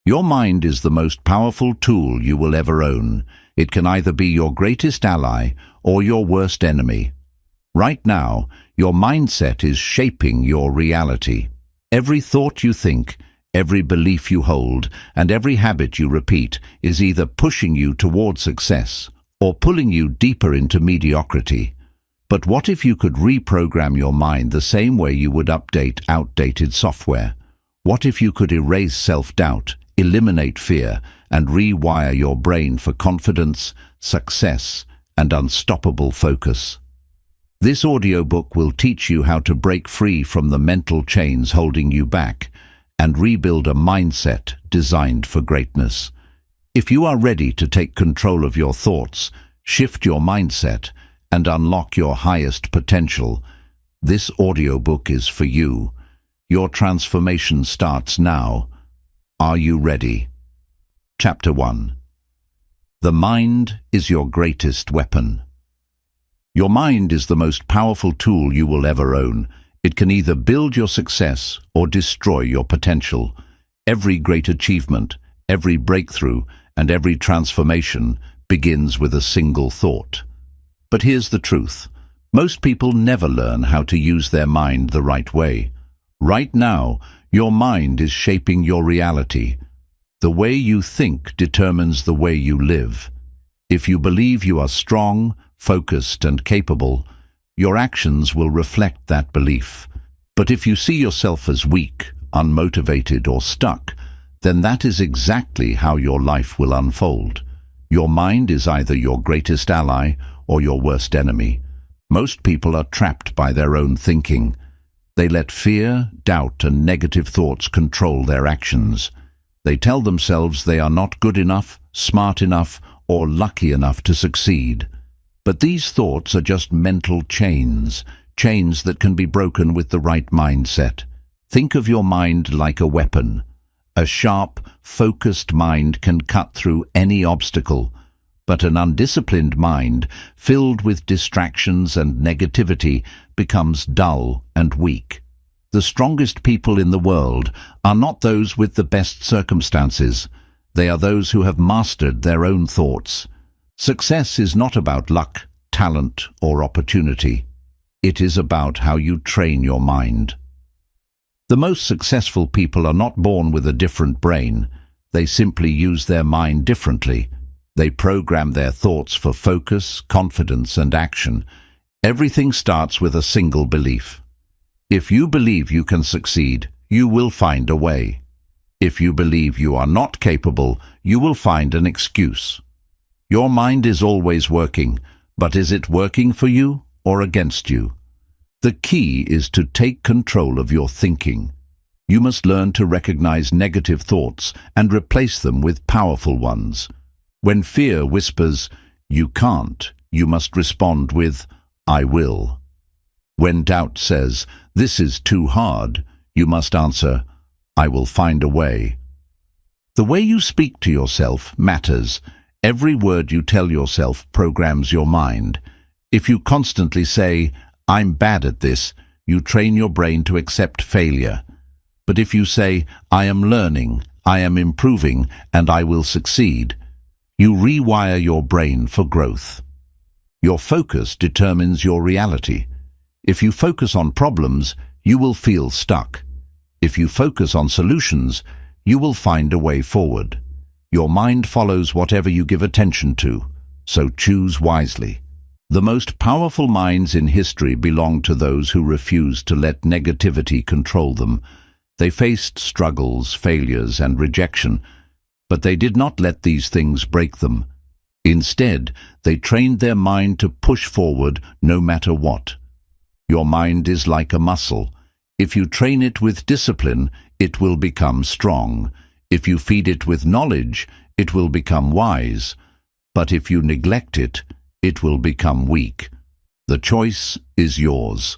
Your mind is the most powerful tool you will ever own. It can either be your greatest ally or your worst enemy. Right now, your mindset is shaping your reality. Every thought you think, every belief you hold, and every habit you repeat is either pushing you toward success or pulling you deeper into mediocrity. But what if you could reprogram your mind the same way you would update outdated software? What if you could erase self-doubt, eliminate fear, and rewire your brain for confidence, success, and unstoppable focus? This audiobook will teach you how to break free from the mental chains holding you back and rebuild a mindset designed for greatness. If you are ready to take control of your thoughts, shift your mindset, and unlock your highest potential, this audiobook is for you. Your transformation starts now. Are you ready? Chapter 1. The mind is your greatest weapon. Your mind is the most powerful tool you will ever own. It can either build your success or destroy your potential. Every great achievement, every breakthrough, and every transformation begins with a single thought. But here's the truth. Most people never learn how to use their mind the right way. Right now, your mind is shaping your reality. The way you think determines the way you live. If you believe you are strong, focused, and capable, your actions will reflect that belief. But if you see yourself as weak, unmotivated, or stuck, then that is exactly how your life will unfold. Your mind is either your greatest ally or your worst enemy. Most people are trapped by their own thinking. They let fear, doubt, and negative thoughts control their actions. They tell themselves they are not good enough, smart enough, or lucky enough to succeed. But these thoughts are just mental chains that can be broken with the right mindset. Think of your mind like a weapon. A sharp, focused mind can cut through any obstacle, but an undisciplined mind, filled with distractions and negativity, becomes dull and weak. The strongest people in the world are not those with the best circumstances. They are those who have mastered their own thoughts. Success is not about luck, talent, or opportunity. It is about how you train your mind. The most successful people are not born with a different brain. They simply use their mind differently. They program their thoughts for focus, confidence, and action. Everything starts with a single belief. If you believe you can succeed, you will find a way. If you believe you are not capable, you will find an excuse. Your mind is always working, but is it working for you or against you? The key is to take control of your thinking. You must learn to recognize negative thoughts and replace them with powerful ones. When fear whispers, "You can't," you must respond with, "I will." When doubt says, "This is too hard," you must answer, "I will find a way." The way you speak to yourself matters. Every word you tell yourself programs your mind. If you constantly say, "I'm bad at this," you train your brain to accept failure. But if you say, "I am learning, I am improving, and I will succeed," you rewire your brain for growth. Your focus determines your reality. If you focus on problems, you will feel stuck. If you focus on solutions, you will find a way forward. Your mind follows whatever you give attention to, so choose wisely. The most powerful minds in history belong to those who refused to let negativity control them. They faced struggles, failures, and rejection, but they did not let these things break them. Instead, they trained their mind to push forward no matter what. Your mind is like a muscle. If you train it with discipline, it will become strong. If you feed it with knowledge, it will become wise. But if you neglect it, it will become weak. The choice is yours.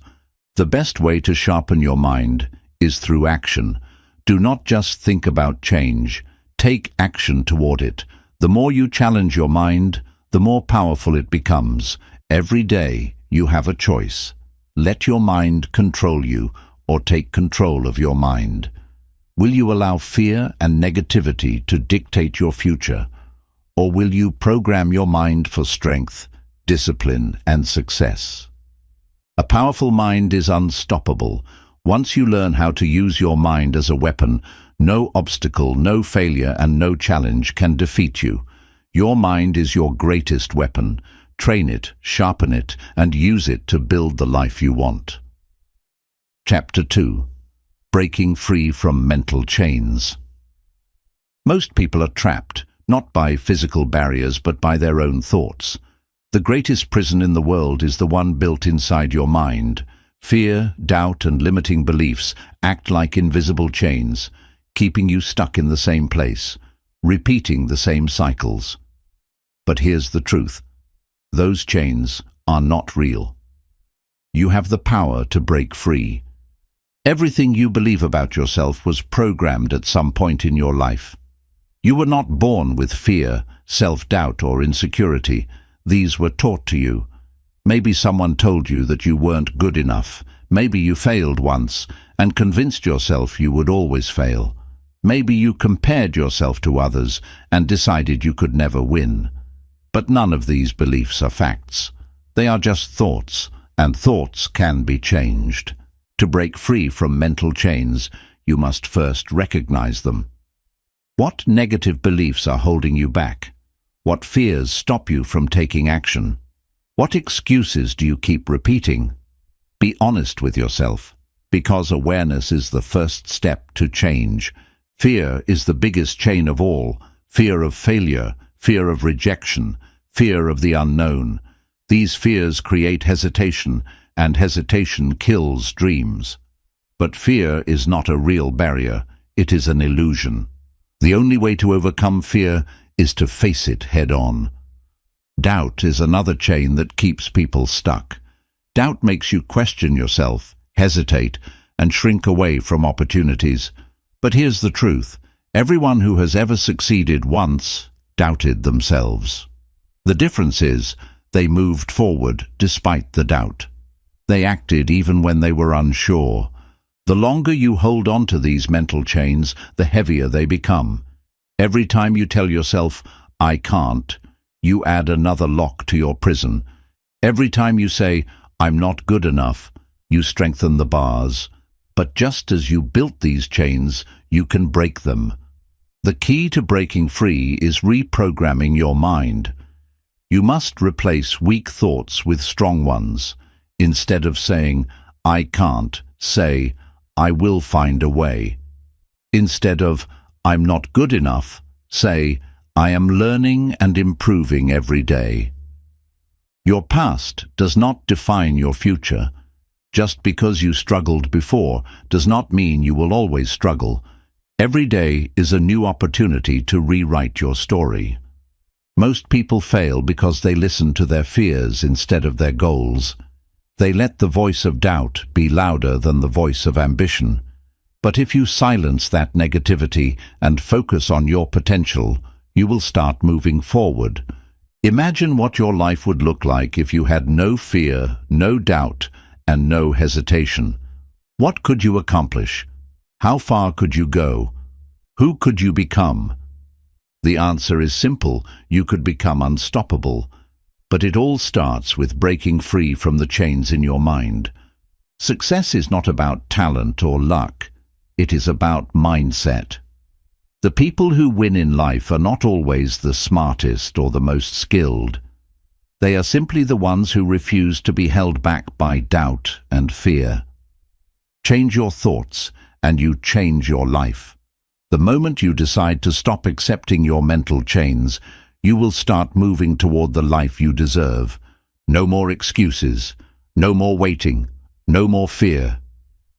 The best way to sharpen your mind is through action. Do not just think about change. Take action toward it. The more you challenge your mind, the more powerful it becomes. Every day you have a choice. Let your mind control you, or take control of your mind. Will you allow fear and negativity to dictate your future? Or will you program your mind for strength, discipline, and success? A powerful mind is unstoppable. Once you learn how to use your mind as a weapon, no obstacle, no failure, and no challenge can defeat you. Your mind is your greatest weapon. Train it, sharpen it, and use it to build the life you want. Chapter 2. Breaking free from mental chains. Most people are trapped, not by physical barriers but by their own thoughts. The greatest prison in the world is the one built inside your mind. Fear, doubt, and limiting beliefs act like invisible chains, keeping you stuck in the same place, repeating the same cycles. But here's the truth. Those chains are not real. You have the power to break free. Everything you believe about yourself was programmed at some point in your life. You were not born with fear, self-doubt, or insecurity. These were taught to you. Maybe someone told you that you weren't good enough. Maybe you failed once and convinced yourself you would always fail. Maybe you compared yourself to others and decided you could never win. But none of these beliefs are facts. They are just thoughts, and thoughts can be changed. To break free from mental chains, you must first recognize them. What negative beliefs are holding you back? What fears stop you from taking action? What excuses do you keep repeating? Be honest with yourself, because awareness is the first step to change. Fear is the biggest chain of all. Fear of failure, fear of rejection, fear of the unknown. These fears create hesitation, and hesitation kills dreams. But fear is not a real barrier, it is an illusion. The only way to overcome fear is to face it head-on. Doubt is another chain that keeps people stuck. Doubt makes you question yourself, hesitate, and shrink away from opportunities. But here's the truth. Everyone who has ever succeeded once doubted themselves. The difference is, they moved forward despite the doubt. They acted even when they were unsure. The longer you hold on to these mental chains, the heavier they become. Every time you tell yourself, "I can't," you add another lock to your prison. Every time you say, "I'm not good enough," you strengthen the bars. But just as you built these chains, you can break them. The key to breaking free is reprogramming your mind. You must replace weak thoughts with strong ones. Instead of saying, "I can't," say, "I will find a way." Instead of, "I'm not good enough," say, "I am learning and improving every day." Your past does not define your future. Just because you struggled before does not mean you will always struggle. Every day is a new opportunity to rewrite your story. Most people fail because they listen to their fears instead of their goals. They let the voice of doubt be louder than the voice of ambition. But if you silence that negativity and focus on your potential, you will start moving forward. Imagine what your life would look like if you had no fear, no doubt, and no hesitation. What could you accomplish? How far could you go? Who could you become? The answer is simple. You could become unstoppable. But it all starts with breaking free from the chains in your mind. Success is not about talent or luck. It is about mindset. The people who win in life are not always the smartest or the most skilled. They are simply the ones who refuse to be held back by doubt and fear. Change your thoughts, and you change your life. The moment you decide to stop accepting your mental chains, you will start moving toward the life you deserve. No more excuses, no more waiting, no more fear.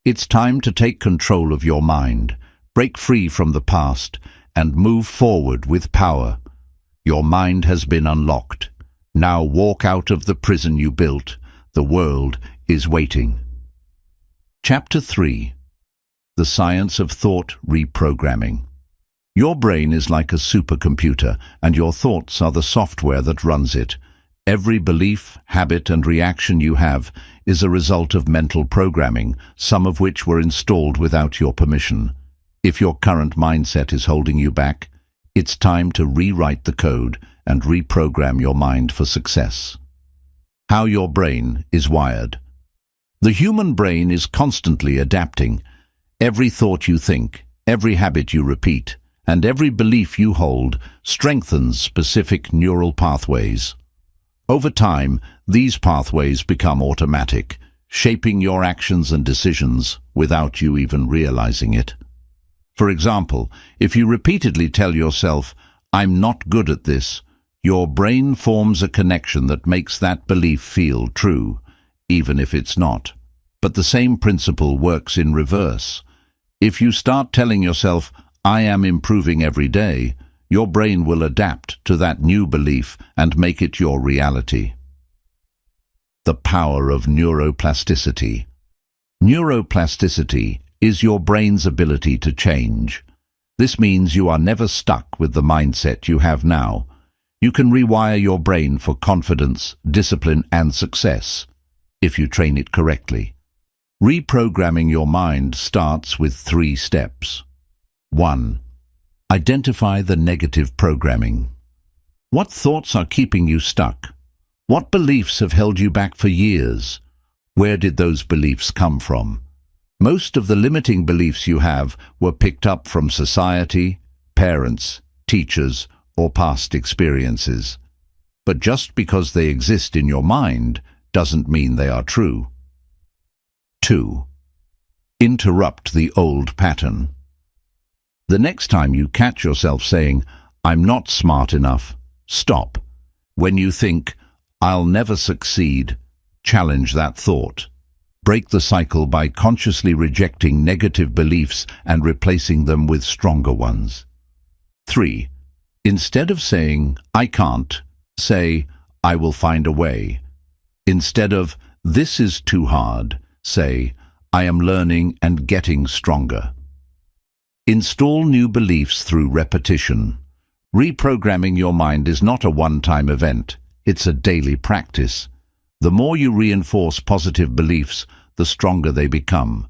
It's time to take control of your mind, break free from the past, and move forward with power. Your mind has been unlocked. Now walk out of the prison you built. The world is waiting. Chapter 3. The Science of Thought Reprogramming. Your brain is like a supercomputer, and your thoughts are the software that runs it. Every belief, habit, and reaction you have is a result of mental programming, some of which were installed without your permission. If your current mindset is holding you back, it's time to rewrite the code and reprogram your mind for success. How your brain is wired. The human brain is constantly adapting. Every thought you think, every habit you repeat, and every belief you hold strengthens specific neural pathways. Over time, these pathways become automatic, shaping your actions and decisions without you even realizing it. For example, if you repeatedly tell yourself, "I'm not good at this," your brain forms a connection that makes that belief feel true, even if it's not. But the same principle works in reverse. If you start telling yourself, "I am improving every day," your brain will adapt to that new belief and make it your reality. The power of neuroplasticity. Neuroplasticity is your brain's ability to change. This means you are never stuck with the mindset you have now. You can rewire your brain for confidence, discipline, and success if you train it correctly. Reprogramming your mind starts with 3 steps. 1. Identify the negative programming. What thoughts are keeping you stuck? What beliefs have held you back for years? Where did those beliefs come from? Most of the limiting beliefs you have were picked up from society, parents, teachers, or past experiences. But just because they exist in your mind doesn't mean they are true. 2. Interrupt the old pattern. The next time you catch yourself saying, "I'm not smart enough," stop. When you think, "I'll never succeed," challenge that thought. Break the cycle by consciously rejecting negative beliefs and replacing them with stronger ones. 3. Instead of saying, "I can't," say, "I will find a way." Instead of, "This is too hard," say, "I am learning and getting stronger." Install new beliefs through repetition. Reprogramming your mind is not a one-time event. It's a daily practice. The more you reinforce positive beliefs, the stronger they become.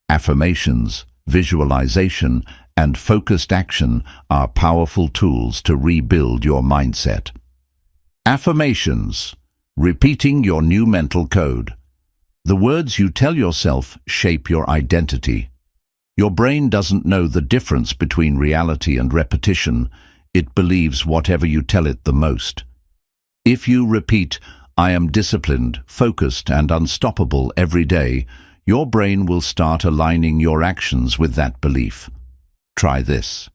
Affirmations, visualization, and focused action are powerful tools to rebuild your mindset. Affirmations. Repeating your new mental code. The words you tell yourself shape your identity. Your brain doesn't know the difference between reality and repetition. It believes whatever you tell it the most. If you repeat, "I am disciplined, focused, and unstoppable" every day, your brain will start aligning your actions with that belief. Try this.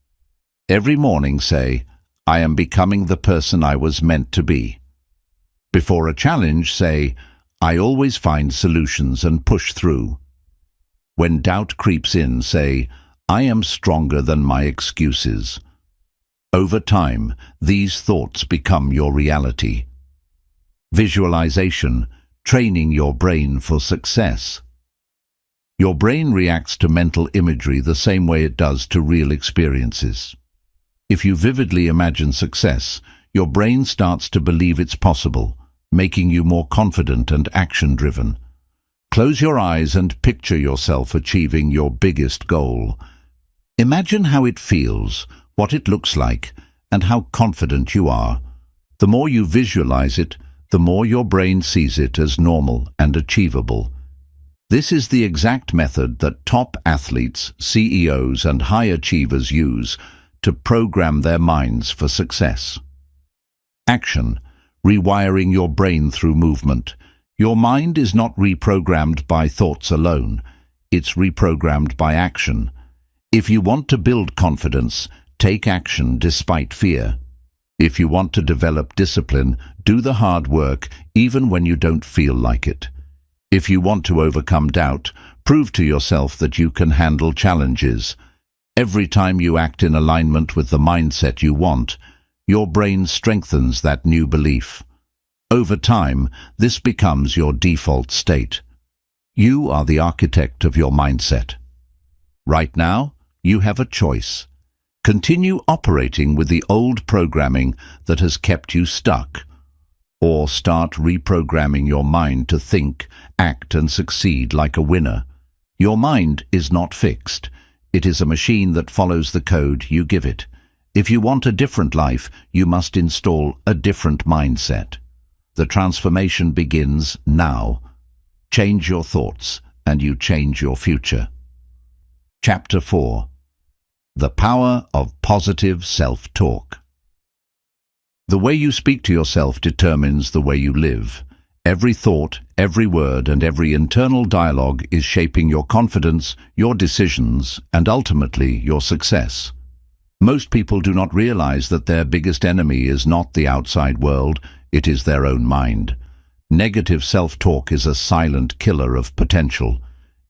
Every morning say, "I am becoming the person I was meant to be." Before a challenge, say, "I always find solutions and push through." When doubt creeps in, say, "I am stronger than my excuses." Over time, these thoughts become your reality. Visualization, training your brain for success. Your brain reacts to mental imagery the same way it does to real experiences. If you vividly imagine success, your brain starts to believe it's possible, making you more confident and action-driven. Close your eyes and picture yourself achieving your biggest goal. Imagine how it feels, what it looks like, and how confident you are. The more you visualize it, the more your brain sees it as normal and achievable. This is the exact method that top athletes, CEOs, and high achievers use to program their minds for success. Action. Rewiring your brain through movement. Your mind is not reprogrammed by thoughts alone. It's reprogrammed by action. If you want to build confidence, take action despite fear. If you want to develop discipline, do the hard work even when you don't feel like it. If you want to overcome doubt, prove to yourself that you can handle challenges. Every time you act in alignment with the mindset you want, your brain strengthens that new belief. Over time, this becomes your default state. You are the architect of your mindset. Right now, you have a choice. Continue operating with the old programming that has kept you stuck, or start reprogramming your mind to think, act, and succeed like a winner. Your mind is not fixed. It is a machine that follows the code you give it. If you want a different life, you must install a different mindset. The transformation begins now. Change your thoughts, and you change your future. Chapter 4. The Power of Positive Self-Talk. The way you speak to yourself determines the way you live. Every thought, every word, and every internal dialogue is shaping your confidence, your decisions, and ultimately your success. Most people do not realize that their biggest enemy is not the outside world, it is their own mind. Negative self-talk is a silent killer of potential.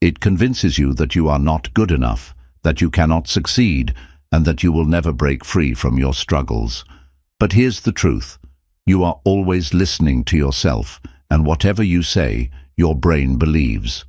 It convinces you that you are not good enough, that you cannot succeed, and that you will never break free from your struggles. But here's the truth. You are always listening to yourself, and whatever you say, your brain believes.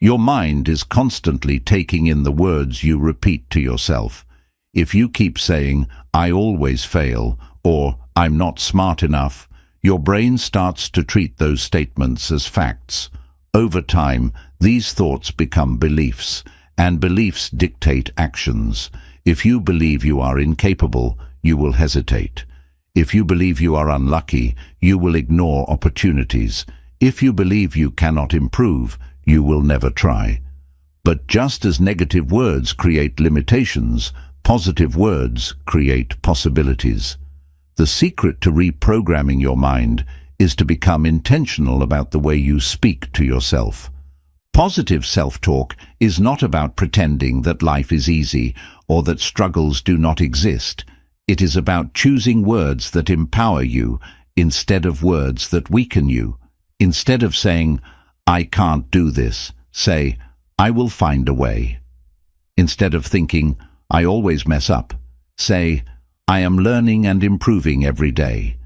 Your mind is constantly taking in the words you repeat to yourself. If you keep saying, "I always fail," or "I'm not smart enough," your brain starts to treat those statements as facts. Over time, these thoughts become beliefs, and beliefs dictate actions. If you believe you are incapable, you will hesitate. If you believe you are unlucky, you will ignore opportunities. If you believe you cannot improve, you will never try. But just as negative words create limitations, positive words create possibilities. The secret to reprogramming your mind is to become intentional about the way you speak to yourself. Positive self-talk is not about pretending that life is easy or that struggles do not exist. It is about choosing words that empower you instead of words that weaken you. Instead of saying, "I can't do this," say, "I will find a way." Instead of thinking, "I always mess up," say, "I am learning and improving every day."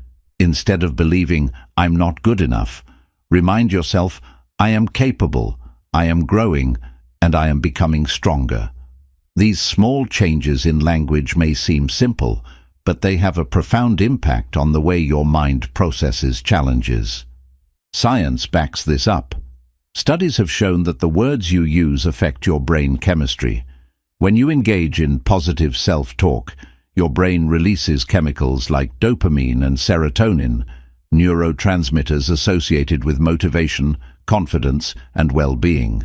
Instead of believing, "I'm not good enough," remind yourself, "I am capable, I am growing, and I am becoming stronger." These small changes in language may seem simple, but they have a profound impact on the way your mind processes challenges. Science backs this up. Studies have shown that the words you use affect your brain chemistry. When you engage in positive self-talk, your brain releases chemicals like dopamine and serotonin, neurotransmitters associated with motivation, confidence, and well-being.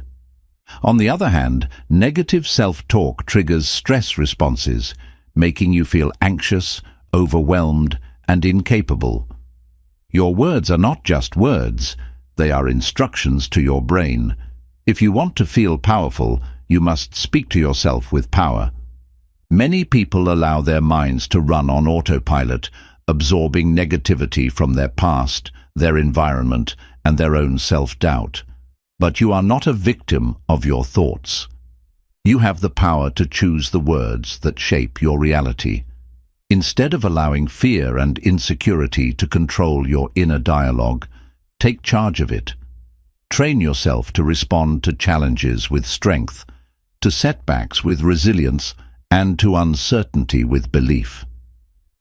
On the other hand, negative self-talk triggers stress responses, making you feel anxious, overwhelmed, and incapable. Your words are not just words, they are instructions to your brain. If you want to feel powerful, you must speak to yourself with power. Many people allow their minds to run on autopilot, absorbing negativity from their past, their environment, and their own self-doubt. But you are not a victim of your thoughts. You have the power to choose the words that shape your reality. Instead of allowing fear and insecurity to control your inner dialogue, take charge of it. Train yourself to respond to challenges with strength, to setbacks with resilience, and to uncertainty with belief.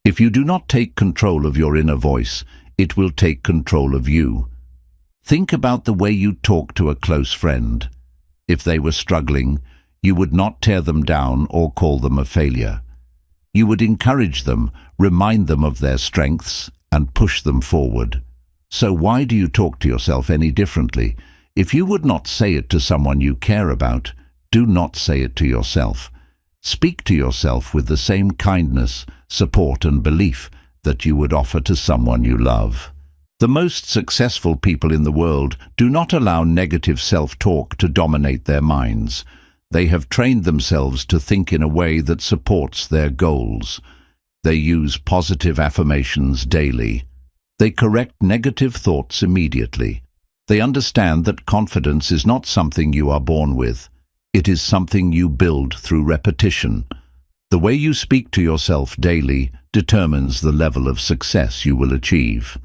If you do not take control of your inner voice, it will take control of you. Think about the way you talk to a close friend. If they were struggling, you would not tear them down or call them a failure. You would encourage them, remind them of their strengths, and push them forward. So why do you talk to yourself any differently? If you would not say it to someone you care about, do not say it to yourself. Speak to yourself with the same kindness, support, and belief that you would offer to someone you love. The most successful people in the world do not allow negative self-talk to dominate their minds. They have trained themselves to think in a way that supports their goals. They use positive affirmations daily. They correct negative thoughts immediately. They understand that confidence is not something you are born with. It is something you build through repetition. The way you speak to yourself daily determines the level of success you will achieve.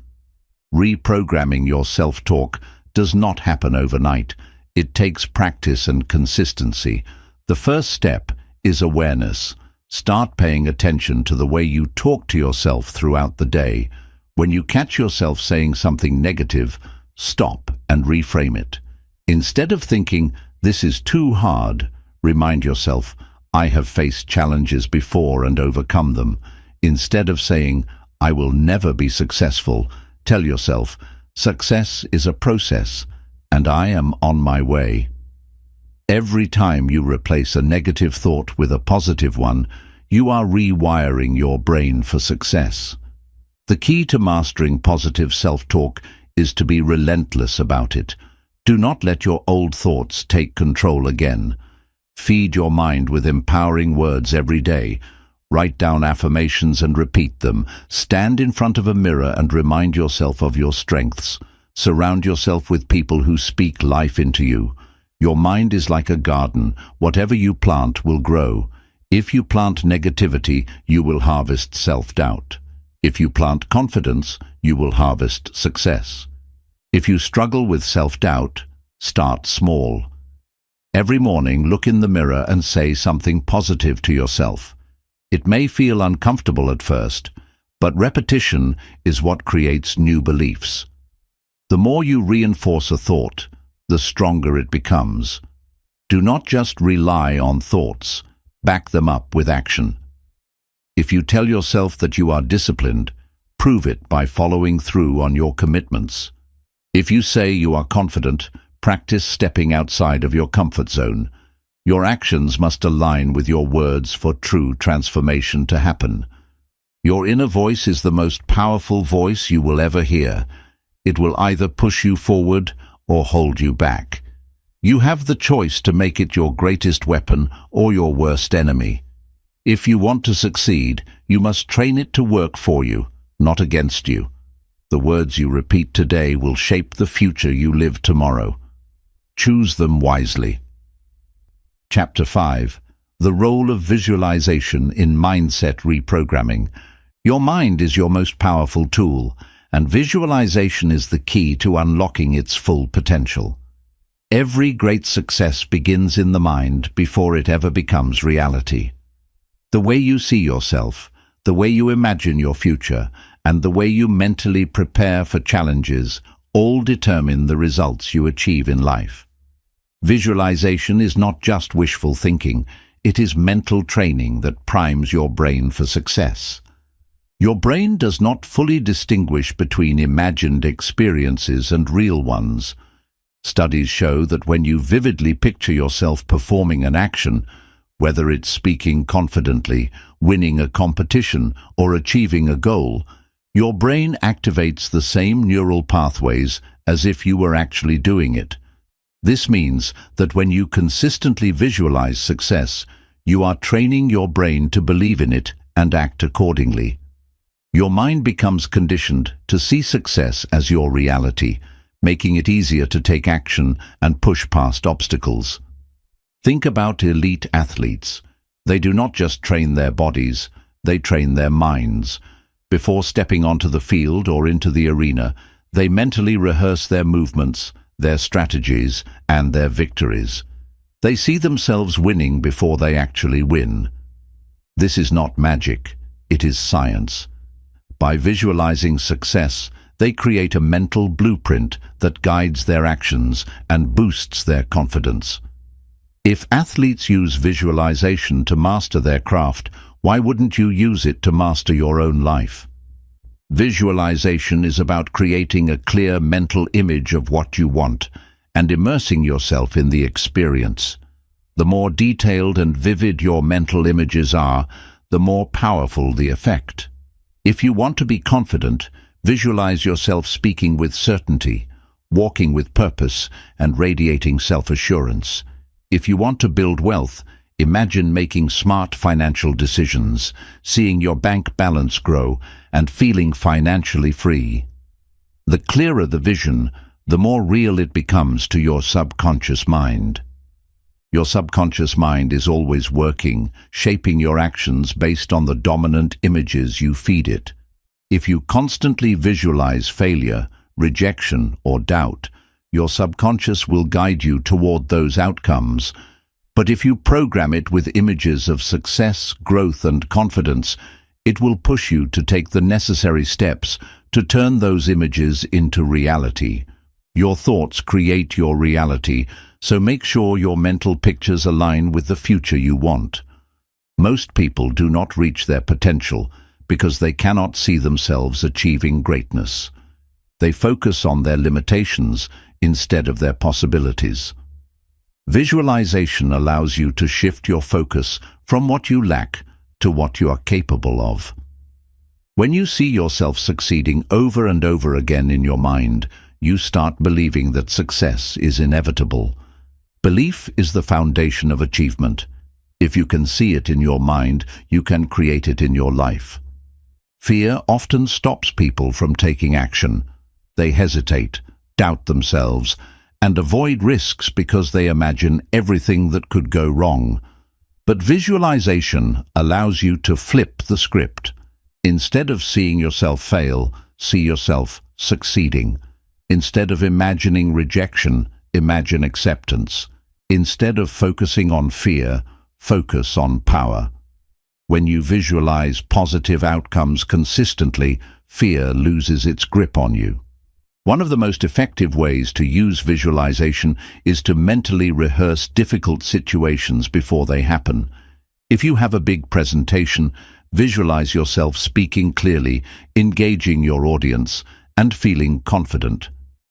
Reprogramming your self-talk does not happen overnight. It takes practice and consistency. The first step is awareness. Start paying attention to the way you talk to yourself throughout the day. When you catch yourself saying something negative, stop and reframe it. Instead of thinking, "This is too hard," remind yourself, "I have faced challenges before and overcome them." Instead of saying, "I will never be successful," tell yourself, "Success is a process, and I am on my way." Every time you replace a negative thought with a positive one, you are rewiring your brain for success. The key to mastering positive self-talk is to be relentless about it. Do not let your old thoughts take control again. Feed your mind with empowering words every day. Write down affirmations and repeat them. Stand in front of a mirror and remind yourself of your strengths. Surround yourself with people who speak life into you. Your mind is like a garden. Whatever you plant will grow. If you plant negativity, you will harvest self-doubt. If you plant confidence, you will harvest success. If you struggle with self-doubt, start small. Every morning, look in the mirror and say something positive to yourself. It may feel uncomfortable at first, but repetition is what creates new beliefs. The more you reinforce a thought, the stronger it becomes. Do not just rely on thoughts, back them up with action. If you tell yourself that you are disciplined, prove it by following through on your commitments. If you say you are confident, practice stepping outside of your comfort zone. Your actions must align with your words for true transformation to happen. Your inner voice is the most powerful voice you will ever hear. It will either push you forward or hold you back. You have the choice to make it your greatest weapon or your worst enemy. If you want to succeed, you must train it to work for you, not against you. The words you repeat today will shape the future you live tomorrow. Choose them wisely. Chapter 5. The Role of Visualization in Mindset Reprogramming. Your mind is your most powerful tool, and visualization is the key to unlocking its full potential. Every great success begins in the mind before it ever becomes reality. The way you see yourself, the way you imagine your future, and the way you mentally prepare for challenges all determine the results you achieve in life. Visualization is not just wishful thinking, it is mental training that primes your brain for success. Your brain does not fully distinguish between imagined experiences and real ones. Studies show that when you vividly picture yourself performing an action, whether it's speaking confidently, winning a competition, or achieving a goal, your brain activates the same neural pathways as if you were actually doing it. This means that when you consistently visualize success, you are training your brain to believe in it and act accordingly. Your mind becomes conditioned to see success as your reality, making it easier to take action and push past obstacles. Think about elite athletes. They do not just train their bodies, they train their minds. Before stepping onto the field or into the arena, they mentally rehearse their movements, their strategies, and their victories. They see themselves winning before they actually win. This is not magic, it is science. By visualizing success, they create a mental blueprint that guides their actions and boosts their confidence. If athletes use visualization to master their craft, why wouldn't you use it to master your own life? Visualization is about creating a clear mental image of what you want and immersing yourself in the experience. The more detailed and vivid your mental images are, the more powerful the effect. If you want to be confident, visualize yourself speaking with certainty, walking with purpose, and radiating self-assurance. If you want to build wealth, imagine making smart financial decisions, seeing your bank balance grow, and feeling financially free. The clearer the vision, the more real it becomes to your subconscious mind. Your subconscious mind is always working, shaping your actions based on the dominant images you feed it. If you constantly visualize failure, rejection, or doubt, your subconscious will guide you toward those outcomes. But if you program it with images of success, growth, and confidence, it will push you to take the necessary steps to turn those images into reality. Your thoughts create your reality, so make sure your mental pictures align with the future you want. Most people do not reach their potential because they cannot see themselves achieving greatness. They focus on their limitations instead of their possibilities. Visualization allows you to shift your focus from what you lack to what you are capable of. When you see yourself succeeding over and over again in your mind, you start believing that success is inevitable. Belief is the foundation of achievement. If you can see it in your mind, you can create it in your life. Fear often stops people from taking action. They hesitate, doubt themselves, and avoid risks because they imagine everything that could go wrong. But visualization allows you to flip the script. Instead of seeing yourself fail, see yourself succeeding. Instead of imagining rejection, imagine acceptance. Instead of focusing on fear, focus on power. When you visualize positive outcomes consistently, fear loses its grip on you. One of the most effective ways to use visualization is to mentally rehearse difficult situations before they happen. If you have a big presentation, visualize yourself speaking clearly, engaging your audience, and feeling confident.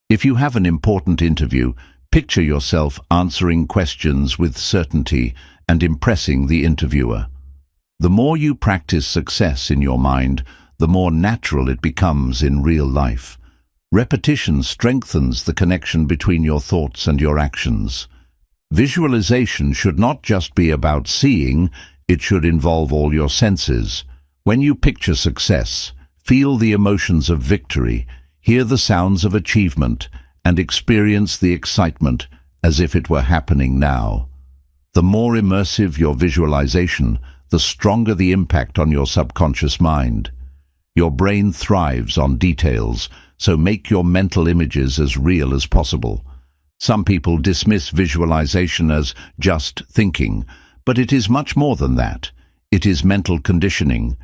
If you have an important interview, picture yourself answering questions with certainty and impressing the interviewer. The more you practice success in your mind, the more natural it becomes in real life. Repetition strengthens the connection between your thoughts and your actions. Visualization should not just be about seeing, it should involve all your senses. When you picture success, feel the emotions of victory, hear the sounds of achievement, and experience the excitement as if it were happening now. The more immersive your visualization, the stronger the impact on your subconscious mind. Your brain thrives on details, so make your mental images as real as possible. Some people dismiss visualization as just thinking, but it is much more than that. It is mental conditioning.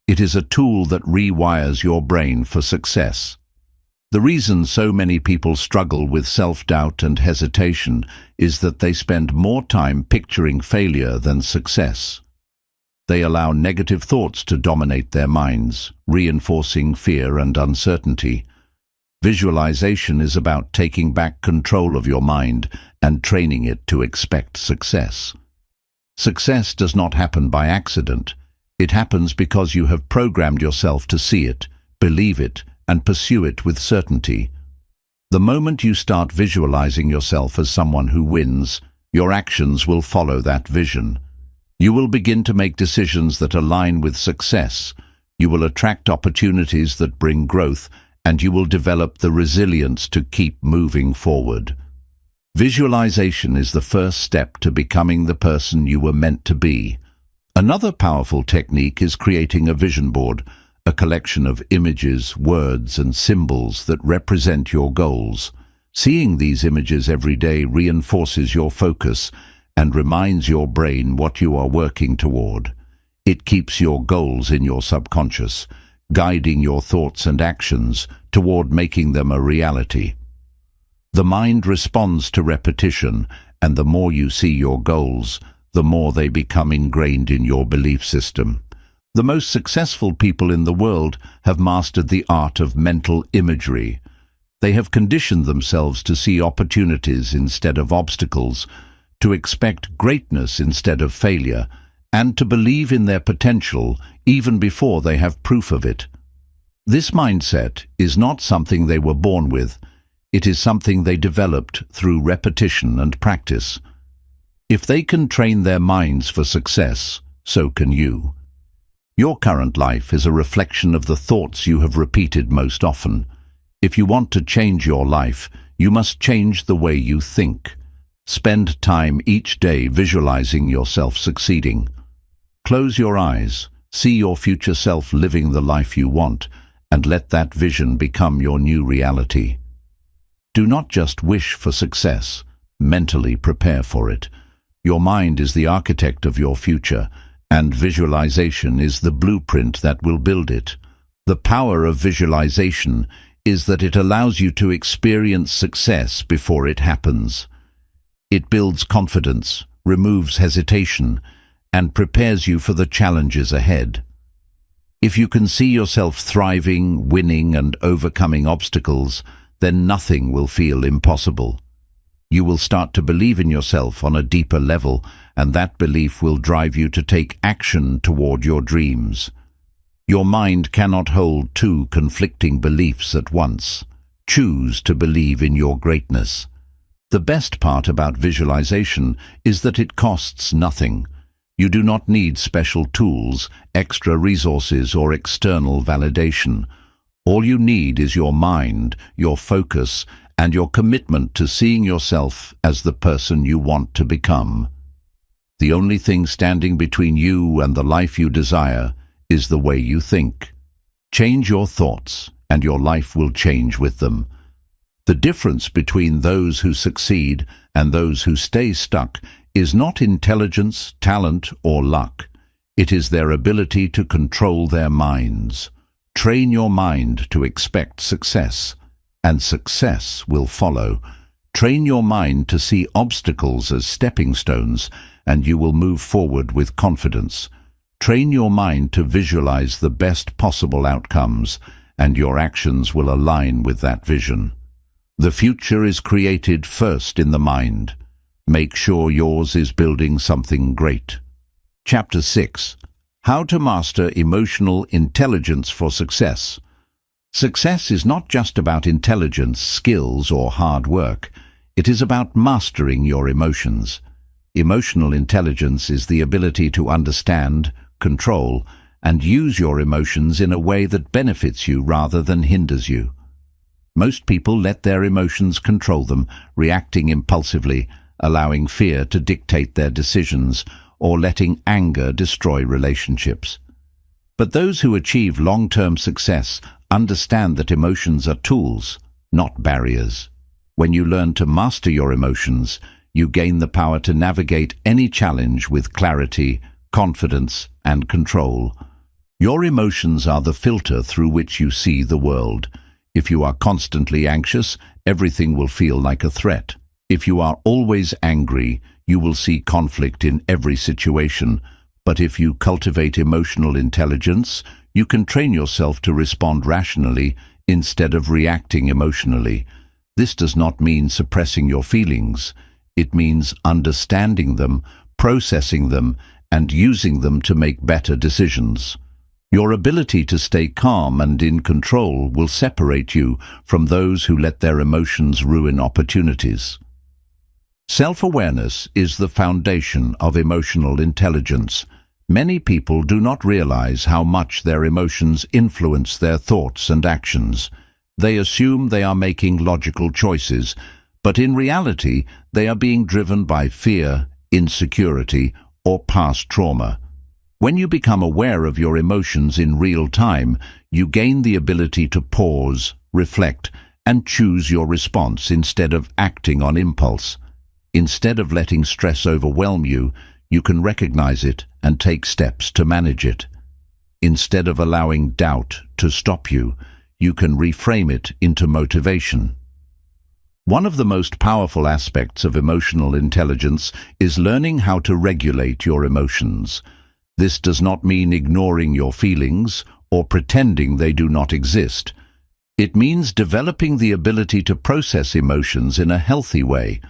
It is a tool that rewires your brain for success. The reason so many people struggle with self-doubt and hesitation is that they spend more time picturing failure than success. They allow negative thoughts to dominate their minds, reinforcing fear and uncertainty. Visualization is about taking back control of your mind and training it to expect success. Success does not happen by accident. It happens because you have programmed yourself to see it, believe it, and pursue it with certainty. The moment you start visualizing yourself as someone who wins, your actions will follow that vision. You will begin to make decisions that align with success. You will attract opportunities that bring growth, and you will develop the resilience to keep moving forward. Visualization is the first step to becoming the person you were meant to be. Another powerful technique is creating a vision board, a collection of images, words, and symbols that represent your goals. Seeing these images every day reinforces your focus and reminds your brain what you are working toward. It keeps your goals in your subconscious, guiding your thoughts and actions toward making them a reality. The mind responds to repetition, and the more you see your goals, the more they become ingrained in your belief system. The most successful people in the world have mastered the art of mental imagery. They have conditioned themselves to see opportunities instead of obstacles, to expect greatness instead of failure, and to believe in their potential even before they have proof of it. This mindset is not something they were born with. It is something they developed through repetition and practice. If they can train their minds for success, so can you. Your current life is a reflection of the thoughts you have repeated most often. If you want to change your life, you must change the way you think. Spend time each day visualizing yourself succeeding. Close your eyes, see your future self living the life you want, and let that vision become your new reality. Do not just wish for success, mentally prepare for it. Your mind is the architect of your future, and visualization is the blueprint that will build it. The power of visualization is that it allows you to experience success before it happens. It builds confidence, removes hesitation, and prepares you for the challenges ahead. If you can see yourself thriving, winning, and overcoming obstacles, then nothing will feel impossible. You will start to believe in yourself on a deeper level, and that belief will drive you to take action toward your dreams. Your mind cannot hold two conflicting beliefs at once. Choose to believe in your greatness. The best part about visualization is that it costs nothing. You do not need special tools, extra resources, or external validation. All you need is your mind, your focus, and your commitment to seeing yourself as the person you want to become. The only thing standing between you and the life you desire is the way you think. Change your thoughts, and your life will change with them. The difference between those who succeed and those who stay stuck is not intelligence, talent, or luck. It is their ability to control their minds. Train your mind to expect success, and success will follow. Train your mind to see obstacles as stepping stones, and you will move forward with confidence. Train your mind to visualize the best possible outcomes, and your actions will align with that vision. The future is created first in the mind. Make sure yours is building something great. Chapter 6. How to Master Emotional Intelligence for Success. Success is not just about intelligence, skills, or hard work. It is about mastering your emotions. Emotional intelligence is the ability to understand, control, and use your emotions in a way that benefits you rather than hinders you. Most people let their emotions control them, reacting impulsively, allowing fear to dictate their decisions, or letting anger destroy relationships. But those who achieve long-term success understand that emotions are tools, not barriers. When you learn to master your emotions, you gain the power to navigate any challenge with clarity, confidence, and control. Your emotions are the filter through which you see the world. If you are constantly anxious, everything will feel like a threat. If you are always angry, you will see conflict in every situation. But if you cultivate emotional intelligence, you can train yourself to respond rationally instead of reacting emotionally. This does not mean suppressing your feelings. It means understanding them, processing them, and using them to make better decisions. Your ability to stay calm and in control will separate you from those who let their emotions ruin opportunities. Self-awareness is the foundation of emotional intelligence. Many people do not realize how much their emotions influence their thoughts and actions. They assume they are making logical choices, but in reality, they are being driven by fear, insecurity, or past trauma. When you become aware of your emotions in real time, you gain the ability to pause, reflect, and choose your response instead of acting on impulse. Instead of letting stress overwhelm you, you can recognize it and take steps to manage it. Instead of allowing doubt to stop you, you can reframe it into motivation. One of the most powerful aspects of emotional intelligence is learning how to regulate your emotions. This does not mean ignoring your feelings or pretending they do not exist. It means developing the ability to process emotions in a healthy way.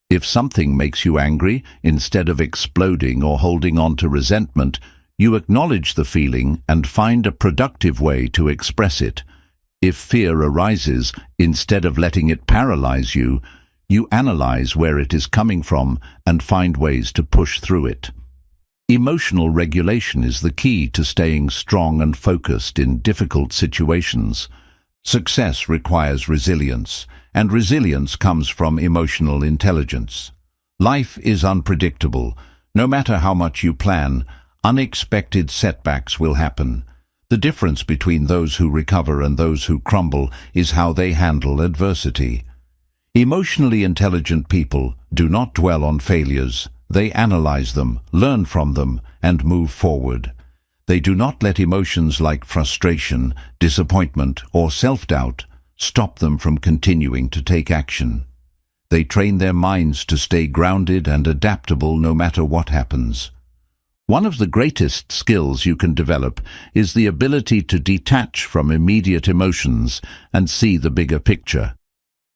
If something makes you angry, instead of exploding or holding on to resentment, you acknowledge the feeling and find a productive way to express it. If fear arises, instead of letting it paralyze you, you analyze where it is coming from and find ways to push through it. Emotional regulation is the key to staying strong and focused in difficult situations. Success requires resilience, and resilience comes from emotional intelligence. Life is unpredictable. No matter how much you plan, unexpected setbacks will happen. The difference between those who recover and those who crumble is how they handle adversity. Emotionally intelligent people do not dwell on failures. They analyze them, learn from them, and move forward. They do not let emotions like frustration, disappointment, or self-doubt stop them from continuing to take action. They train their minds to stay grounded and adaptable no matter what happens. One of the greatest skills you can develop is the ability to detach from immediate emotions and see the bigger picture.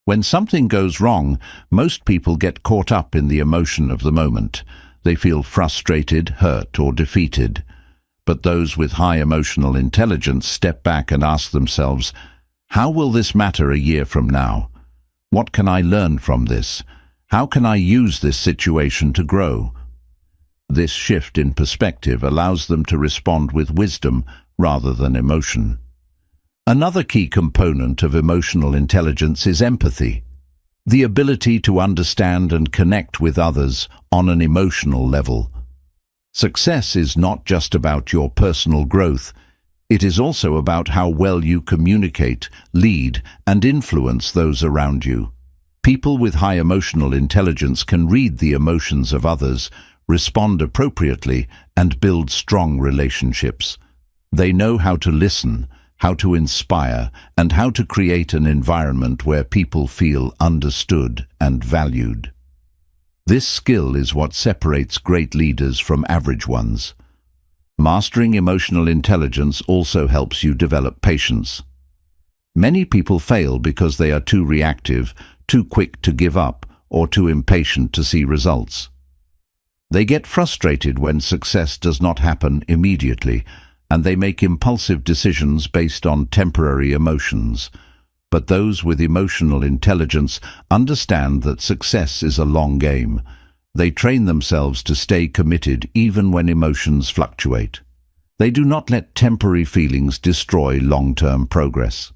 When something goes wrong, most people get caught up in the emotion of the moment. They feel frustrated, hurt, or defeated. But those with high emotional intelligence step back and ask themselves, how will this matter a year from now? What can I learn from this? How can I use this situation to grow? This shift in perspective allows them to respond with wisdom rather than emotion. Another key component of emotional intelligence is empathy, the ability to understand and connect with others on an emotional level. Success is not just about your personal growth, it is also about how well you communicate, lead, and influence those around you. People with high emotional intelligence can read the emotions of others, respond appropriately, and build strong relationships. They know how to listen, how to inspire, and how to create an environment where people feel understood and valued. This skill is what separates great leaders from average ones. Mastering emotional intelligence also helps you develop patience. Many people fail because they are too reactive, too quick to give up, or too impatient to see results. They get frustrated when success does not happen immediately, and they make impulsive decisions based on temporary emotions. But those with emotional intelligence understand that success is a long game. They train themselves to stay committed even when emotions fluctuate. They do not let temporary feelings destroy long-term progress.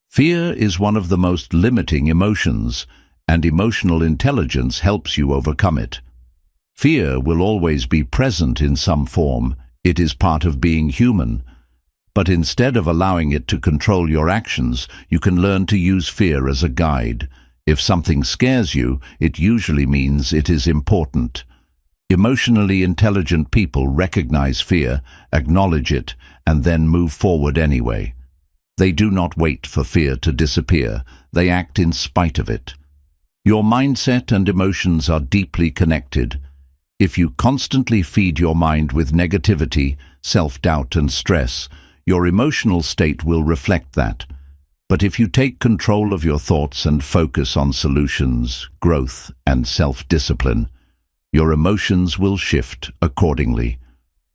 Fear is one of the most limiting emotions, and emotional intelligence helps you overcome it. Fear will always be present in some form. It is part of being human. But instead of allowing it to control your actions, you can learn to use fear as a guide. If something scares you, it usually means it is important. Emotionally intelligent people recognize fear, acknowledge it, and then move forward anyway. They do not wait for fear to disappear. They act in spite of it. Your mindset and emotions are deeply connected. If you constantly feed your mind with negativity, self-doubt, and stress, your emotional state will reflect that. But if you take control of your thoughts and focus on solutions, growth, and self-discipline, your emotions will shift accordingly.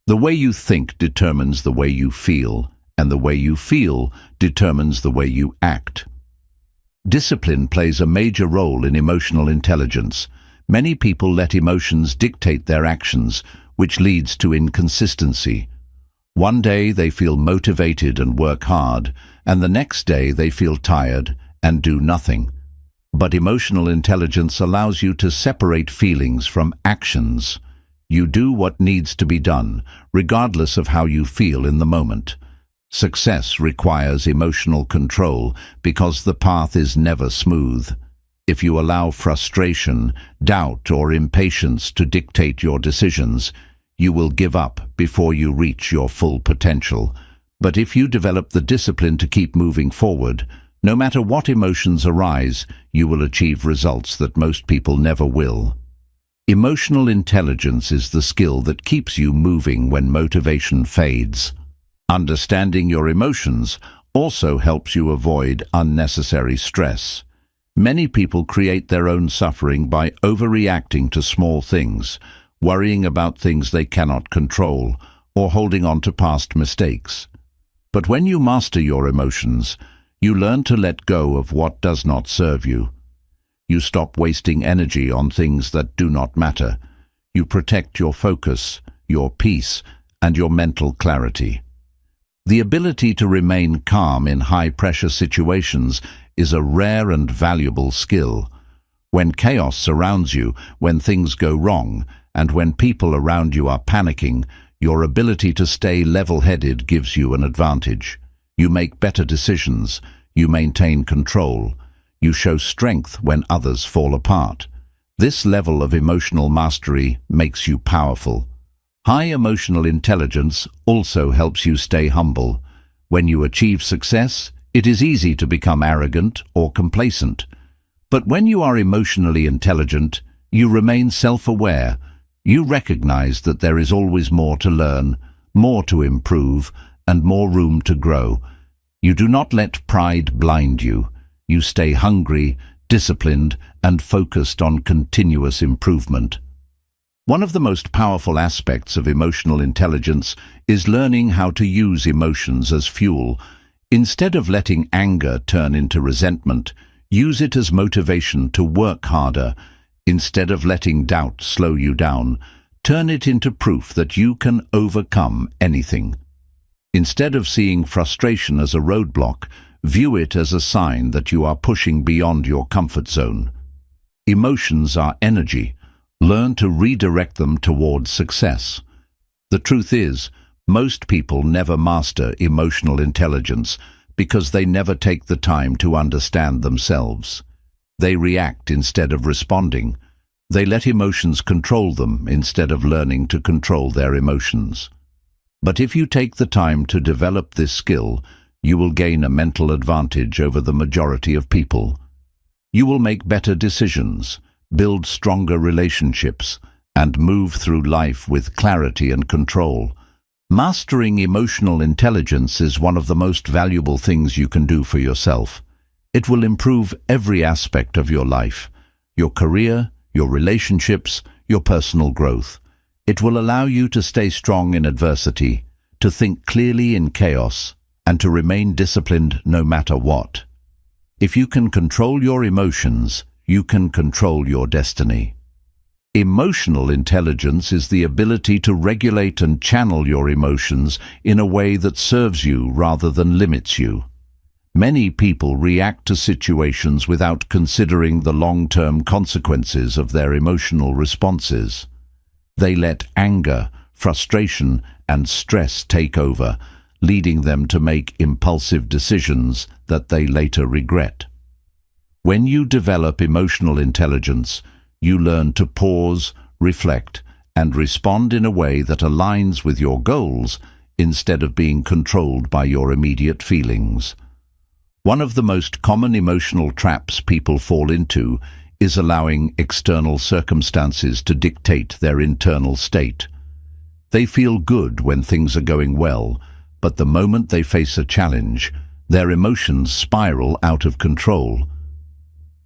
The way you think determines the way you feel, and the way you feel determines the way you act. Discipline plays a major role in emotional intelligence. Many people let emotions dictate their actions, which leads to inconsistency. One day they feel motivated and work hard, and the next day they feel tired and do nothing. But emotional intelligence allows you to separate feelings from actions. You do what needs to be done, regardless of how you feel in the moment. Success requires emotional control because the path is never smooth. If you allow frustration, doubt, or impatience to dictate your decisions, you will give up before you reach your full potential. But if you develop the discipline to keep moving forward, no matter what emotions arise, you will achieve results that most people never will. Emotional intelligence is the skill that keeps you moving when motivation fades. Understanding your emotions also helps you avoid unnecessary stress. Many people create their own suffering by overreacting to small things, worrying about things they cannot control, or holding on to past mistakes. But when you master your emotions, you learn to let go of what does not serve you. You stop wasting energy on things that do not matter. You protect your focus, your peace, and your mental clarity. The ability to remain calm in high-pressure situations is a rare and valuable skill. When chaos surrounds you, when things go wrong, and when people around you are panicking, your ability to stay level-headed gives you an advantage. You make better decisions. You maintain control. You show strength when others fall apart. This level of emotional mastery makes you powerful. High emotional intelligence also helps you stay humble. When you achieve success, it is easy to become arrogant or complacent. But when you are emotionally intelligent, you remain self-aware. You recognize that there is always more to learn, more to improve, and more room to grow. You do not let pride blind you. You stay hungry, disciplined, and focused on continuous improvement. One of the most powerful aspects of emotional intelligence is learning how to use emotions as fuel. Instead of letting anger turn into resentment, use it as motivation to work harder. Instead of letting doubt slow you down, turn it into proof that you can overcome anything. Instead of seeing frustration as a roadblock, view it as a sign that you are pushing beyond your comfort zone. Emotions are energy. Learn to redirect them towards success. The truth is, most people never master emotional intelligence because they never take the time to understand themselves. They react instead of responding. They let emotions control them instead of learning to control their emotions. But if you take the time to develop this skill, you will gain a mental advantage over the majority of people. You will make better decisions, build stronger relationships, and move through life with clarity and control. Mastering emotional intelligence is one of the most valuable things you can do for yourself. It will improve every aspect of your life, your career, your relationships, your personal growth. It will allow you to stay strong in adversity, to think clearly in chaos, and to remain disciplined no matter what. If you can control your emotions, you can control your destiny. Emotional intelligence is the ability to regulate and channel your emotions in a way that serves you rather than limits you. Many people react to situations without considering the long-term consequences of their emotional responses. They let anger, frustration, and stress take over, leading them to make impulsive decisions that they later regret. When you develop emotional intelligence, you learn to pause, reflect, and respond in a way that aligns with your goals instead of being controlled by your immediate feelings. One of the most common emotional traps people fall into is allowing external circumstances to dictate their internal state. They feel good when things are going well, but the moment they face a challenge, their emotions spiral out of control.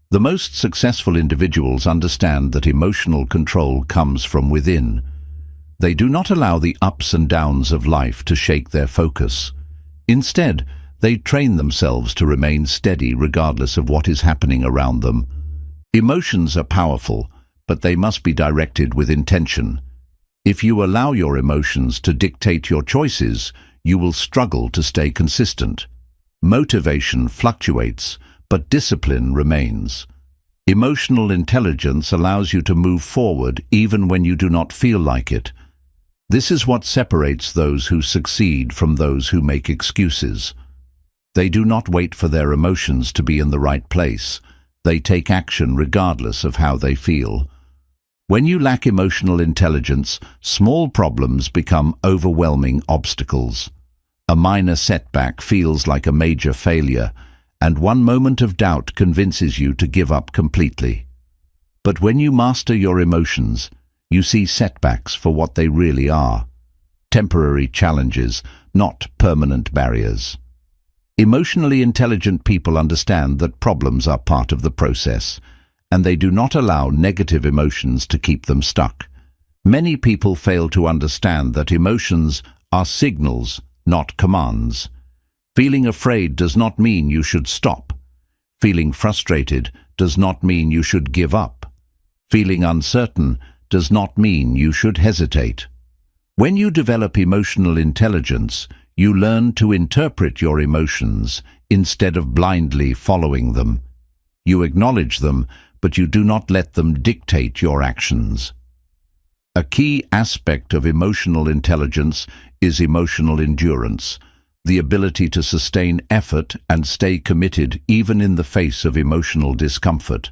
The most successful individuals understand that emotional control comes from within. They do not allow the ups and downs of life to shake their focus. Instead, they train themselves to remain steady regardless of what is happening around them. Emotions are powerful, but they must be directed with intention. If you allow your emotions to dictate your choices, you will struggle to stay consistent. Motivation fluctuates, but discipline remains. Emotional intelligence allows you to move forward even when you do not feel like it. This is what separates those who succeed from those who make excuses. They do not wait for their emotions to be in the right place. They take action regardless of how they feel. When you lack emotional intelligence, small problems become overwhelming obstacles. A minor setback feels like a major failure, and one moment of doubt convinces you to give up completely. But when you master your emotions, you see setbacks for what they really are: temporary challenges, not permanent barriers. Emotionally intelligent people understand that problems are part of the process, and they do not allow negative emotions to keep them stuck. Many people fail to understand that emotions are signals, not commands. Feeling afraid does not mean you should stop. Feeling frustrated does not mean you should give up. Feeling uncertain does not mean you should hesitate. When you develop emotional intelligence, you learn to interpret your emotions instead of blindly following them. You acknowledge them, but you do not let them dictate your actions. A key aspect of emotional intelligence is emotional endurance, the ability to sustain effort and stay committed even in the face of emotional discomfort.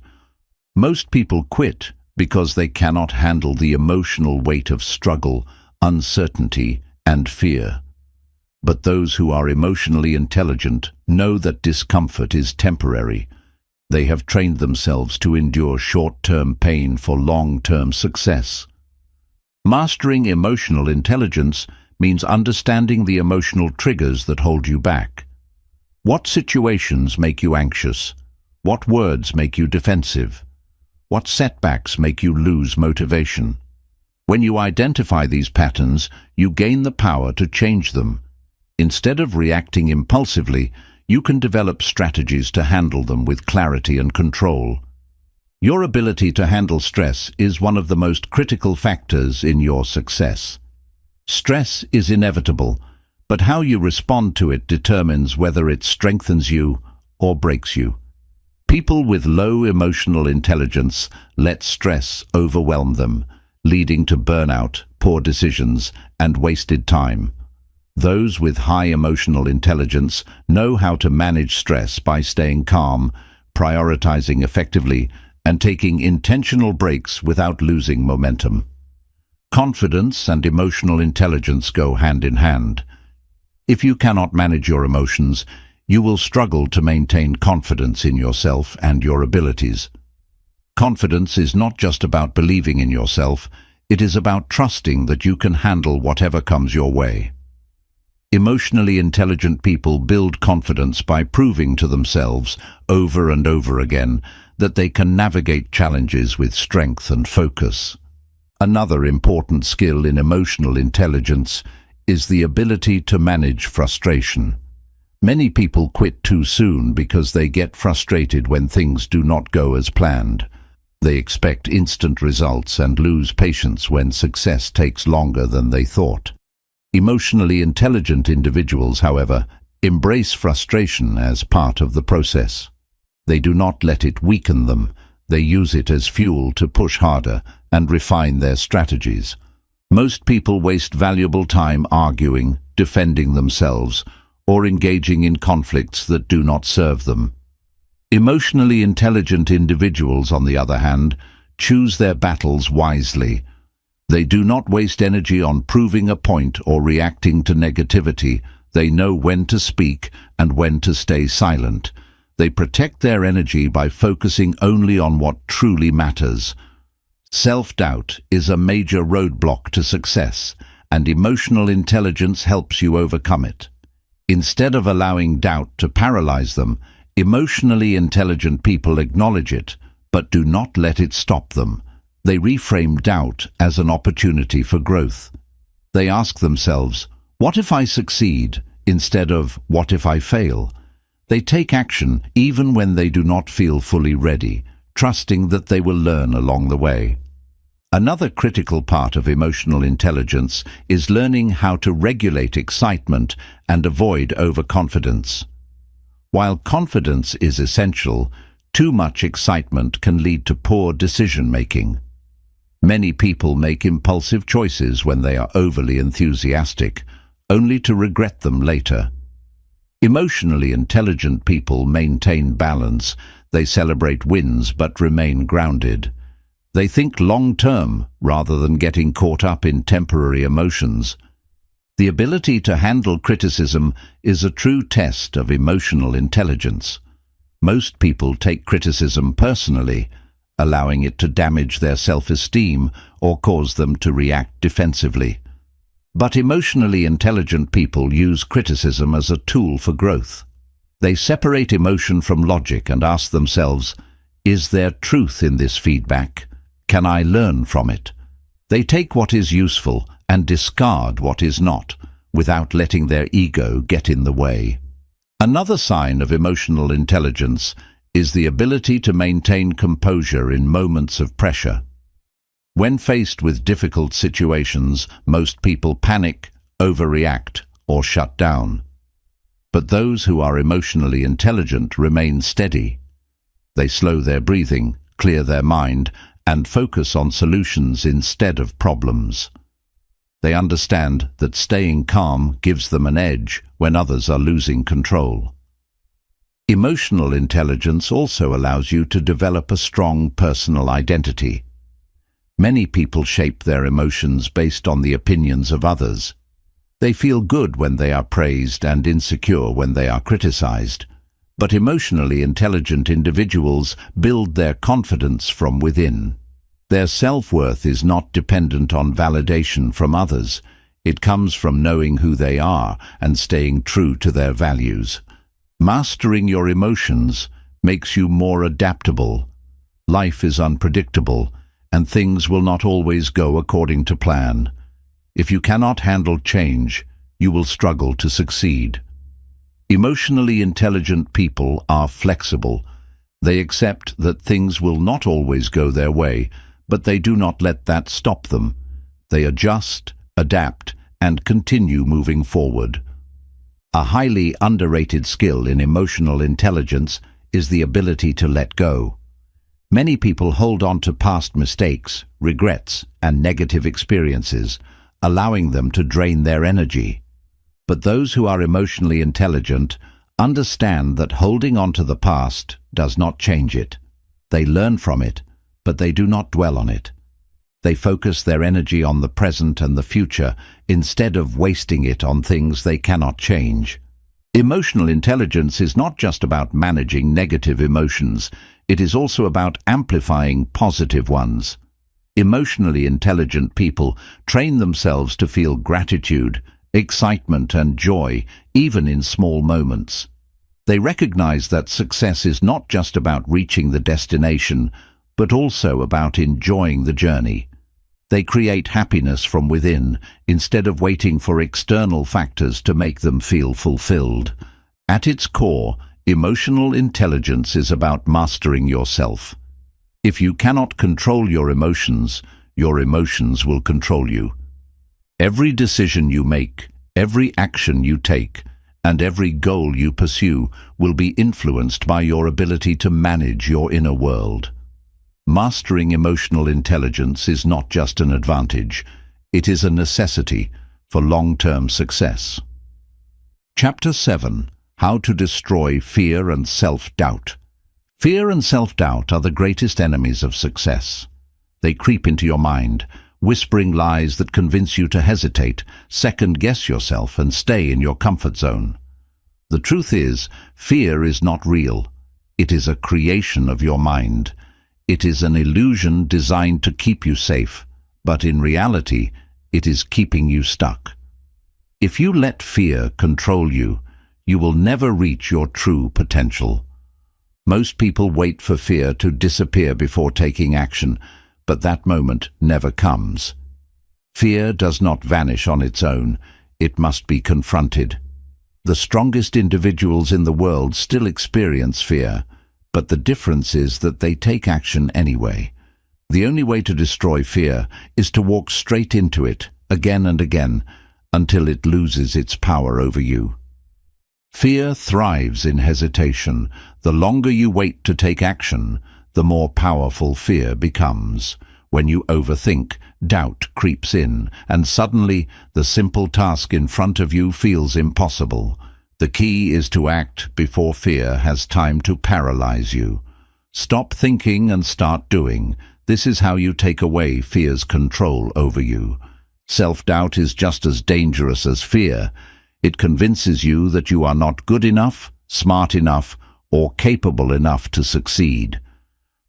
Most people quit because they cannot handle the emotional weight of struggle, uncertainty, and fear. But those who are emotionally intelligent know that discomfort is temporary. They have trained themselves to endure short-term pain for long-term success. Mastering emotional intelligence means understanding the emotional triggers that hold you back. What situations make you anxious? What words make you defensive? What setbacks make you lose motivation? When you identify these patterns, you gain the power to change them. Instead of reacting impulsively, you can develop strategies to handle them with clarity and control. Your ability to handle stress is one of the most critical factors in your success. Stress is inevitable, but how you respond to it determines whether it strengthens you or breaks you. People with low emotional intelligence let stress overwhelm them, leading to burnout, poor decisions, and wasted time. Those with high emotional intelligence know how to manage stress by staying calm, prioritizing effectively, and taking intentional breaks without losing momentum. Confidence and emotional intelligence go hand in hand. If you cannot manage your emotions, you will struggle to maintain confidence in yourself and your abilities. Confidence is not just about believing in yourself, it is about trusting that you can handle whatever comes your way. Emotionally intelligent people build confidence by proving to themselves over and over again that they can navigate challenges with strength and focus. Another important skill in emotional intelligence is the ability to manage frustration. Many people quit too soon because they get frustrated when things do not go as planned. They expect instant results and lose patience when success takes longer than they thought. Emotionally intelligent individuals, however, embrace frustration as part of the process. They do not let it weaken them. They use it as fuel to push harder and refine their strategies. Most people waste valuable time arguing, defending themselves, or engaging in conflicts that do not serve them. Emotionally intelligent individuals, on the other hand, choose their battles wisely. They do not waste energy on proving a point or reacting to negativity. They know when to speak and when to stay silent. They protect their energy by focusing only on what truly matters. Self-doubt is a major roadblock to success, and emotional intelligence helps you overcome it. Instead of allowing doubt to paralyze them, emotionally intelligent people acknowledge it, but do not let it stop them. They reframe doubt as an opportunity for growth. They ask themselves, "What if I succeed?" instead of "What if I fail?" They take action even when they do not feel fully ready, trusting that they will learn along the way. Another critical part of emotional intelligence is learning how to regulate excitement and avoid overconfidence. While confidence is essential, too much excitement can lead to poor decision-making. Many people make impulsive choices when they are overly enthusiastic, only to regret them later. Emotionally intelligent people maintain balance. They celebrate wins but remain grounded. They think long-term rather than getting caught up in temporary emotions. The ability to handle criticism is a true test of emotional intelligence. Most people take criticism personally, allowing it to damage their self-esteem or cause them to react defensively. But emotionally intelligent people use criticism as a tool for growth. They separate emotion from logic and ask themselves, "Is there truth in this feedback? Can I learn from it?" They take what is useful and discard what is not, without letting their ego get in the way. Another sign of emotional intelligence is the ability to maintain composure in moments of pressure. When faced with difficult situations, most people panic, overreact, or shut down. But those who are emotionally intelligent remain steady. They slow their breathing, clear their mind, and focus on solutions instead of problems. They understand that staying calm gives them an edge when others are losing control. Emotional intelligence also allows you to develop a strong personal identity. Many people shape their emotions based on the opinions of others. They feel good when they are praised and insecure when they are criticized. But emotionally intelligent individuals build their confidence from within. Their self-worth is not dependent on validation from others. It comes from knowing who they are and staying true to their values. Mastering your emotions makes you more adaptable. Life is unpredictable, and things will not always go according to plan. If you cannot handle change, you will struggle to succeed. Emotionally intelligent people are flexible. They accept that things will not always go their way, but they do not let that stop them. They adjust, adapt, and continue moving forward. A highly underrated skill in emotional intelligence is the ability to let go. Many people hold on to past mistakes, regrets, and negative experiences, allowing them to drain their energy. But those who are emotionally intelligent understand that holding on to the past does not change it. They learn from it, but they do not dwell on it. They focus their energy on the present and the future instead of wasting it on things they cannot change. Emotional intelligence is not just about managing negative emotions, it is also about amplifying positive ones. Emotionally intelligent people train themselves to feel gratitude, excitement, and joy, even in small moments. They recognize that success is not just about reaching the destination, but also about enjoying the journey. They create happiness from within, instead of waiting for external factors to make them feel fulfilled. At its core, emotional intelligence is about mastering yourself. If you cannot control your emotions will control you. Every decision you make, every action you take, and every goal you pursue will be influenced by your ability to manage your inner world. Mastering emotional intelligence is not just an advantage, it is a necessity for long-term success. Chapter 7: How to Destroy Fear and Self-Doubt. Fear and self-doubt are the greatest enemies of success. They creep into your mind, whispering lies that convince you to hesitate, second-guess yourself, and stay in your comfort zone. The truth is, fear is not real. It is a creation of your mind. It is an illusion designed to keep you safe, but in reality, it is keeping you stuck. If you let fear control you, you will never reach your true potential. Most people wait for fear to disappear before taking action, but that moment never comes. Fear does not vanish on its own. It must be confronted. The strongest individuals in the world still experience fear, but the difference is that they take action anyway. The only way to destroy fear is to walk straight into it, again and again, until it loses its power over you. Fear thrives in hesitation. The longer you wait to take action, the more powerful fear becomes. When you overthink, doubt creeps in, and suddenly the simple task in front of you feels impossible. The key is to act before fear has time to paralyze you. Stop thinking and start doing. This is how you take away fear's control over you. Self-doubt is just as dangerous as fear. It convinces you that you are not good enough, smart enough, or capable enough to succeed.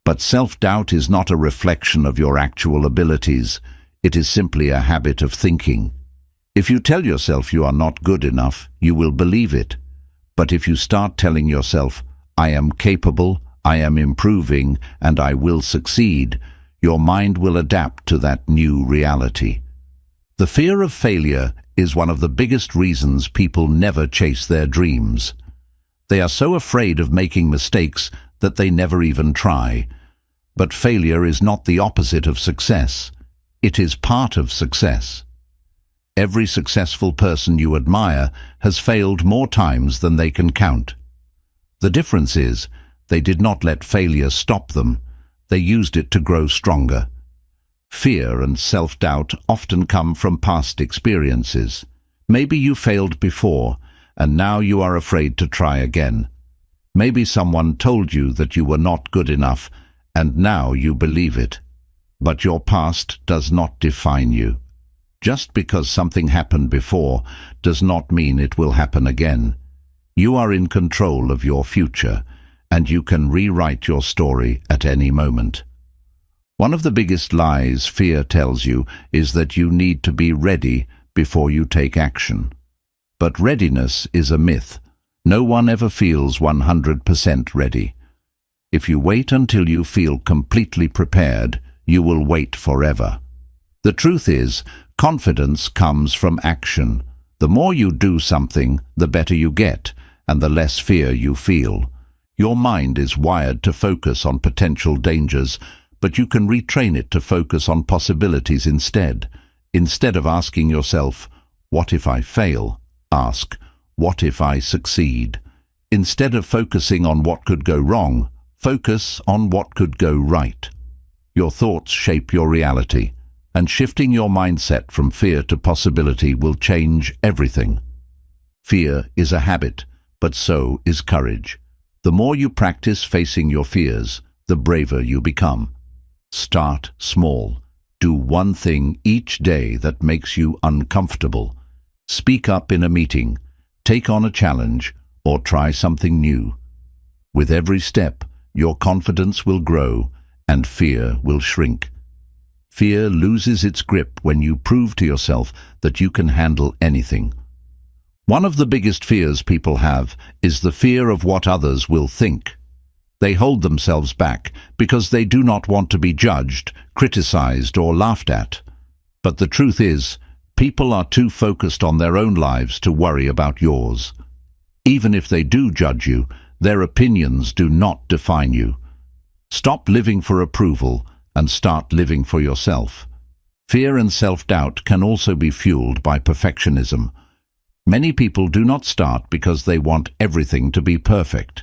But self-doubt is not a reflection of your actual abilities. It is simply a habit of thinking. If you tell yourself you are not good enough, you will believe it. But if you start telling yourself, I am capable, I am improving, and I will succeed, your mind will adapt to that new reality. The fear of failure is one of the biggest reasons people never chase their dreams. They are so afraid of making mistakes that they never even try. But failure is not the opposite of success. It is part of success. Every successful person you admire has failed more times than they can count. The difference is, they did not let failure stop them. They used it to grow stronger. Fear and self-doubt often come from past experiences. Maybe you failed before, and now you are afraid to try again. Maybe someone told you that you were not good enough, and now you believe it. But your past does not define you. Just because something happened before does not mean it will happen again. You are in control of your future, and you can rewrite your story at any moment. One of the biggest lies fear tells you is that you need to be ready before you take action. But readiness is a myth. No one ever feels 100% ready. If you wait until you feel completely prepared, you will wait forever. The truth is, confidence comes from action. The more you do something, the better you get, and the less fear you feel. Your mind is wired to focus on potential dangers, but you can retrain it to focus on possibilities instead. Instead of asking yourself, "What if I fail?" ask, "What if I succeed?" Instead of focusing on what could go wrong, focus on what could go right. Your thoughts shape your reality, and shifting your mindset from fear to possibility will change everything. Fear is a habit, but so is courage. The more you practice facing your fears, the braver you become. Start small. Do one thing each day that makes you uncomfortable. Speak up in a meeting, take on a challenge, or try something new. With every step, your confidence will grow and fear will shrink. Fear loses its grip when you prove to yourself that you can handle anything. One of the biggest fears people have is the fear of what others will think. They hold themselves back because they do not want to be judged, criticized, or laughed at. But the truth is, people are too focused on their own lives to worry about yours. Even if they do judge you, their opinions do not define you. Stop living for approval and start living for yourself. Fear and self-doubt can also be fueled by perfectionism. Many people do not start because they want everything to be perfect.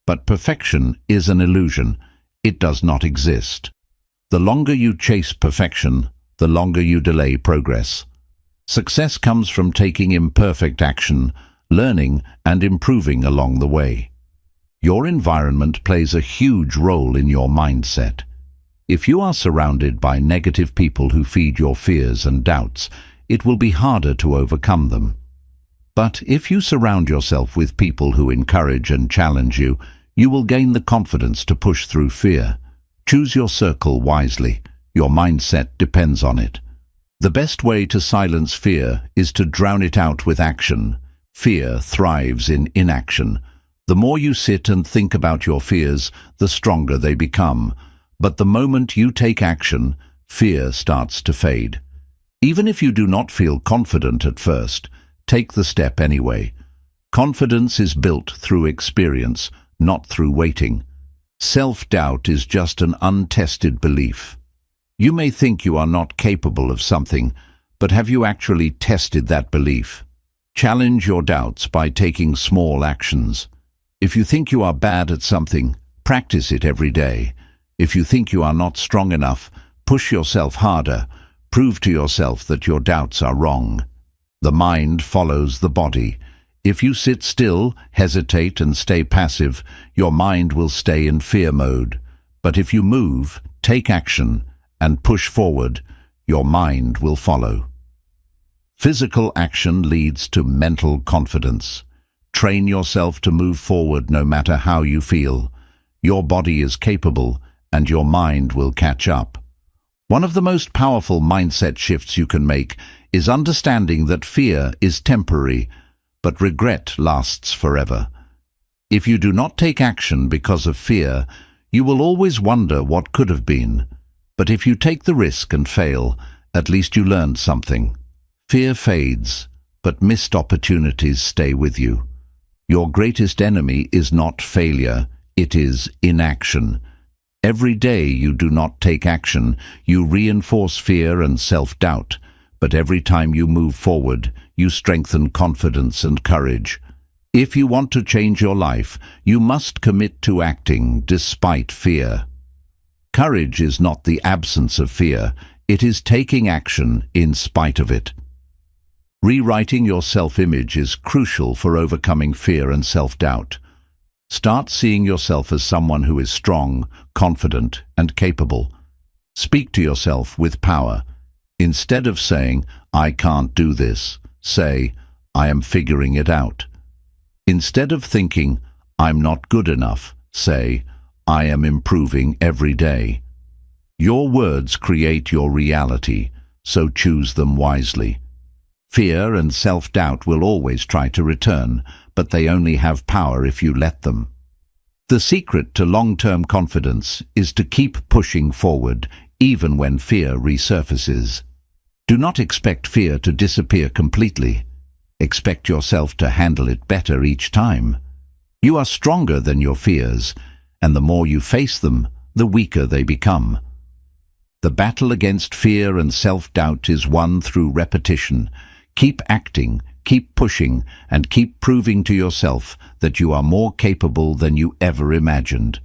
But perfection is an illusion. It does not exist. The longer you chase perfection, the longer you delay progress. Success comes from taking imperfect action, learning and improving along the way. Your environment plays a huge role in your mindset. If you are surrounded by negative people who feed your fears and doubts, it will be harder to overcome them. But if you surround yourself with people who encourage and challenge you, you will gain the confidence to push through fear. Choose your circle wisely. Your mindset depends on it. The best way to silence fear is to drown it out with action. Fear thrives in inaction. The more you sit and think about your fears, the stronger they become. But the moment you take action, fear starts to fade. Even if you do not feel confident at first, take the step anyway. Confidence is built through experience, not through waiting. Self-doubt is just an untested belief. You may think you are not capable of something, but have you actually tested that belief? Challenge your doubts by taking small actions. If you think you are bad at something, practice it every day. If you think you are not strong enough, push yourself harder. Prove to yourself that your doubts are wrong. The mind follows the body. If you sit still, hesitate, and stay passive, your mind will stay in fear mode. But if you move, take action, and push forward, your mind will follow. Physical action leads to mental confidence. Train yourself to move forward no matter how you feel. Your body is capable, and your mind will catch up. One of the most powerful mindset shifts you can make is understanding that fear is temporary, but regret lasts forever. If you do not take action because of fear, you will always wonder what could have been. But if you take the risk and fail, at least you learned something. Fear fades, but missed opportunities stay with you. Your greatest enemy is not failure, it is inaction. Every day you do not take action, you reinforce fear and self-doubt. But every time you move forward, you strengthen confidence and courage. If you want to change your life, you must commit to acting despite fear. Courage is not the absence of fear, it is taking action in spite of it. Rewriting your self-image is crucial for overcoming fear and self-doubt. Start seeing yourself as someone who is strong, confident, and capable. Speak to yourself with power. Instead of saying, "I can't do this," say, "I am figuring it out." Instead of thinking, "I'm not good enough," say, "I am improving every day." Your words create your reality, so choose them wisely. Fear and self-doubt will always try to return, but they only have power if you let them. The secret to long-term confidence is to keep pushing forward, even when fear resurfaces. Do not expect fear to disappear completely. Expect yourself to handle it better each time. You are stronger than your fears, and the more you face them, the weaker they become. The battle against fear and self-doubt is won through repetition. Keep acting, keep pushing, and keep proving to yourself that you are more capable than you ever imagined.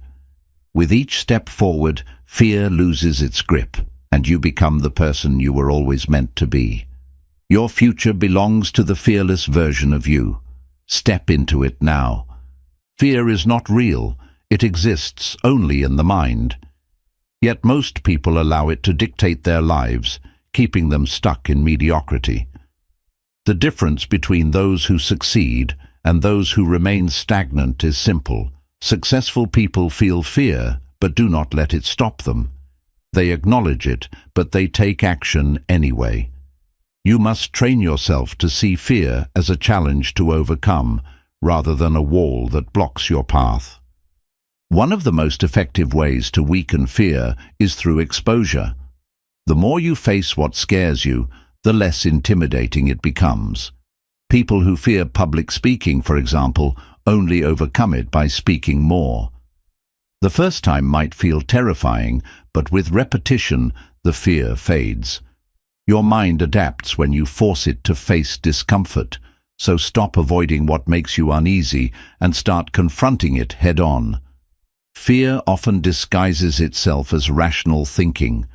With each step forward, fear loses its grip, and you become the person you were always meant to be. Your future belongs to the fearless version of you. Step into it now. Fear is not real. It exists only in the mind. Yet most people allow it to dictate their lives, keeping them stuck in mediocrity. The difference between those who succeed and those who remain stagnant is simple. Successful people feel fear, but do not let it stop them. They acknowledge it, but they take action anyway. You must train yourself to see fear as a challenge to overcome, rather than a wall that blocks your path. One of the most effective ways to weaken fear is through exposure. The more you face what scares you, the less intimidating it becomes. People who fear public speaking, for example, only overcome it by speaking more. The first time might feel terrifying, but with repetition, the fear fades. Your mind adapts when you force it to face discomfort, so stop avoiding what makes you uneasy and start confronting it head-on. Fear often disguises itself as rational thinking.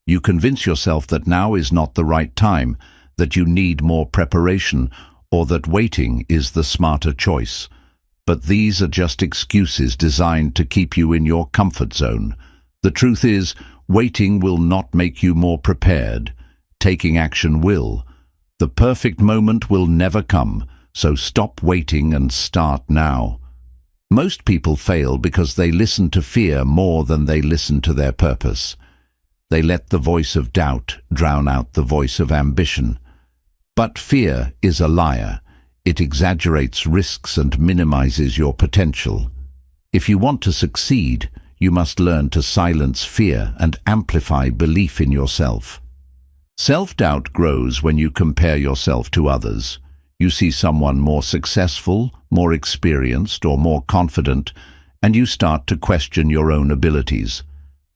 You convince yourself that now is not the right time, that you need more preparation, or that waiting is the smarter choice. But these are just excuses designed to keep you in your comfort zone. The truth is, waiting will not make you more prepared. Taking action will. The perfect moment will never come, so stop waiting and start now. Most people fail because they listen to fear more than they listen to their purpose. They let the voice of doubt drown out the voice of ambition. But fear is a liar. It exaggerates risks and minimizes your potential. If you want to succeed, you must learn to silence fear and amplify belief in yourself. Self-doubt grows when you compare yourself to others. You see someone more successful, more experienced, or more confident, and you start to question your own abilities.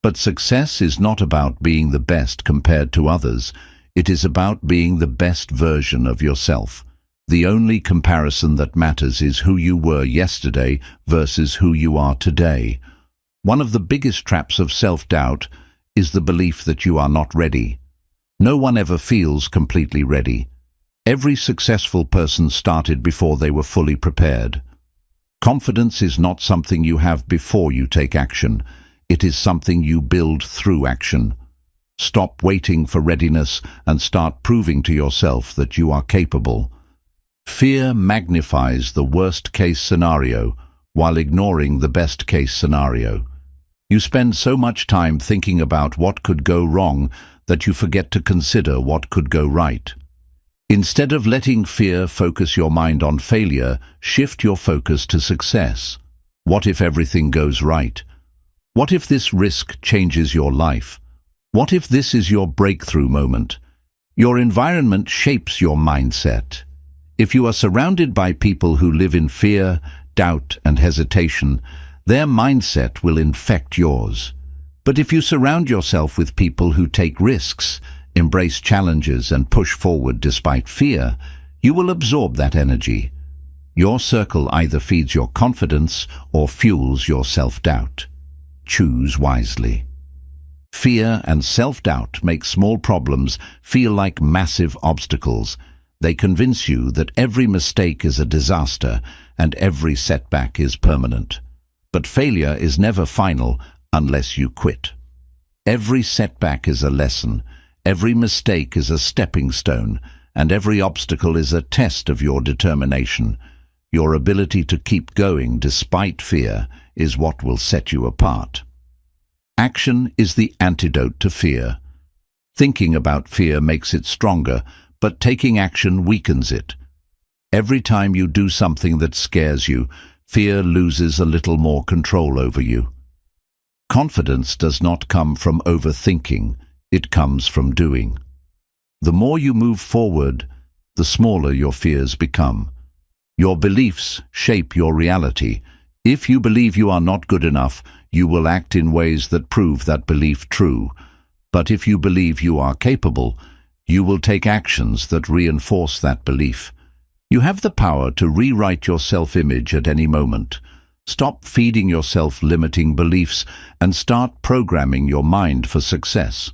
But success is not about being the best compared to others. It is about being the best version of yourself. The only comparison that matters is who you were yesterday versus who you are today. One of the biggest traps of self-doubt is the belief that you are not ready. No one ever feels completely ready. Every successful person started before they were fully prepared. Confidence is not something you have before you take action. It is something you build through action. Stop waiting for readiness and start proving to yourself that you are capable. Fear magnifies the worst-case scenario while ignoring the best-case scenario. You spend so much time thinking about what could go wrong that you forget to consider what could go right. Instead of letting fear focus your mind on failure, shift your focus to success. What if everything goes right? What if this risk changes your life? What if this is your breakthrough moment? Your environment shapes your mindset. If you are surrounded by people who live in fear, doubt, and hesitation, their mindset will infect yours. But if you surround yourself with people who take risks, embrace challenges, and push forward despite fear, you will absorb that energy. Your circle either feeds your confidence or fuels your self-doubt. Choose wisely. Fear and self-doubt make small problems feel like massive obstacles. They convince you that every mistake is a disaster and every setback is permanent. But failure is never final unless you quit. Every setback is a lesson, every mistake is a stepping stone, and every obstacle is a test of your determination. Your ability to keep going despite fear is what will set you apart. Action is the antidote to fear. Thinking about fear makes it stronger, but taking action weakens it. Every time you do something that scares you, fear loses a little more control over you. Confidence does not come from overthinking, it comes from doing. The more you move forward, the smaller your fears become. Your beliefs shape your reality. If you believe you are not good enough, you will act in ways that prove that belief true. But if you believe you are capable, you will take actions that reinforce that belief. You have the power to rewrite your self-image at any moment. Stop feeding yourself limiting beliefs and start programming your mind for success.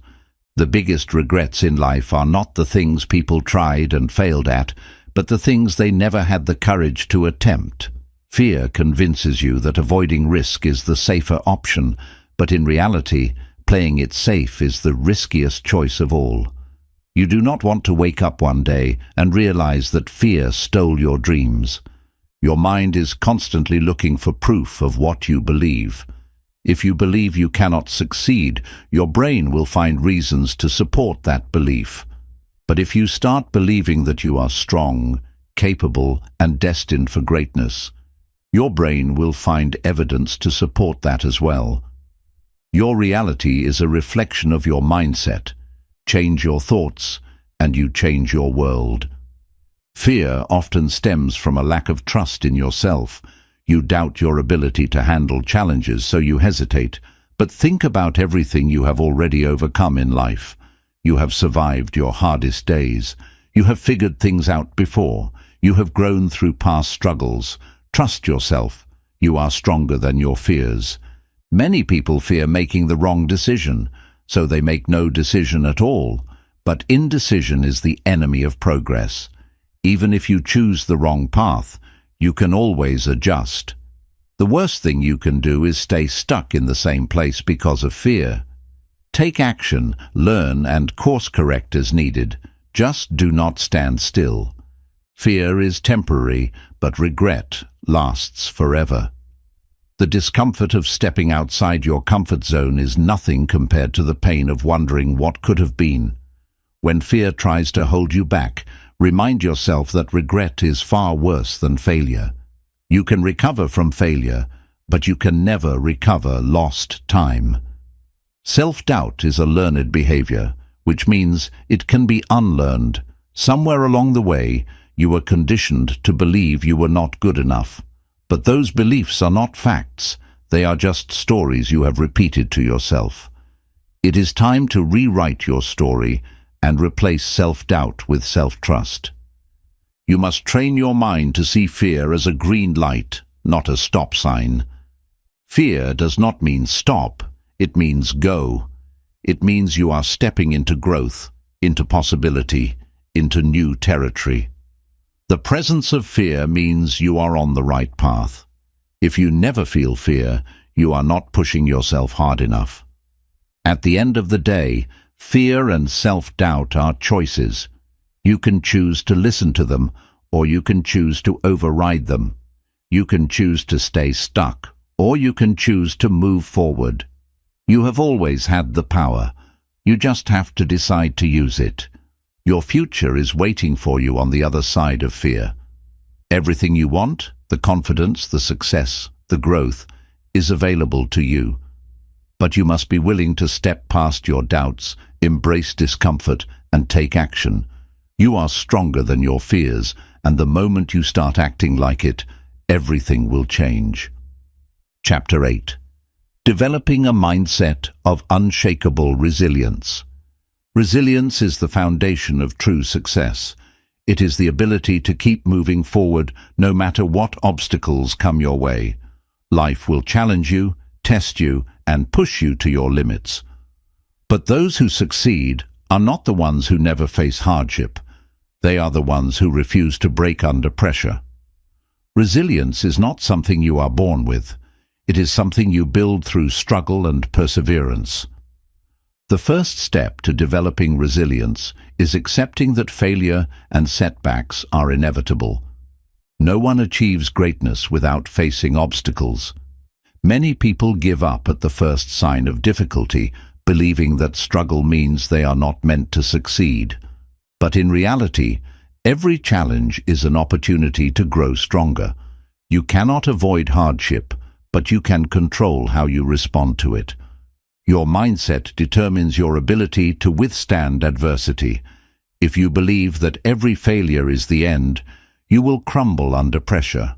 The biggest regrets in life are not the things people tried and failed at, but the things they never had the courage to attempt. Fear convinces you that avoiding risk is the safer option, but in reality, playing it safe is the riskiest choice of all. You do not want to wake up one day and realize that fear stole your dreams. Your mind is constantly looking for proof of what you believe. If you believe you cannot succeed, your brain will find reasons to support that belief. But if you start believing that you are strong, capable, and destined for greatness, your brain will find evidence to support that as well. Your reality is a reflection of your mindset. Change your thoughts, and you change your world. Fear often stems from a lack of trust in yourself. You doubt your ability to handle challenges, so you hesitate. But think about everything you have already overcome in life. You have survived your hardest days. You have figured things out before. You have grown through past struggles. Trust yourself. You are stronger than your fears. Many people fear making the wrong decision, so they make no decision at all. But indecision is the enemy of progress. Even if you choose the wrong path, you can always adjust. The worst thing you can do is stay stuck in the same place because of fear. Take action, learn, and course correct as needed. Just do not stand still. Fear is temporary, but regret lasts forever. The discomfort of stepping outside your comfort zone is nothing compared to the pain of wondering what could have been. When fear tries to hold you back, remind yourself that regret is far worse than failure. You can recover from failure, but you can never recover lost time. Self-doubt is a learned behavior, which means it can be unlearned. Somewhere along the way, you were conditioned to believe you were not good enough. But those beliefs are not facts. They are just stories you have repeated to yourself. It is time to rewrite your story and replace self-doubt with self-trust. You must train your mind to see fear as a green light, not a stop sign. Fear does not mean stop, it means go. It means you are stepping into growth, into possibility, into new territory. The presence of fear means you are on the right path. If you never feel fear, you are not pushing yourself hard enough. At the end of the day, fear and self-doubt are choices. You can choose to listen to them, or you can choose to override them. You can choose to stay stuck, or you can choose to move forward. You have always had the power. You just have to decide to use it. Your future is waiting for you on the other side of fear. Everything you want, the confidence, the success, the growth, is available to you. But you must be willing to step past your doubts, embrace discomfort, and take action. You are stronger than your fears, and the moment you start acting like it, everything will change. Chapter 8. Developing a mindset of unshakable resilience. Resilience is the foundation of true success. It is the ability to keep moving forward no matter what obstacles come your way. Life will challenge you, test you, and push you to your limits. But those who succeed are not the ones who never face hardship. They are the ones who refuse to break under pressure. Resilience is not something you are born with. It is something you build through struggle and perseverance. The first step to developing resilience is accepting that failure and setbacks are inevitable. No one achieves greatness without facing obstacles. Many people give up at the first sign of difficulty, believing that struggle means they are not meant to succeed. But in reality, every challenge is an opportunity to grow stronger. You cannot avoid hardship, but you can control how you respond to it. Your mindset determines your ability to withstand adversity. If you believe that every failure is the end, you will crumble under pressure.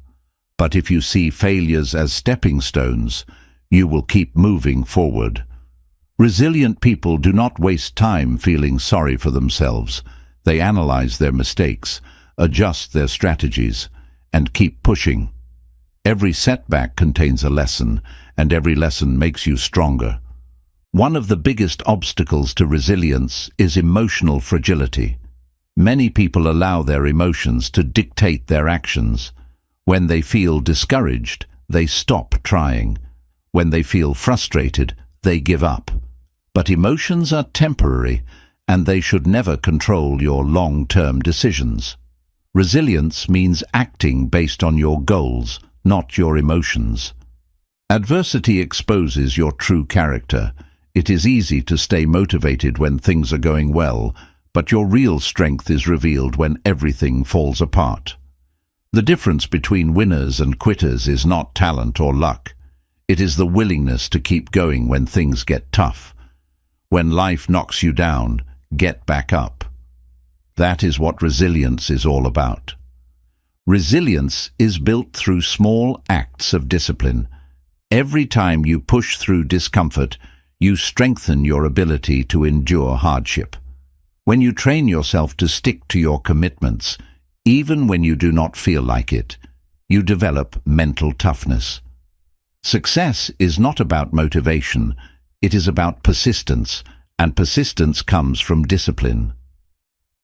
But if you see failures as stepping stones, you will keep moving forward. Resilient people do not waste time feeling sorry for themselves. They analyze their mistakes, adjust their strategies, and keep pushing. Every setback contains a lesson, and every lesson makes you stronger. One of the biggest obstacles to resilience is emotional fragility. Many people allow their emotions to dictate their actions. When they feel discouraged, they stop trying. When they feel frustrated, they give up. But emotions are temporary, and they should never control your long-term decisions. Resilience means acting based on your goals, not your emotions. Adversity exposes your true character. It is easy to stay motivated when things are going well, but your real strength is revealed when everything falls apart. The difference between winners and quitters is not talent or luck. It is the willingness to keep going when things get tough. When life knocks you down, get back up. That is what resilience is all about. Resilience is built through small acts of discipline. Every time you push through discomfort, you strengthen your ability to endure hardship. When you train yourself to stick to your commitments, even when you do not feel like it, you develop mental toughness. Success is not about motivation, it is about persistence, and persistence comes from discipline.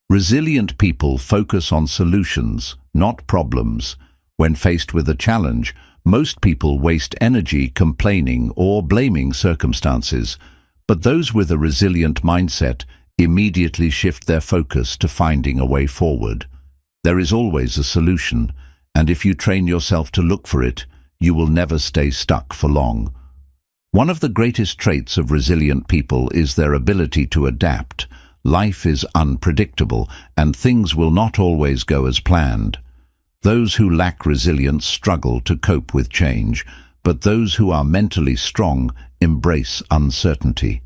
Resilient people focus on solutions, not problems. When faced with a challenge, most people waste energy complaining or blaming circumstances, but those with a resilient mindset immediately shift their focus to finding a way forward. There is always a solution, and if you train yourself to look for it, you will never stay stuck for long. One of the greatest traits of resilient people is their ability to adapt. Life is unpredictable, and things will not always go as planned. Those who lack resilience struggle to cope with change, but those who are mentally strong embrace uncertainty.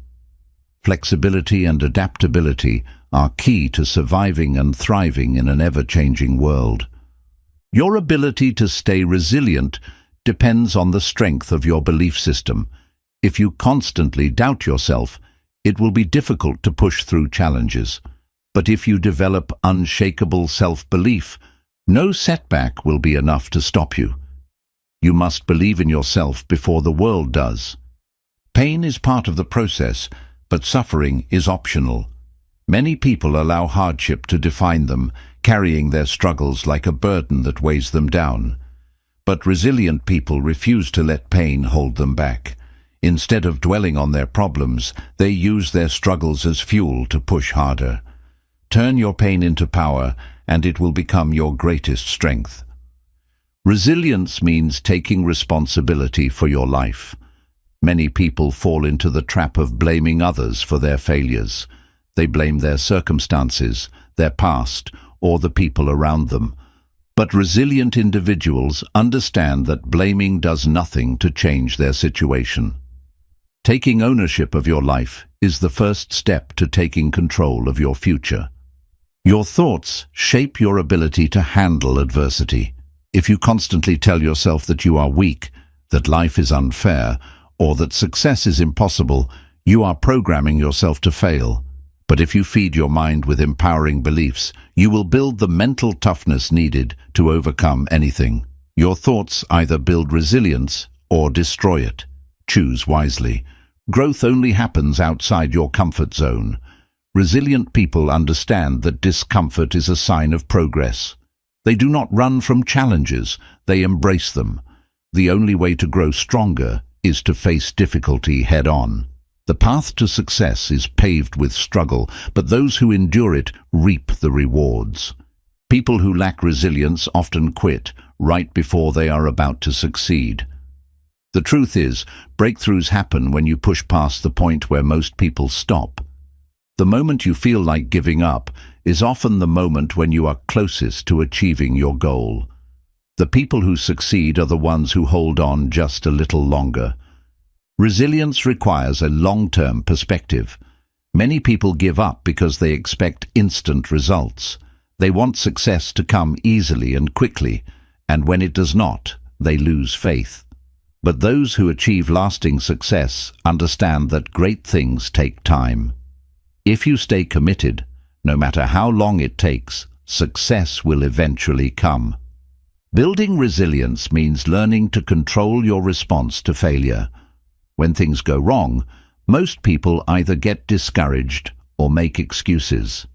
Flexibility and adaptability are key to surviving and thriving in an ever-changing world. Your ability to stay resilient depends on the strength of your belief system. If you constantly doubt yourself, it will be difficult to push through challenges. But if you develop unshakable self-belief, no setback will be enough to stop you. You must believe in yourself before the world does. Pain is part of the process, but suffering is optional. Many people allow hardship to define them, carrying their struggles like a burden that weighs them down. But resilient people refuse to let pain hold them back. Instead of dwelling on their problems, they use their struggles as fuel to push harder. Turn your pain into power, and it will become your greatest strength. Resilience means taking responsibility for your life. Many people fall into the trap of blaming others for their failures. They blame their circumstances, their past, or the people around them. But resilient individuals understand that blaming does nothing to change their situation. Taking ownership of your life is the first step to taking control of your future. Your thoughts shape your ability to handle adversity. If you constantly tell yourself that you are weak, that life is unfair, or that success is impossible, you are programming yourself to fail. But if you feed your mind with empowering beliefs, you will build the mental toughness needed to overcome anything. Your thoughts either build resilience or destroy it. Choose wisely. Growth only happens outside your comfort zone. Resilient people understand that discomfort is a sign of progress. They do not run from challenges, they embrace them. The only way to grow stronger is to face difficulty head-on. The path to success is paved with struggle, but those who endure it reap the rewards. People who lack resilience often quit right before they are about to succeed. The truth is, breakthroughs happen when you push past the point where most people stop. The moment you feel like giving up is often the moment when you are closest to achieving your goal. The people who succeed are the ones who hold on just a little longer. Resilience requires a long-term perspective. Many people give up because they expect instant results. They want success to come easily and quickly, and when it does not, they lose faith. But those who achieve lasting success understand that great things take time. If you stay committed, no matter how long it takes, success will eventually come. Building resilience means learning to control your response to failure. When things go wrong, most people either get discouraged or make excuses.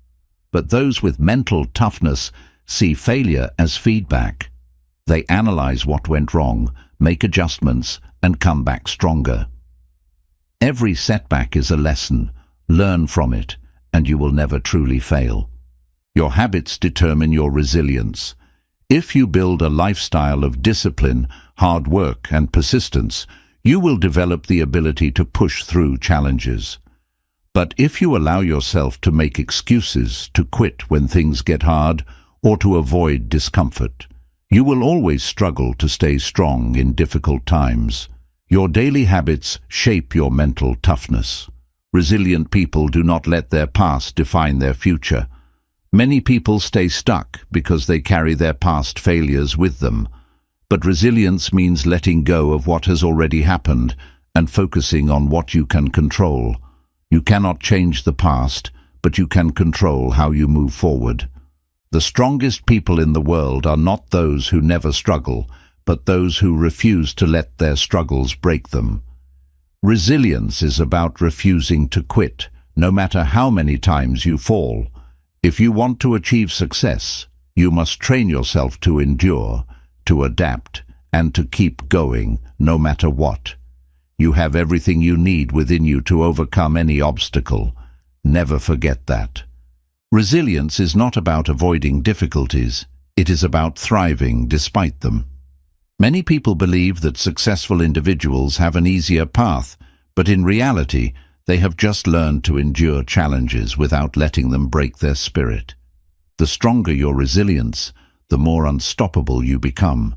But those with mental toughness see failure as feedback. They analyze what went wrong, make adjustments, and come back stronger. Every setback is a lesson. Learn from it, and you will never truly fail. Your habits determine your resilience. If you build a lifestyle of discipline, hard work, and persistence, you will develop the ability to push through challenges. But if you allow yourself to make excuses, to quit when things get hard, or to avoid discomfort, you will always struggle to stay strong in difficult times. Your daily habits shape your mental toughness. Resilient people do not let their past define their future. Many people stay stuck because they carry their past failures with them. But resilience means letting go of what has already happened and focusing on what you can control. You cannot change the past, but you can control how you move forward. The strongest people in the world are not those who never struggle, but those who refuse to let their struggles break them. Resilience is about refusing to quit, no matter how many times you fall. If you want to achieve success, you must train yourself to endure, to adapt, and to keep going, no matter what. You have everything you need within you to overcome any obstacle. Never forget that. Resilience is not about avoiding difficulties. It is about thriving despite them. Many people believe that successful individuals have an easier path, but in reality, they have just learned to endure challenges without letting them break their spirit. The stronger your resilience, the more unstoppable you become.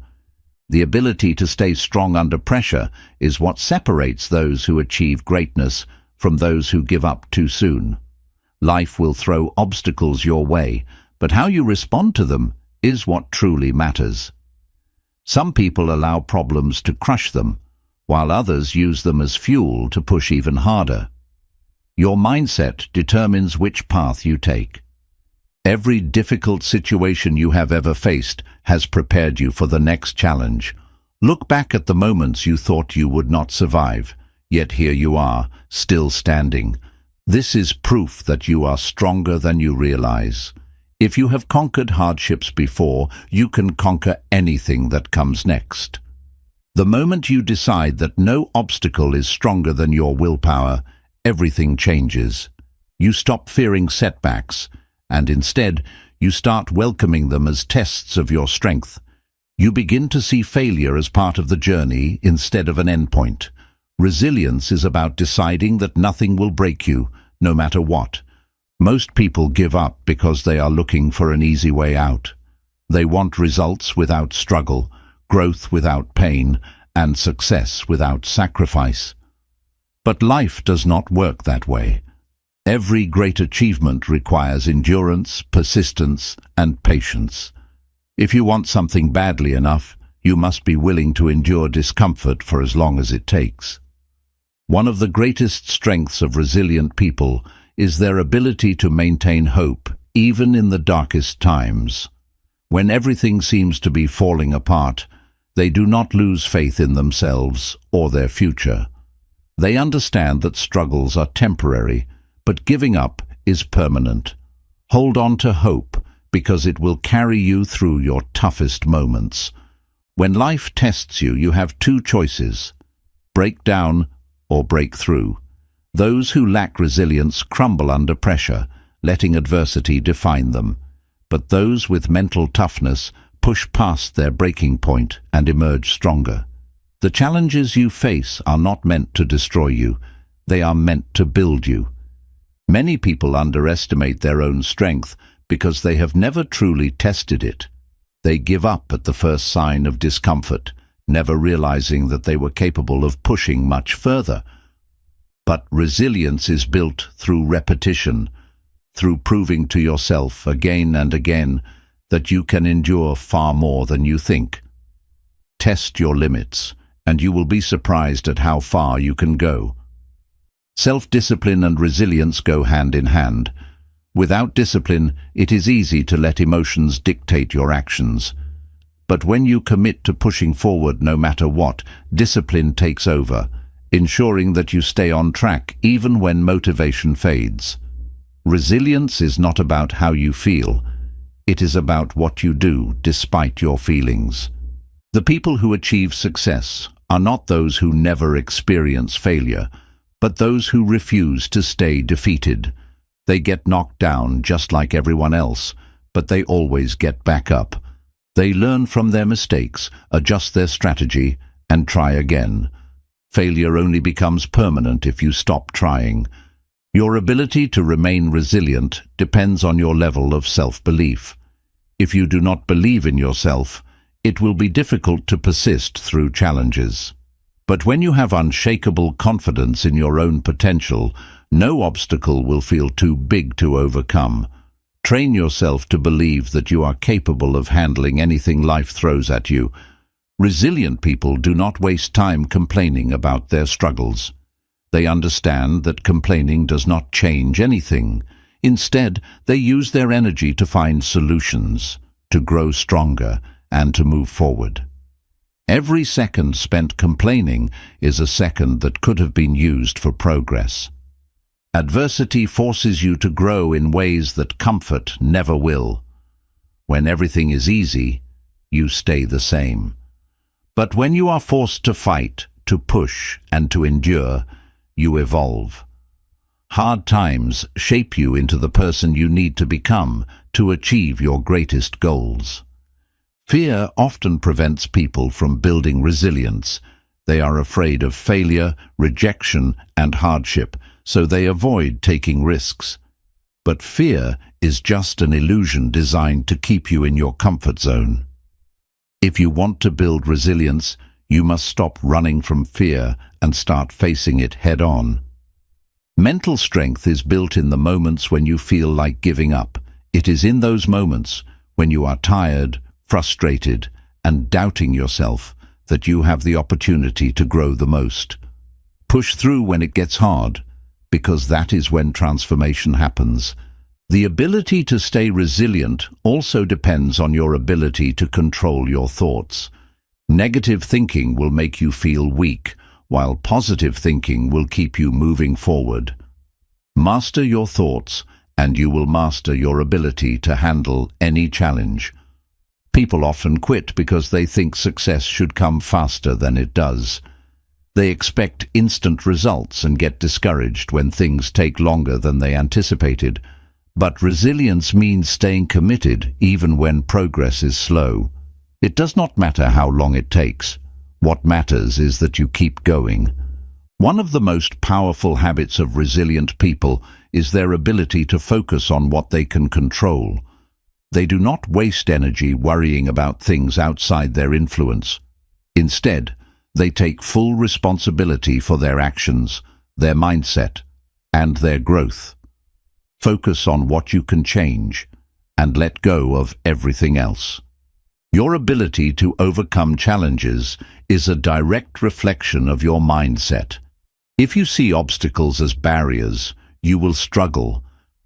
The ability to stay strong under pressure is what separates those who achieve greatness from those who give up too soon. Life will throw obstacles your way, but how you respond to them is what truly matters. Some people allow problems to crush them, while others use them as fuel to push even harder. Your mindset determines which path you take. Every difficult situation you have ever faced has prepared you for the next challenge. Look back at the moments you thought you would not survive, yet here you are, still standing. This is proof that you are stronger than you realize. If you have conquered hardships before, you can conquer anything that comes next. The moment you decide that no obstacle is stronger than your willpower, everything changes. You stop fearing setbacks, and instead, you start welcoming them as tests of your strength. You begin to see failure as part of the journey instead of an endpoint. Resilience is about deciding that nothing will break you, no matter what. Most people give up because they are looking for an easy way out. They want results without struggle, growth without pain, and success without sacrifice. But life does not work that way. Every great achievement requires endurance, persistence, and patience. If you want something badly enough, you must be willing to endure discomfort for as long as it takes. One of the greatest strengths of resilient people is their ability to maintain hope, even in the darkest times. When everything seems to be falling apart, they do not lose faith in themselves or their future. They understand that struggles are temporary, but giving up is permanent. Hold on to hope, because it will carry you through your toughest moments. When life tests you, you have two choices: break down or break through. Those who lack resilience crumble under pressure, letting adversity define them. But those with mental toughness push past their breaking point and emerge stronger. The challenges you face are not meant to destroy you. They are meant to build you. Many people underestimate their own strength because they have never truly tested it. They give up at the first sign of discomfort, never realizing that they were capable of pushing much further. But resilience is built through repetition, through proving to yourself again and again that you can endure far more than you think. Test your limits, and you will be surprised at how far you can go. Self-discipline and resilience go hand in hand. Without discipline, it is easy to let emotions dictate your actions. But when you commit to pushing forward no matter what, discipline takes over, ensuring that you stay on track even when motivation fades. Resilience is not about how you feel. It is about what you do despite your feelings. The people who achieve success are not those who never experience failure, but those who refuse to stay defeated. They get knocked down just like everyone else, but they always get back up. They learn from their mistakes, adjust their strategy, and try again. Failure only becomes permanent if you stop trying. Your ability to remain resilient depends on your level of self-belief. If you do not believe in yourself, it will be difficult to persist through challenges. But when you have unshakable confidence in your own potential, no obstacle will feel too big to overcome. Train yourself to believe that you are capable of handling anything life throws at you. Resilient people do not waste time complaining about their struggles. They understand that complaining does not change anything. Instead, they use their energy to find solutions, to grow stronger, and to move forward. Every second spent complaining is a second that could have been used for progress. Adversity forces you to grow in ways that comfort never will. When everything is easy, you stay the same. But when you are forced to fight, to push, and to endure, you evolve. Hard times shape you into the person you need to become to achieve your greatest goals. Fear often prevents people from building resilience. They are afraid of failure, rejection, and hardship, so they avoid taking risks. But fear is just an illusion designed to keep you in your comfort zone. If you want to build resilience, you must stop running from fear and start facing it head-on. Mental strength is built in the moments when you feel like giving up. It is in those moments, when you are tired, frustrated, and doubting yourself, that you have the opportunity to grow the most. Push through when it gets hard, because that is when transformation happens. The ability to stay resilient also depends on your ability to control your thoughts. Negative thinking will make you feel weak, while positive thinking will keep you moving forward. Master your thoughts, and you will master your ability to handle any challenge. People often quit because they think success should come faster than it does. They expect instant results and get discouraged when things take longer than they anticipated. But resilience means staying committed even when progress is slow. It does not matter how long it takes. What matters is that you keep going. One of the most powerful habits of resilient people is their ability to focus on what they can control. They do not waste energy worrying about things outside their influence. Instead, they take full responsibility for their actions, their mindset, and their growth. Focus on what you can change and let go of everything else. Your ability to overcome challenges is a direct reflection of your mindset. If you see obstacles as barriers, you will struggle,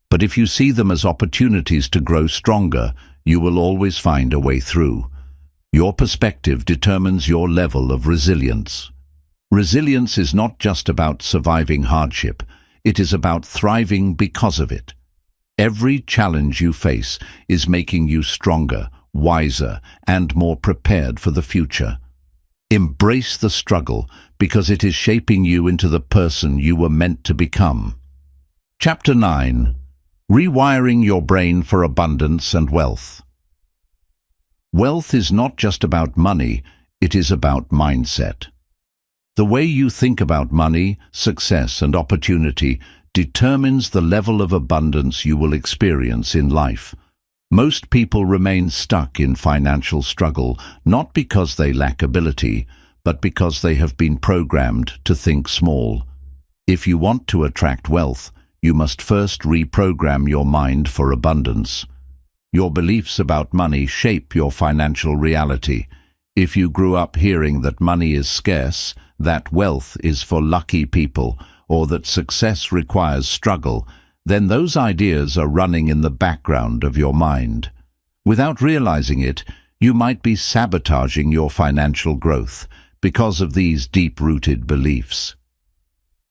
but if you see them as opportunities to grow stronger, you will always find a way through. Your perspective determines your level of resilience. Resilience is not just about surviving hardship, it is about thriving because of it. Every challenge you face is making you stronger, wiser, and more prepared for the future. Embrace the struggle because it is shaping you into the person you were meant to become. Chapter 9. Rewiring your brain for abundance and wealth. Wealth is not just about money, it is about mindset. The way you think about money, success, and opportunity determines the level of abundance you will experience in life. Most people remain stuck in financial struggle, not because they lack ability, but because they have been programmed to think small. If you want to attract wealth, you must first reprogram your mind for abundance. Your beliefs about money shape your financial reality. If you grew up hearing that money is scarce, that wealth is for lucky people, or that success requires struggle, then those ideas are running in the background of your mind. Without realizing it, you might be sabotaging your financial growth because of these deep-rooted beliefs.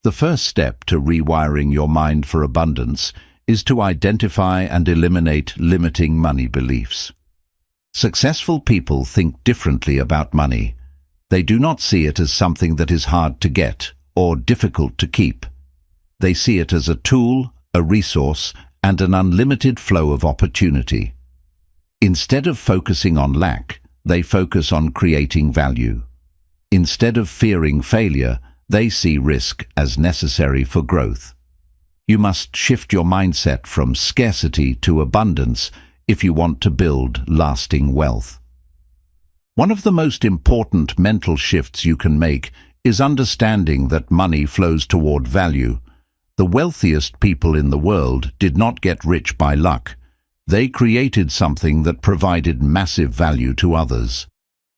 The first step to rewiring your mind for abundance is to identify and eliminate limiting money beliefs. Successful people think differently about money. They do not see it as something that is hard to get or difficult to keep. They see it as a tool, a resource, and an unlimited flow of opportunity. Instead of focusing on lack, they focus on creating value. Instead of fearing failure, they see risk as necessary for growth. You must shift your mindset from scarcity to abundance if you want to build lasting wealth. One of the most important mental shifts you can make is understanding that money flows toward value. The wealthiest people in the world did not get rich by luck. They created something that provided massive value to others.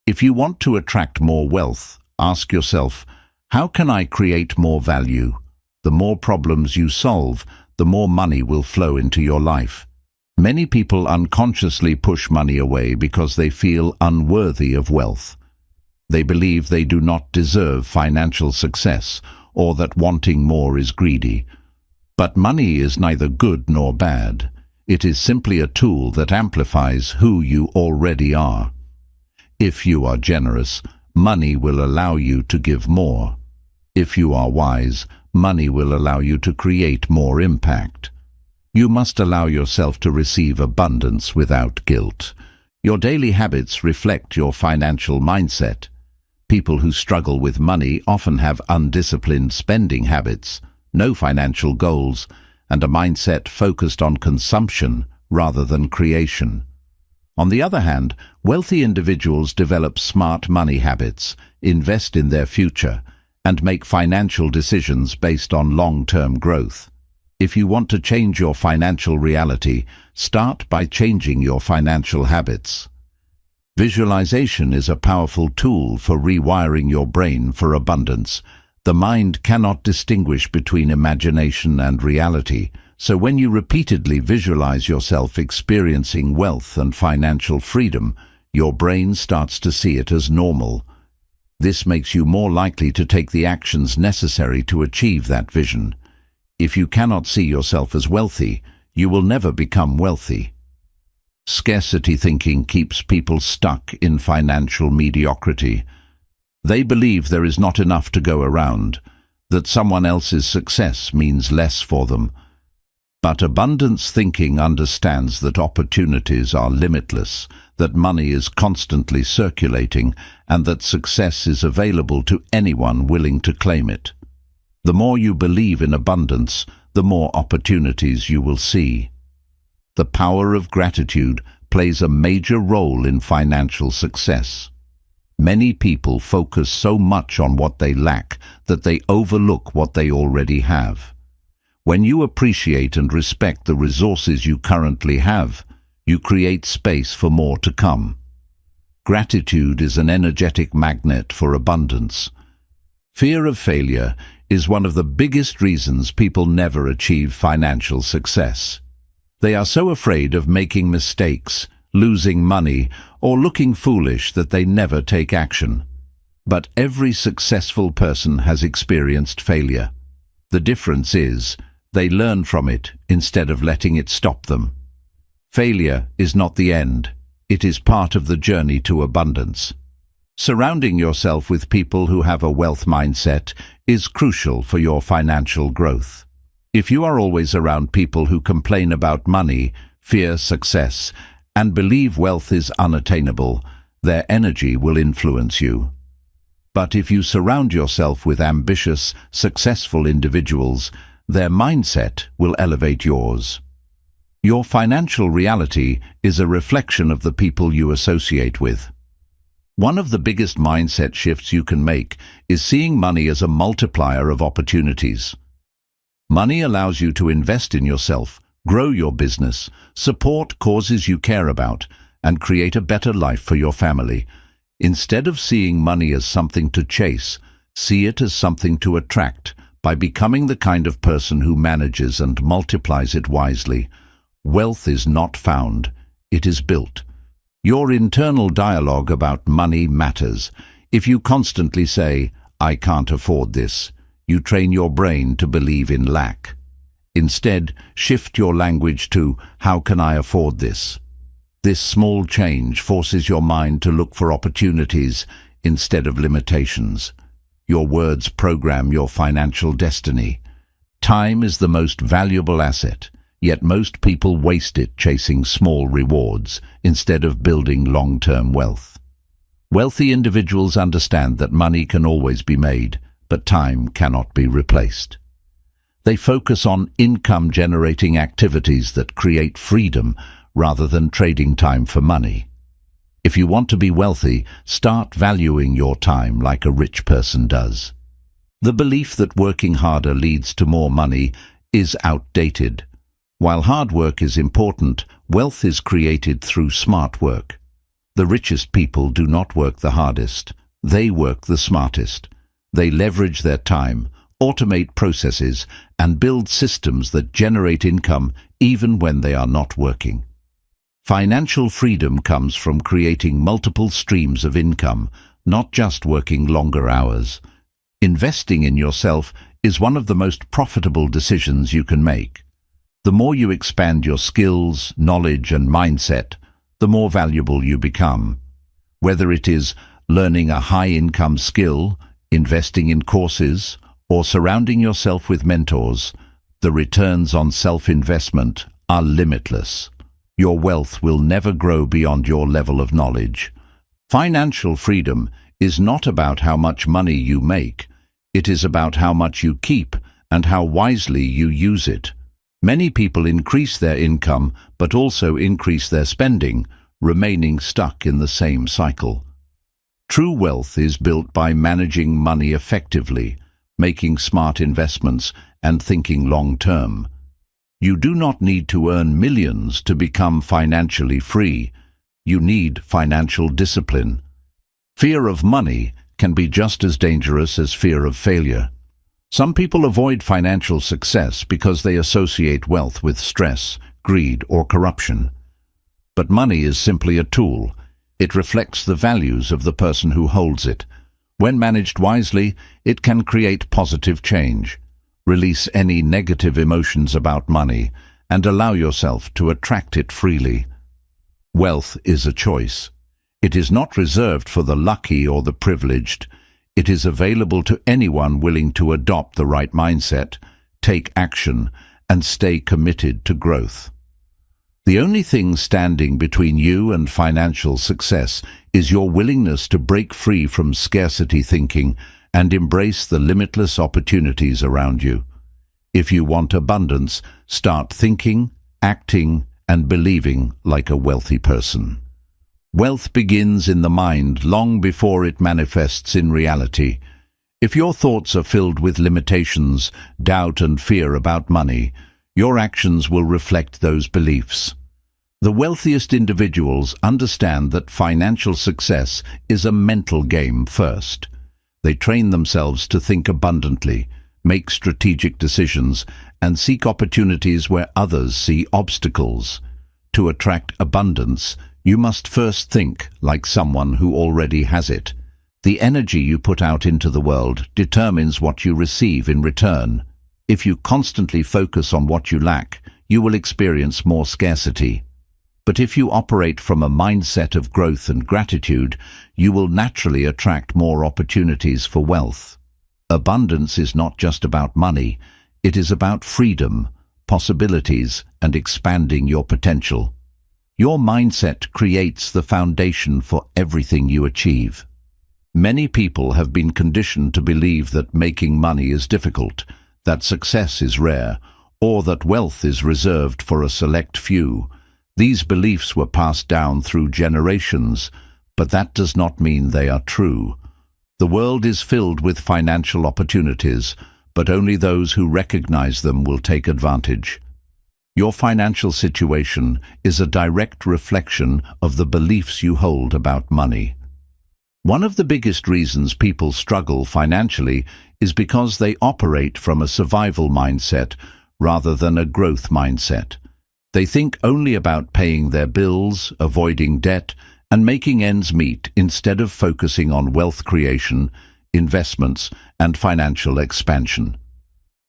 If you want to attract more wealth, ask yourself, how can I create more value? The more problems you solve, the more money will flow into your life. Many people unconsciously push money away because they feel unworthy of wealth. They believe they do not deserve financial success, or that wanting more is greedy. But money is neither good nor bad. It is simply a tool that amplifies who you already are. If you are generous, money will allow you to give more. If you are wise, money will allow you to create more impact. You must allow yourself to receive abundance without guilt. Your daily habits reflect your financial mindset. People who struggle with money often have undisciplined spending habits, no financial goals, and a mindset focused on consumption rather than creation. On the other hand, wealthy individuals develop smart money habits, invest in their future, and make financial decisions based on long-term growth. If you want to change your financial reality, start by changing your financial habits. Visualization is a powerful tool for rewiring your brain for abundance. The mind cannot distinguish between imagination and reality, so when you repeatedly visualize yourself experiencing wealth and financial freedom, your brain starts to see it as normal. This makes you more likely to take the actions necessary to achieve that vision. If you cannot see yourself as wealthy, you will never become wealthy. Scarcity thinking keeps people stuck in financial mediocrity. They believe there is not enough to go around, that someone else's success means less for them. But abundance thinking understands that opportunities are limitless, that money is constantly circulating, and that success is available to anyone willing to claim it. The more you believe in abundance, the more opportunities you will see. The power of gratitude plays a major role in financial success. Many people focus so much on what they lack that they overlook what they already have. When you appreciate and respect the resources you currently have, you create space for more to come. Gratitude is an energetic magnet for abundance. Fear of failure is one of the biggest reasons people never achieve financial success. They are so afraid of making mistakes, losing money, or looking foolish that they never take action. But every successful person has experienced failure. The difference is, they learn from it instead of letting it stop them. Failure is not the end. It is part of the journey to abundance. Surrounding yourself with people who have a wealth mindset is crucial for your financial growth. If you are always around people who complain about money, fear success, and believe wealth is unattainable, their energy will influence you. But if you surround yourself with ambitious, successful individuals, their mindset will elevate yours. Your financial reality is a reflection of the people you associate with. One of the biggest mindset shifts you can make is seeing money as a multiplier of opportunities. Money allows you to invest in yourself, grow your business, support causes you care about, and create a better life for your family. Instead of seeing money as something to chase, see it as something to attract by becoming the kind of person who manages and multiplies it wisely. Wealth is not found, it is built. Your internal dialogue about money matters. If you constantly say, "I can't afford this," you train your brain to believe in lack. Instead, shift your language to, "How can I afford this?" This small change forces your mind to look for opportunities instead of limitations. Your words program your financial destiny. Time is the most valuable asset, yet most people waste it chasing small rewards instead of building long-term wealth. Wealthy individuals understand that money can always be made, but time cannot be replaced. They focus on income-generating activities that create freedom rather than trading time for money. If you want to be wealthy, start valuing your time like a rich person does. The belief that working harder leads to more money is outdated. While hard work is important, wealth is created through smart work. The richest people do not work the hardest, they work the smartest. They leverage their time, automate processes, and build systems that generate income even when they are not working. Financial freedom comes from creating multiple streams of income, not just working longer hours. Investing in yourself is one of the most profitable decisions you can make. The more you expand your skills, knowledge, and mindset, the more valuable you become. Whether it is learning a high-income skill, investing in courses, or surrounding yourself with mentors, the returns on self-investment are limitless. Your wealth will never grow beyond your level of knowledge. Financial freedom is not about how much money you make. It is about how much you keep and how wisely you use it. Many people increase their income but also increase their spending, remaining stuck in the same cycle. True wealth is built by managing money effectively, making smart investments, and thinking long-term. You do not need to earn millions to become financially free. You need financial discipline. Fear of money can be just as dangerous as fear of failure. Some people avoid financial success because they associate wealth with stress, greed, or corruption. But money is simply a tool. It reflects the values of the person who holds it. When managed wisely, it can create positive change. Release any negative emotions about money and allow yourself to attract it freely. Wealth is a choice. It is not reserved for the lucky or the privileged. It is available to anyone willing to adopt the right mindset, take action, and stay committed to growth. The only thing standing between you and financial success is your willingness to break free from scarcity thinking and embrace the limitless opportunities around you. If you want abundance, start thinking, acting, and believing like a wealthy person. Wealth begins in the mind long before it manifests in reality. If your thoughts are filled with limitations, doubt, and fear about money, your actions will reflect those beliefs. The wealthiest individuals understand that financial success is a mental game first. They train themselves to think abundantly, make strategic decisions, and seek opportunities where others see obstacles. To attract abundance, you must first think like someone who already has it. The energy you put out into the world determines what you receive in return. If you constantly focus on what you lack, you will experience more scarcity. But if you operate from a mindset of growth and gratitude, you will naturally attract more opportunities for wealth. Abundance is not just about money, it is about freedom, possibilities, and expanding your potential. Your mindset creates the foundation for everything you achieve. Many people have been conditioned to believe that making money is difficult, that success is rare, or that wealth is reserved for a select few. These beliefs were passed down through generations, but that does not mean they are true. The world is filled with financial opportunities, but only those who recognize them will take advantage. Your financial situation is a direct reflection of the beliefs you hold about money. One of the biggest reasons people struggle financially is because they operate from a survival mindset rather than a growth mindset. They think only about paying their bills, avoiding debt, and making ends meet instead of focusing on wealth creation, investments, and financial expansion.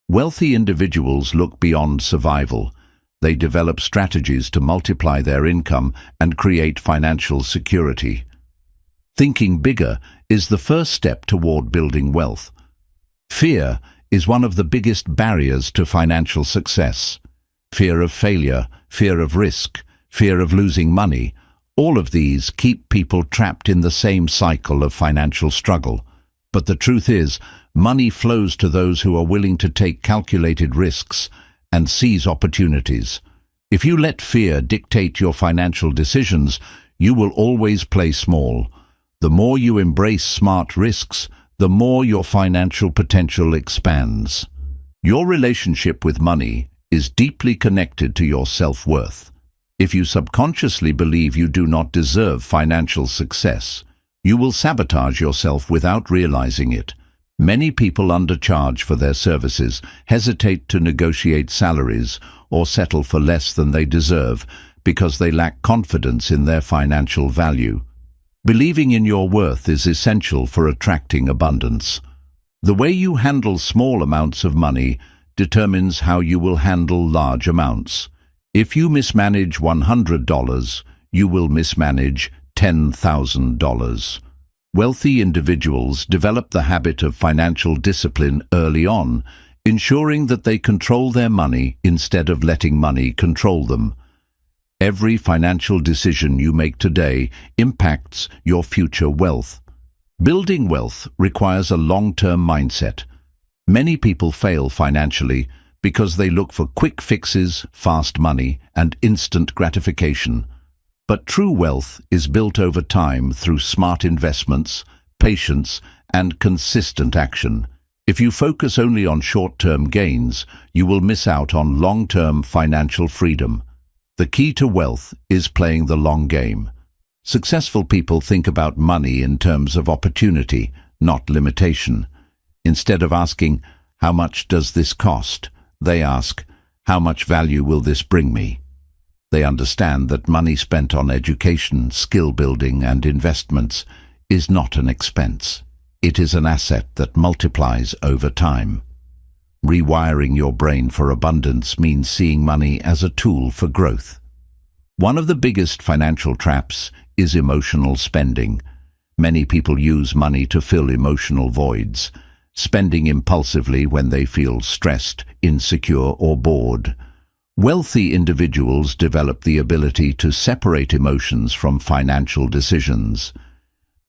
Wealthy individuals look beyond survival. They develop strategies to multiply their income and create financial security. Thinking bigger is the first step toward building wealth. Fear is one of the biggest barriers to financial success. Fear of failure, fear of risk, fear of losing money, all of these keep people trapped in the same cycle of financial struggle. But the truth is, money flows to those who are willing to take calculated risks and seize opportunities. If you let fear dictate your financial decisions, you will always play small. The more you embrace smart risks, the more your financial potential expands. Your relationship with money is deeply connected to your self-worth. If you subconsciously believe you do not deserve financial success, you will sabotage yourself without realizing it. Many people undercharge for their services, hesitate to negotiate salaries, or settle for less than they deserve because they lack confidence in their financial value. Believing in your worth is essential for attracting abundance. The way you handle small amounts of money determines how you will handle large amounts. If you mismanage $100, you will mismanage $10,000. Wealthy individuals develop the habit of financial discipline early on, ensuring that they control their money instead of letting money control them. Every financial decision you make today impacts your future wealth. Building wealth requires a long-term mindset. Many people fail financially because they look for quick fixes, fast money, and instant gratification. But true wealth is built over time through smart investments, patience, and consistent action. If you focus only on short-term gains, you will miss out on long-term financial freedom. The key to wealth is playing the long game. Successful people think about money in terms of opportunity, not limitation. Instead of asking, "How much does this cost?" they ask, "How much value will this bring me?" They understand that money spent on education, skill building, and investments is not an expense. It is an asset that multiplies over time. Rewiring your brain for abundance means seeing money as a tool for growth. One of the biggest financial traps is emotional spending. Many people use money to fill emotional voids, spending impulsively when they feel stressed, insecure, or bored. Wealthy individuals develop the ability to separate emotions from financial decisions.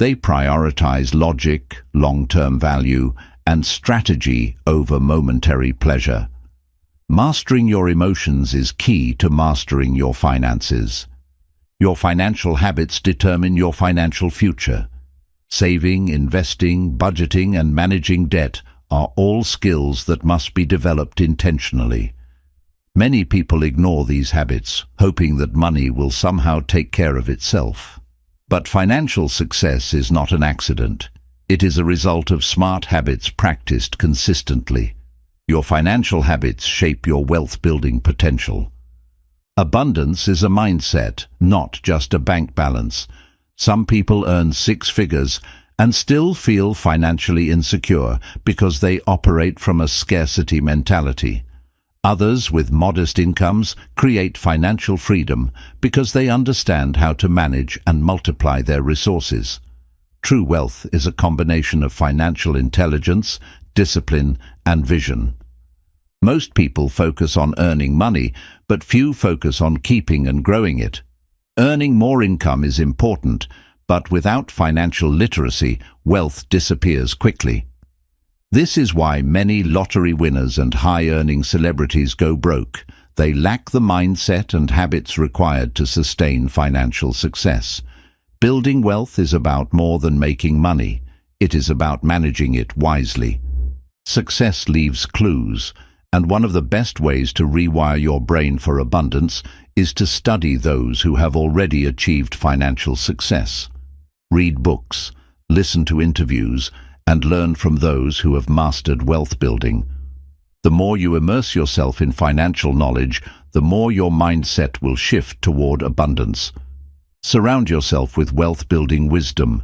They prioritize logic, long-term value, and strategy over momentary pleasure. Mastering your emotions is key to mastering your finances. Your financial habits determine your financial future. Saving, investing, budgeting, and managing debt are all skills that must be developed intentionally. Many people ignore these habits, hoping that money will somehow take care of itself. But financial success is not an accident. It is a result of smart habits practiced consistently. Your financial habits shape your wealth-building potential. Abundance is a mindset, not just a bank balance. Some people earn six figures and still feel financially insecure because they operate from a scarcity mentality. Others with modest incomes create financial freedom because they understand how to manage and multiply their resources. True wealth is a combination of financial intelligence, discipline, and vision. Most people focus on earning money, but few focus on keeping and growing it. Earning more income is important, But without financial literacy, wealth disappears quickly. This is why many lottery winners and high-earning celebrities go broke. They lack the mindset and habits required to sustain financial success. Building wealth is about more than making money. It is about managing it wisely. Success leaves clues, and one of the best ways to rewire your brain for abundance is to study those who have already achieved financial success. Read books, listen to interviews, and learn from those who have mastered wealth building. The more you immerse yourself in financial knowledge, the more your mindset will shift toward abundance. Surround yourself with wealth-building wisdom.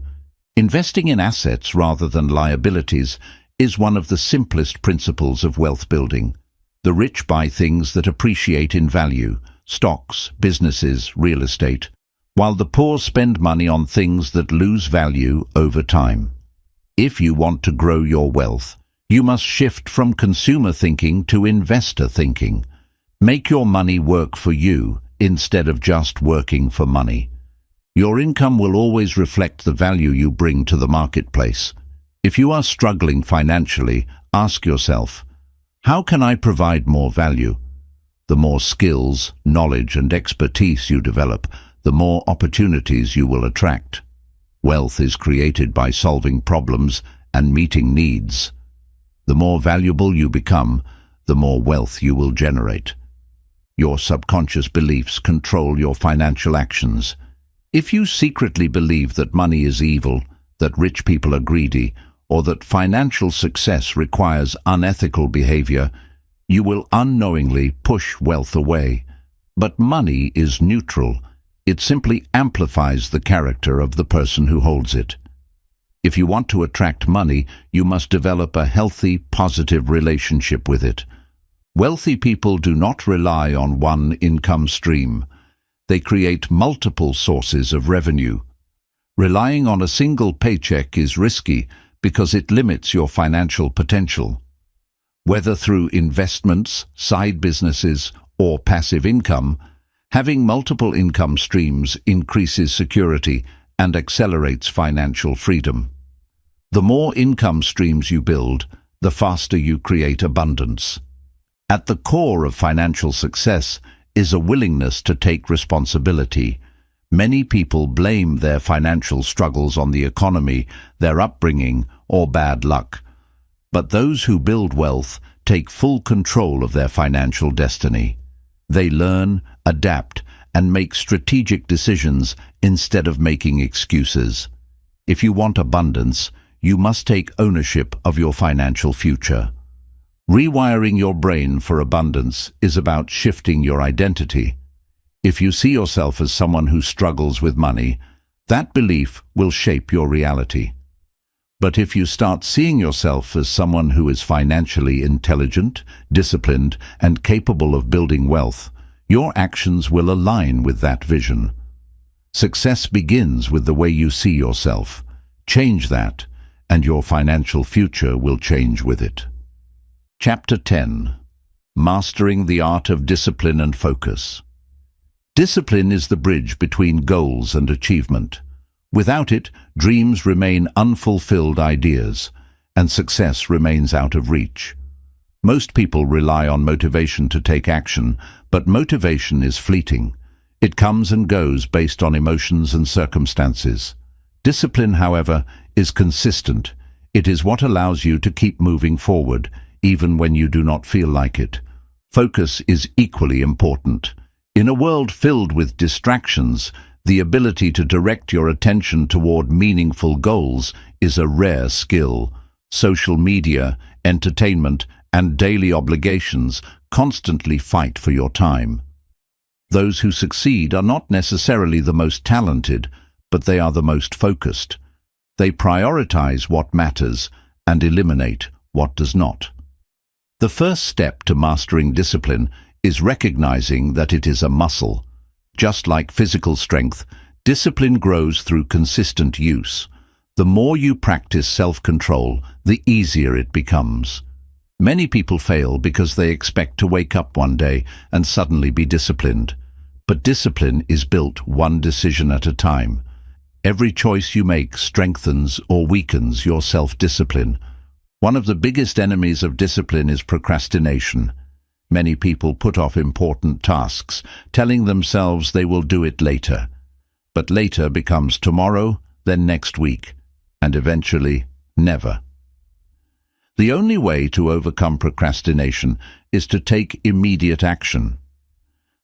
Investing in assets rather than liabilities is one of the simplest principles of wealth building. The rich buy things that appreciate in value, stocks, businesses, real estate, while the poor spend money on things that lose value over time. If you want to grow your wealth, you must shift from consumer thinking to investor thinking. Make your money work for you instead of just working for money. Your income will always reflect the value you bring to the marketplace. If you are struggling financially, ask yourself, how can I provide more value? The more skills, knowledge, and expertise you develop, the more opportunities you will attract. Wealth is created by solving problems and meeting needs. The more valuable you become, the more wealth you will generate. Your subconscious beliefs control your financial actions. If you secretly believe that money is evil, that rich people are greedy, or that financial success requires unethical behavior, you will unknowingly push wealth away. But money is neutral. It simply amplifies the character of the person who holds it. If you want to attract money, you must develop a healthy, positive relationship with it. Wealthy people do not rely on one income stream. They create multiple sources of revenue. Relying on a single paycheck is risky because it limits your financial potential. Whether through investments, side businesses, or passive income, having multiple income streams increases security and accelerates financial freedom. The more income streams you build, the faster you create abundance. At the core of financial success is a willingness to take responsibility. Many people blame their financial struggles on the economy, their upbringing, or bad luck. But those who build wealth take full control of their financial destiny. They learn, adapt, and make strategic decisions instead of making excuses. If you want abundance, you must take ownership of your financial future. Rewiring your brain for abundance is about shifting your identity. If you see yourself as someone who struggles with money, that belief will shape your reality. But if you start seeing yourself as someone who is financially intelligent, disciplined, and capable of building wealth, your actions will align with that vision. Success begins with the way you see yourself. Change that, and your financial future will change with it. Chapter 10. Mastering the Art of Discipline and Focus. Discipline is the bridge between goals and achievement. Without it, dreams remain unfulfilled ideas, and success remains out of reach. Most people rely on motivation to take action, but motivation is fleeting. It comes and goes based on emotions and circumstances. Discipline, however, is consistent. It is what allows you to keep moving forward, even when you do not feel like it. Focus is equally important. In a world filled with distractions, the ability to direct your attention toward meaningful goals is a rare skill. Social media, entertainment, and daily obligations constantly fight for your time. Those who succeed are not necessarily the most talented, but they are the most focused. They prioritize what matters and eliminate what does not. The first step to mastering discipline is recognizing that it is a muscle. Just like physical strength, discipline grows through consistent use. The more you practice self-control, the easier it becomes. Many people fail because they expect to wake up one day and suddenly be disciplined. But discipline is built one decision at a time. Every choice you make strengthens or weakens your self-discipline. One of the biggest enemies of discipline is procrastination. Many people put off important tasks, telling themselves they will do it later. But later becomes tomorrow, then next week, and eventually never. The only way to overcome procrastination is to take immediate action.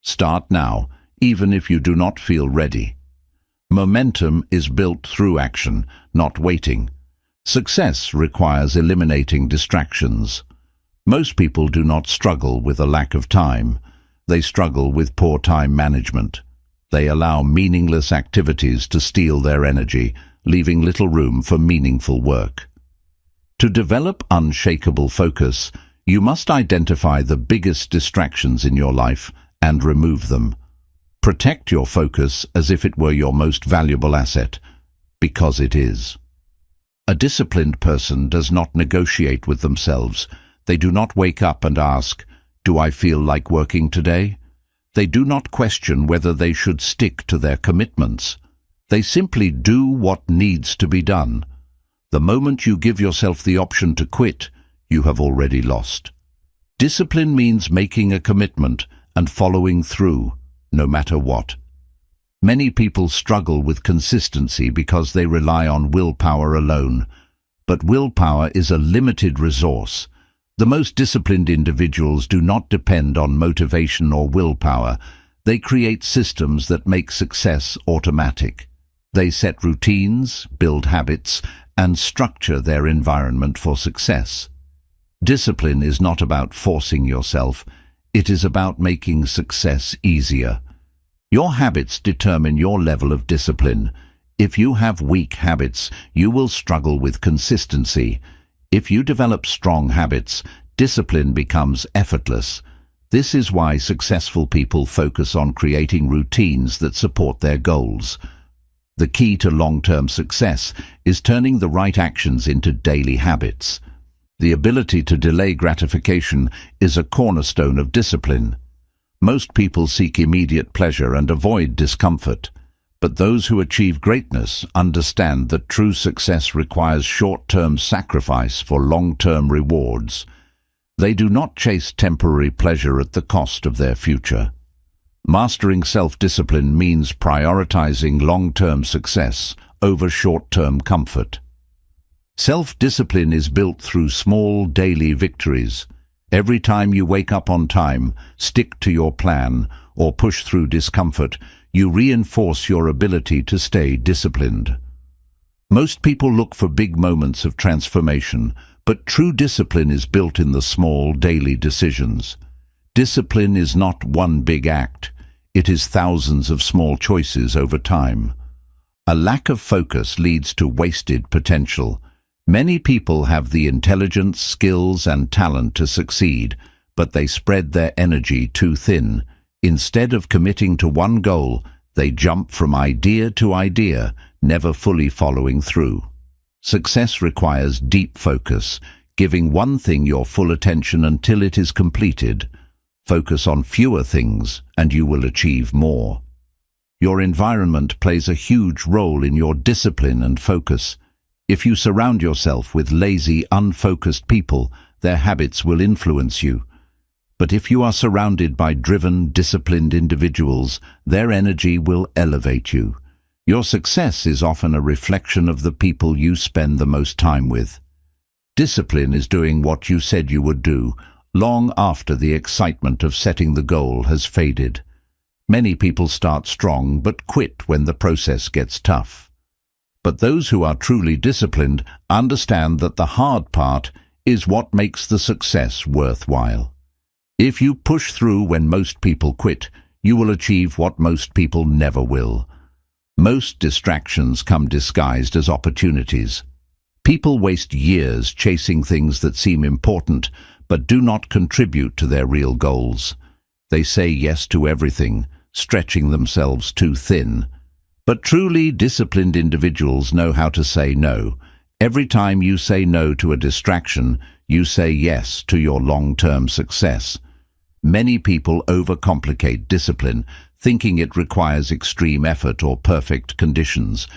Start now, even if you do not feel ready. Momentum is built through action, not waiting. Success requires eliminating distractions. Most people do not struggle with a lack of time. They struggle with poor time management. They allow meaningless activities to steal their energy, leaving little room for meaningful work. To develop unshakable focus, you must identify the biggest distractions in your life and remove them. Protect your focus as if it were your most valuable asset, because it is. A disciplined person does not negotiate with themselves. They do not wake up and ask, "Do I feel like working today?" They do not question whether they should stick to their commitments. They simply do what needs to be done. The moment you give yourself the option to quit, you have already lost. Discipline means making a commitment and following through, no matter what. Many people struggle with consistency because they rely on willpower alone. But willpower is a limited resource. The most disciplined individuals do not depend on motivation or willpower. They create systems that make success automatic. They set routines, build habits, and structure their environment for success. Discipline is not about forcing yourself. It is about making success easier. Your habits determine your level of discipline. If you have weak habits, you will struggle with consistency. If you develop strong habits, discipline becomes effortless. This is why successful people focus on creating routines that support their goals. The key to long-term success is turning the right actions into daily habits. The ability to delay gratification is a cornerstone of discipline. Most people seek immediate pleasure and avoid discomfort. But those who achieve greatness understand that true success requires short-term sacrifice for long-term rewards. They do not chase temporary pleasure at the cost of their future. Mastering self-discipline means prioritizing long-term success over short-term comfort. Self-discipline is built through small daily victories. Every time you wake up on time, stick to your plan, or push through discomfort, you reinforce your ability to stay disciplined. Most people look for big moments of transformation, but true discipline is built in the small daily decisions. Discipline is not one big act. It is thousands of small choices over time. A lack of focus leads to wasted potential. Many people have the intelligence, skills, and talent to succeed, but they spread their energy too thin. Instead of committing to one goal, they jump from idea to idea, never fully following through. Success requires deep focus, giving one thing your full attention until it is completed. Focus on fewer things, and you will achieve more. Your environment plays a huge role in your discipline and focus. If you surround yourself with lazy, unfocused people, their habits will influence you. But if you are surrounded by driven, disciplined individuals, their energy will elevate you. Your success is often a reflection of the people you spend the most time with. Discipline is doing what you said you would do, long after the excitement of setting the goal has faded. Many people start strong but quit when the process gets tough. But those who are truly disciplined understand that the hard part is what makes the success worthwhile. If you push through when most people quit, you will achieve what most people never will. Most distractions come disguised as opportunities. People waste years chasing things that seem important, but do not contribute to their real goals. They say yes to everything, stretching themselves too thin. But truly disciplined individuals know how to say no. Every time you say no to a distraction, you say yes to your long-term success. Many people overcomplicate discipline, thinking it requires extreme effort or perfect conditions.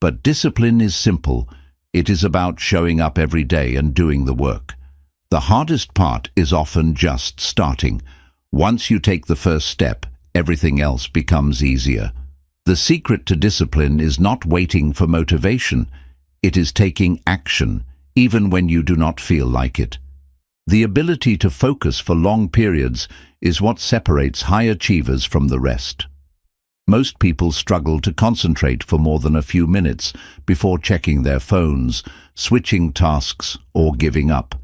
But discipline is simple. It is about showing up every day and doing the work. The hardest part is often just starting. Once you take the first step, everything else becomes easier. The secret to discipline is not waiting for motivation. It is taking action, even when you do not feel like it. The ability to focus for long periods is what separates high achievers from the rest. Most people struggle to concentrate for more than a few minutes before checking their phones, switching tasks, or giving up.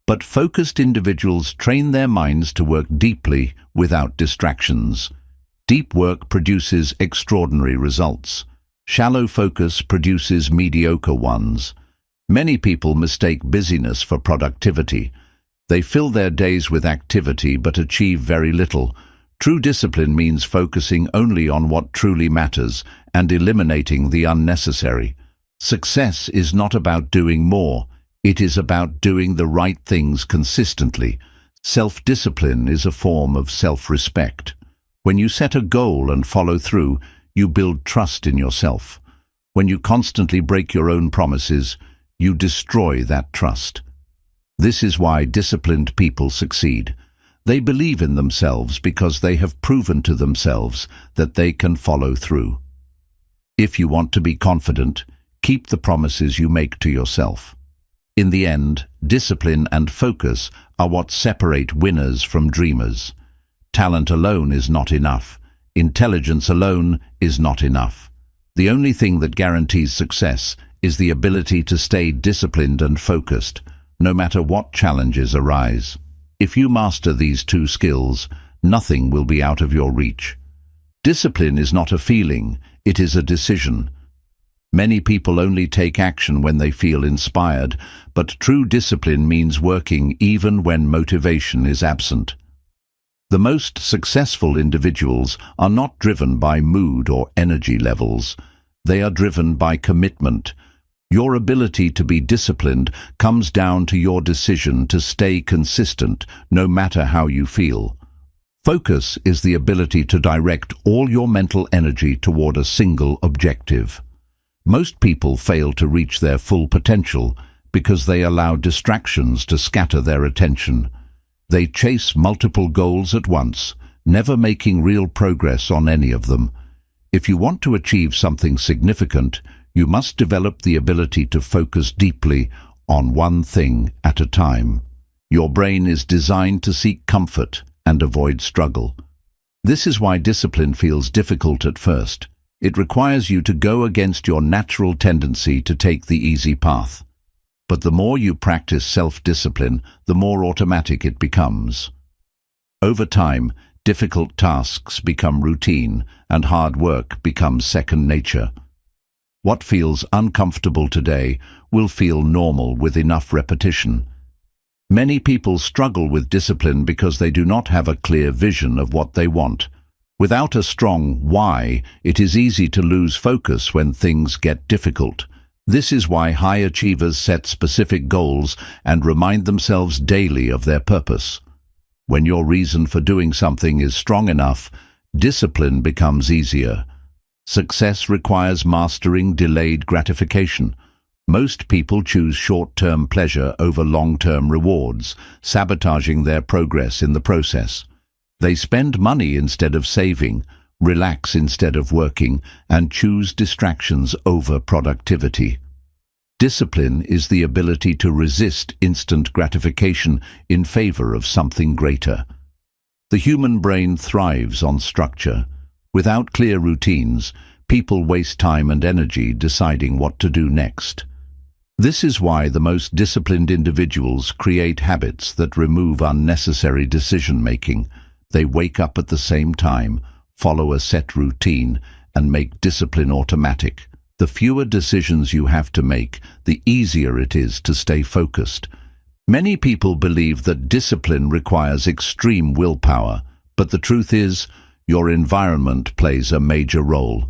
But focused individuals train their minds to work deeply without distractions. Deep work produces extraordinary results. Shallow focus produces mediocre ones. Many people mistake busyness for productivity. They fill their days with activity but achieve very little. True discipline means focusing only on what truly matters and eliminating the unnecessary. Success is not about doing more. It is about doing the right things consistently. Self-discipline is a form of self-respect. When you set a goal and follow through, you build trust in yourself. When you constantly break your own promises, you destroy that trust. This is why disciplined people succeed. They believe in themselves because they have proven to themselves that they can follow through. If you want to be confident, keep the promises you make to yourself. In the end, discipline and focus are what separate winners from dreamers. Talent alone is not enough. Intelligence alone is not enough. The only thing that guarantees success is the ability to stay disciplined and focused, no matter what challenges arise. If you master these two skills, nothing will be out of your reach. Discipline is not a feeling, it is a decision. Many people only take action when they feel inspired, but true discipline means working even when motivation is absent. The most successful individuals are not driven by mood or energy levels. They are driven by commitment. Your ability to be disciplined comes down to your decision to stay consistent, no matter how you feel. Focus is the ability to direct all your mental energy toward a single objective. Most people fail to reach their full potential because they allow distractions to scatter their attention. They chase multiple goals at once, never making real progress on any of them. If you want to achieve something significant, you must develop the ability to focus deeply on one thing at a time. Your brain is designed to seek comfort and avoid struggle. This is why discipline feels difficult at first. It requires you to go against your natural tendency to take the easy path. But the more you practice self-discipline, the more automatic it becomes. Over time, difficult tasks become routine and hard work becomes second nature. What feels uncomfortable today will feel normal with enough repetition. Many people struggle with discipline because they do not have a clear vision of what they want. Without a strong why, it is easy to lose focus when things get difficult. This is why high achievers set specific goals and remind themselves daily of their purpose. When your reason for doing something is strong enough, discipline becomes easier. Success requires mastering delayed gratification. Most people choose short-term pleasure over long-term rewards, sabotaging their progress in the process. They spend money instead of saving, relax instead of working, and choose distractions over productivity. Discipline is the ability to resist instant gratification in favor of something greater. The human brain thrives on structure. Without clear routines, people waste time and energy deciding what to do next. This is why the most disciplined individuals create habits that remove unnecessary decision-making. They wake up at the same time, follow a set routine, and make discipline automatic. The fewer decisions you have to make, the easier it is to stay focused. Many people believe that discipline requires extreme willpower, but the truth is, your environment plays a major role.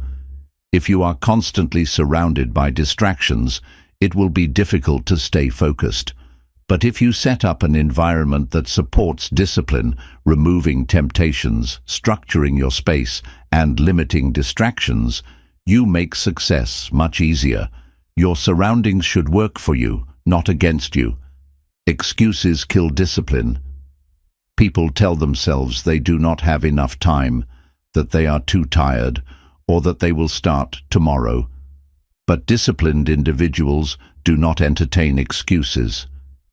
If you are constantly surrounded by distractions, it will be difficult to stay focused. But if you set up an environment that supports discipline, removing temptations, structuring your space, and limiting distractions, You make success much easier. Your surroundings should work for you, not against you. Excuses kill discipline. People tell themselves they do not have enough time, that they are too tired, or that they will start tomorrow. But disciplined individuals do not entertain excuses.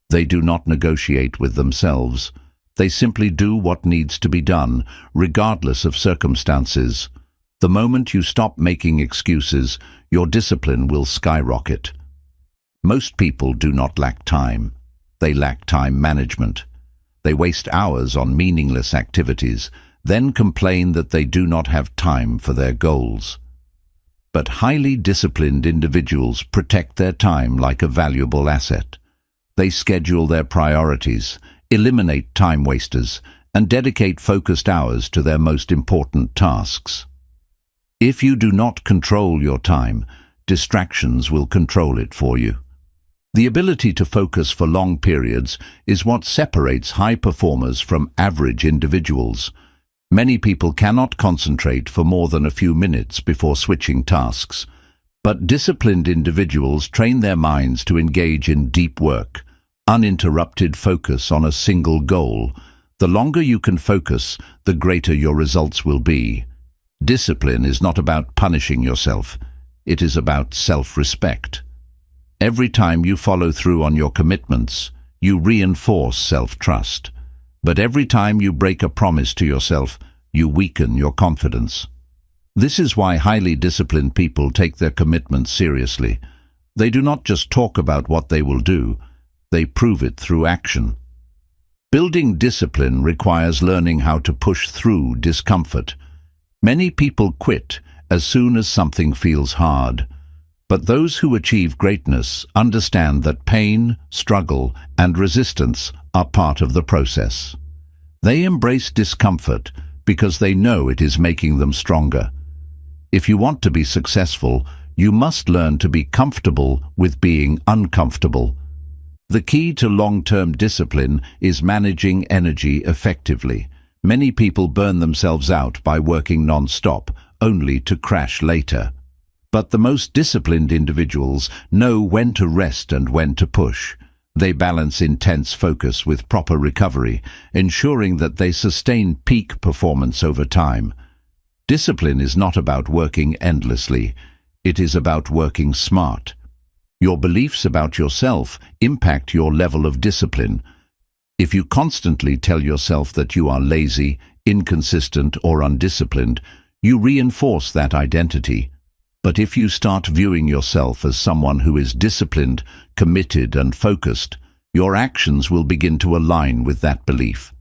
They do not negotiate with themselves. They simply do what needs to be done, regardless of circumstances. The moment you stop making excuses, your discipline will skyrocket. Most people do not lack time. They lack time management. They waste hours on meaningless activities, then complain that they do not have time for their goals. But highly disciplined individuals protect their time like a valuable asset. They schedule their priorities, eliminate time wasters, and dedicate focused hours to their most important tasks. If you do not control your time, distractions will control it for you. The ability to focus for long periods is what separates high performers from average individuals. Many people cannot concentrate for more than a few minutes before switching tasks. But disciplined individuals train their minds to engage in deep work, uninterrupted focus on a single goal. The longer you can focus, the greater your results will be. Discipline is not about punishing yourself. It is about self-respect. Every time you follow through on your commitments, you reinforce self-trust. But every time you break a promise to yourself, you weaken your confidence. This is why highly disciplined people take their commitments seriously. They do not just talk about what they will do, they prove it through action. Building discipline requires learning how to push through discomfort. Many people quit as soon as something feels hard. But those who achieve greatness understand that pain, struggle, and resistance are part of the process. They embrace discomfort because they know it is making them stronger. If you want to be successful, you must learn to be comfortable with being uncomfortable. The key to long-term discipline is managing energy effectively. Many people burn themselves out by working non-stop, only to crash later. But the most disciplined individuals know when to rest and when to push. They balance intense focus with proper recovery, ensuring that they sustain peak performance over time. Discipline is not about working endlessly. It is about working smart. Your beliefs about yourself impact your level of discipline. If you constantly tell yourself that you are lazy, inconsistent, or undisciplined, you reinforce that identity. But if you start viewing yourself as someone who is disciplined, committed, and focused, your actions will begin to align with that belief.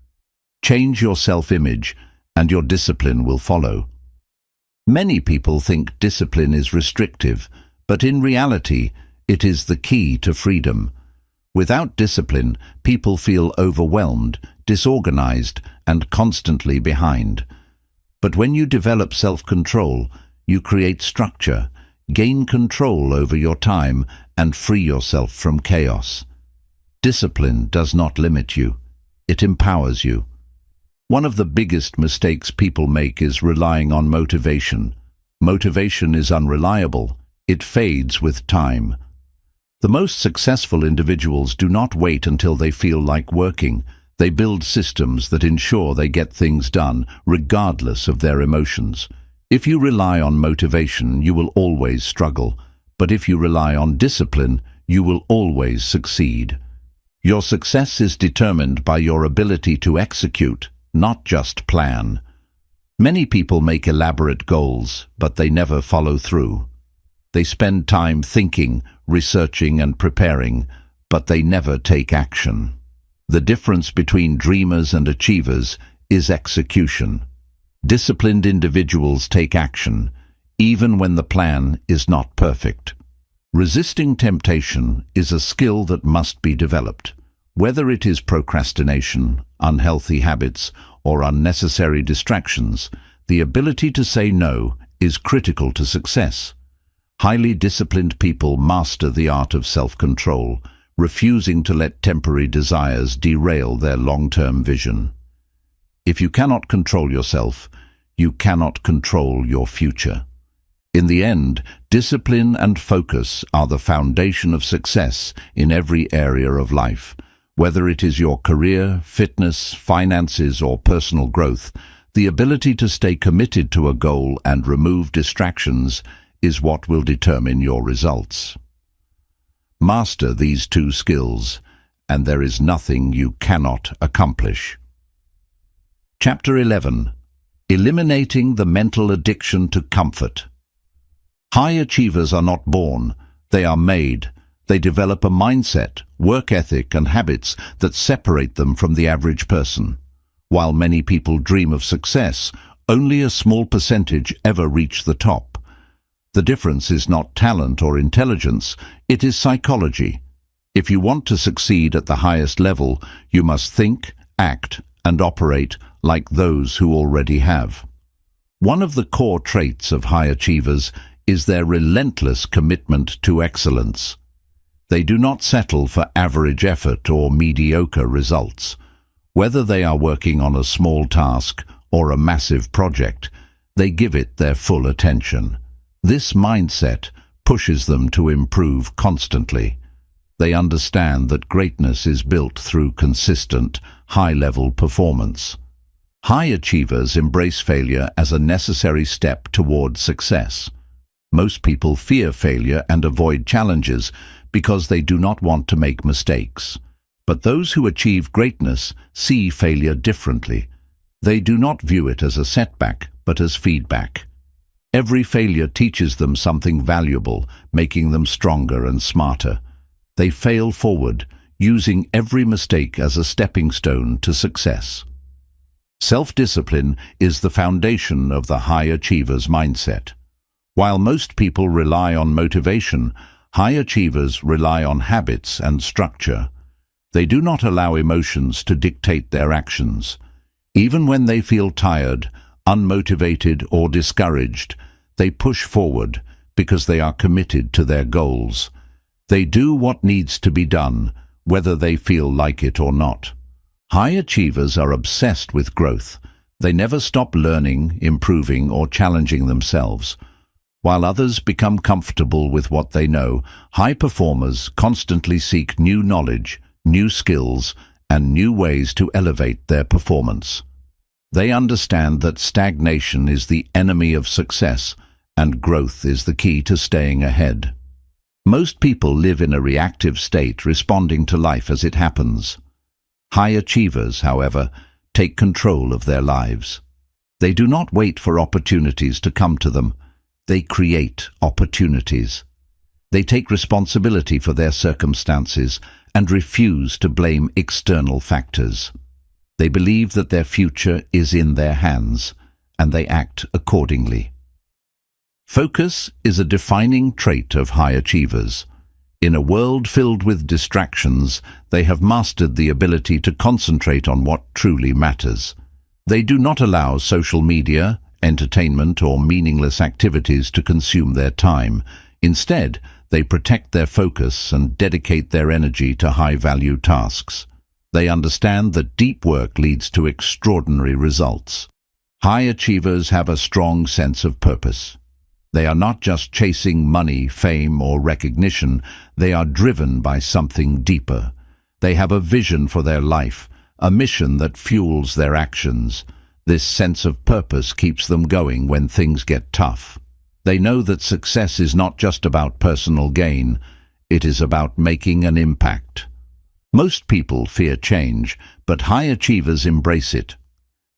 Change your self-image, and your discipline will follow. Many people think discipline is restrictive, but in reality, it is the key to freedom. Without discipline, people feel overwhelmed, disorganized, and constantly behind. But when you develop self-control, you create structure, gain control over your time, and free yourself from chaos. Discipline does not limit you. It empowers you. One of the biggest mistakes people make is relying on motivation. Motivation is unreliable. It fades with time. The most successful individuals do not wait until they feel like working. They build systems that ensure they get things done, regardless of their emotions. If you rely on motivation, you will always struggle. But if you rely on discipline, you will always succeed. Your success is determined by your ability to execute, not just plan. Many people make elaborate goals, but they never follow through. They spend time thinking, researching, and preparing, but they never take action. The difference between dreamers and achievers is execution. Disciplined individuals take action, even when the plan is not perfect. Resisting temptation is a skill that must be developed. Whether it is procrastination, unhealthy habits, or unnecessary distractions, the ability to say no is critical to success. Highly disciplined people master the art of self-control, refusing to let temporary desires derail their long-term vision. If you cannot control yourself, you cannot control your future. In the end, discipline and focus are the foundation of success in every area of life. Whether it is your career, fitness, finances, or personal growth, the ability to stay committed to a goal and remove distractions is what will determine your results. Master these two skills, and there is nothing you cannot accomplish. Chapter 11. Eliminating the mental addiction to comfort. High achievers are not born, they are made. They develop a mindset, work ethic, and habits that separate them from the average person. While many people dream of success, only a small percentage ever reach the top. The difference is not talent or intelligence, it is psychology. If you want to succeed at the highest level, you must think, act, and operate like those who already have. One of the core traits of high achievers is their relentless commitment to excellence. They do not settle for average effort or mediocre results. Whether they are working on a small task or a massive project, they give it their full attention. This mindset pushes them to improve constantly. They understand that greatness is built through consistent, high-level performance. High achievers embrace failure as a necessary step toward success. Most people fear failure and avoid challenges because they do not want to make mistakes. But those who achieve greatness see failure differently. They do not view it as a setback, but as feedback. Every failure teaches them something valuable, making them stronger and smarter. They fail forward, using every mistake as a stepping stone to success. Self-discipline is the foundation of the high achiever's mindset. While most people rely on motivation, high achievers rely on habits and structure. They do not allow emotions to dictate their actions. Even when they feel tired, unmotivated, or discouraged, they push forward because they are committed to their goals. They do what needs to be done, whether they feel like it or not. High achievers are obsessed with growth. They never stop learning, improving, or challenging themselves. While others become comfortable with what they know, high performers constantly seek new knowledge, new skills, and new ways to elevate their performance. They understand that stagnation is the enemy of success, and growth is the key to staying ahead. Most people live in a reactive state, responding to life as it happens. High achievers, however, take control of their lives. They do not wait for opportunities to come to them. They create opportunities. They take responsibility for their circumstances and refuse to blame external factors. They believe that their future is in their hands, and they act accordingly. Focus is a defining trait of high achievers. In a world filled with distractions, they have mastered the ability to concentrate on what truly matters. They do not allow social media, entertainment, or meaningless activities to consume their time. Instead, they protect their focus and dedicate their energy to high-value tasks. They understand that deep work leads to extraordinary results. High achievers have a strong sense of purpose. They are not just chasing money, fame, or recognition. They are driven by something deeper. They have a vision for their life, a mission that fuels their actions. This sense of purpose keeps them going when things get tough. They know that success is not just about personal gain, it is about making an impact. Most people fear change, but high achievers embrace it.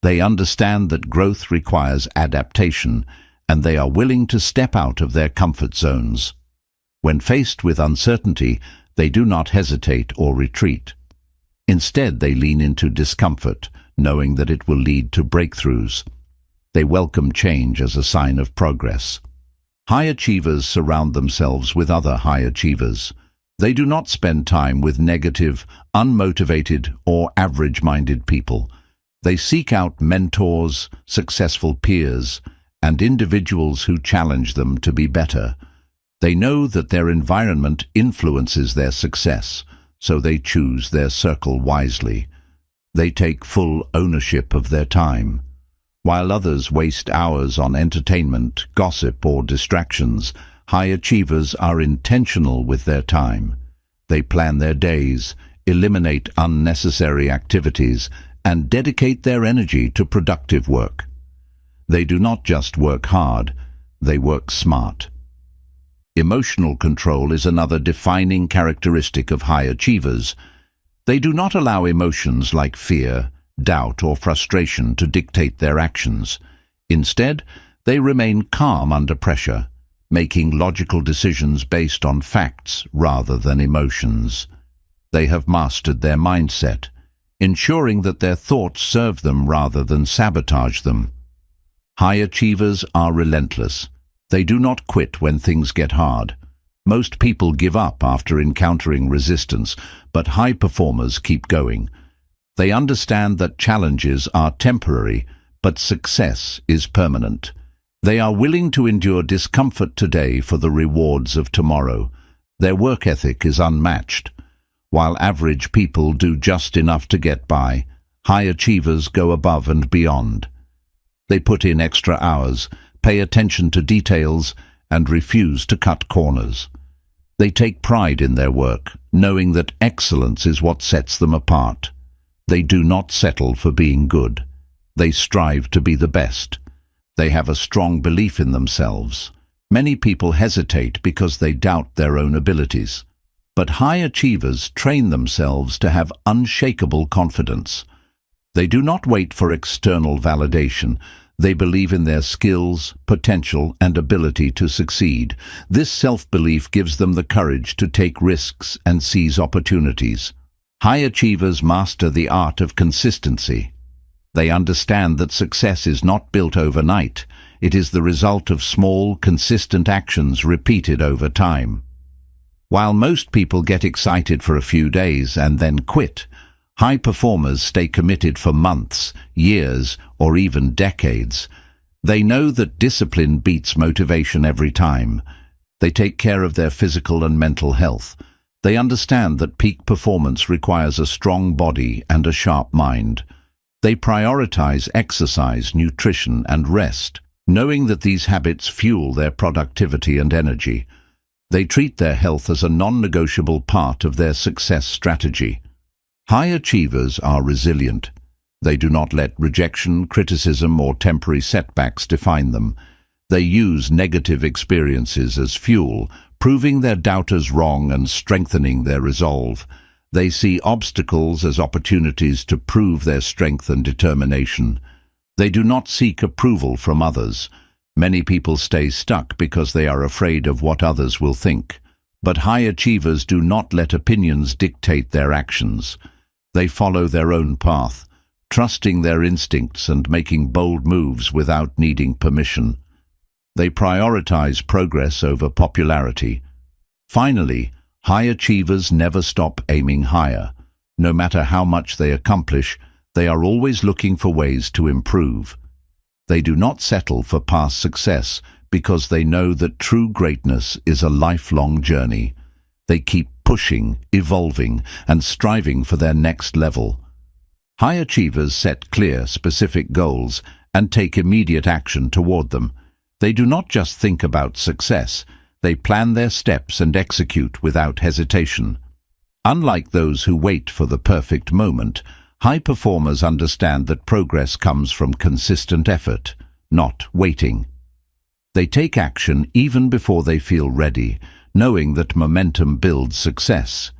They understand that growth requires adaptation, and they are willing to step out of their comfort zones. When faced with uncertainty, they do not hesitate or retreat. Instead, they lean into discomfort, knowing that it will lead to breakthroughs. They welcome change as a sign of progress. High achievers surround themselves with other high achievers. They do not spend time with negative, unmotivated, or average-minded people. They seek out mentors, successful peers, and individuals who challenge them to be better. They know that their environment influences their success, so they choose their circle wisely. They take full ownership of their time. While others waste hours on entertainment, gossip, or distractions, high achievers are intentional with their time. They plan their days, eliminate unnecessary activities, and dedicate their energy to productive work. They do not just work hard, they work smart. Emotional control is another defining characteristic of high achievers. They do not allow emotions like fear, doubt, or frustration to dictate their actions. Instead, they remain calm under pressure, making logical decisions based on facts rather than emotions. They have mastered their mindset, ensuring that their thoughts serve them rather than sabotage them. High achievers are relentless. They do not quit when things get hard. Most people give up after encountering resistance, but high performers keep going. They understand that challenges are temporary, but success is permanent. They are willing to endure discomfort today for the rewards of tomorrow. Their work ethic is unmatched. While average people do just enough to get by, high achievers go above and beyond. They put in extra hours, pay attention to details, and refuse to cut corners. They take pride in their work, knowing that excellence is what sets them apart. They do not settle for being good. They strive to be the best. They have a strong belief in themselves. Many people hesitate because they doubt their own abilities. But high achievers train themselves to have unshakable confidence. They do not wait for external validation. They believe in their skills, potential, and ability to succeed. This self-belief gives them the courage to take risks and seize opportunities. High achievers master the art of consistency. They understand that success is not built overnight. It is the result of small, consistent actions repeated over time. While most people get excited for a few days and then quit, high performers stay committed for months, years, or even decades. They know that discipline beats motivation every time. They take care of their physical and mental health. They understand that peak performance requires a strong body and a sharp mind. They prioritize exercise, nutrition, and rest, knowing that these habits fuel their productivity and energy. They treat their health as a non-negotiable part of their success strategy. High achievers are resilient. They do not let rejection, criticism, or temporary setbacks define them. They use negative experiences as fuel, proving their doubters wrong and strengthening their resolve. They see obstacles as opportunities to prove their strength and determination. They do not seek approval from others. Many people stay stuck because they are afraid of what others will think. But high achievers do not let opinions dictate their actions. They follow their own path, trusting their instincts and making bold moves without needing permission. They prioritize progress over popularity. Finally, high achievers never stop aiming higher. No matter how much they accomplish, they are always looking for ways to improve. They do not settle for past success because they know that true greatness is a lifelong journey. They keep pushing, evolving, and striving for their next level. High achievers set clear, specific goals and take immediate action toward them. They do not just think about success. They plan their steps and execute without hesitation. Unlike those who wait for the perfect moment, high performers understand that progress comes from consistent effort, not waiting. They take action even before they feel ready, knowing that momentum builds success.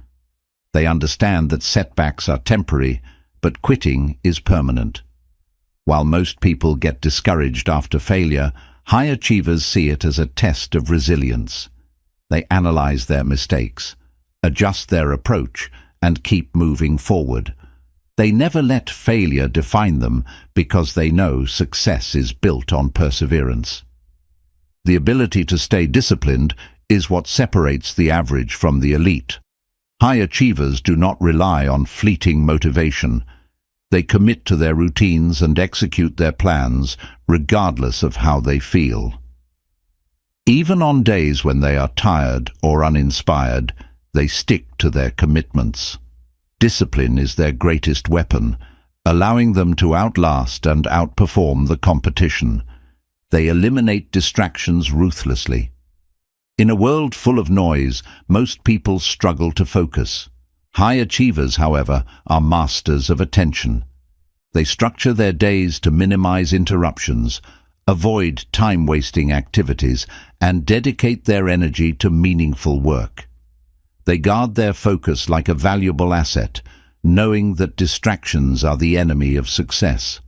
They understand that setbacks are temporary, but quitting is permanent. While most people get discouraged after failure, high achievers see it as a test of resilience. They analyze their mistakes, adjust their approach, and keep moving forward. They never let failure define them because they know success is built on perseverance. The ability to stay disciplined is what separates the average from the elite. High achievers do not rely on fleeting motivation. They commit to their routines and execute their plans regardless of how they feel. Even on days when they are tired or uninspired, they stick to their commitments. Discipline is their greatest weapon, allowing them to outlast and outperform the competition. They eliminate distractions ruthlessly. In a world full of noise, most people struggle to focus. High achievers, however, are masters of attention. They structure their days to minimize interruptions, avoid time-wasting activities, and dedicate their energy to meaningful work. They guard their focus like a valuable asset, knowing that distractions are the enemy of success.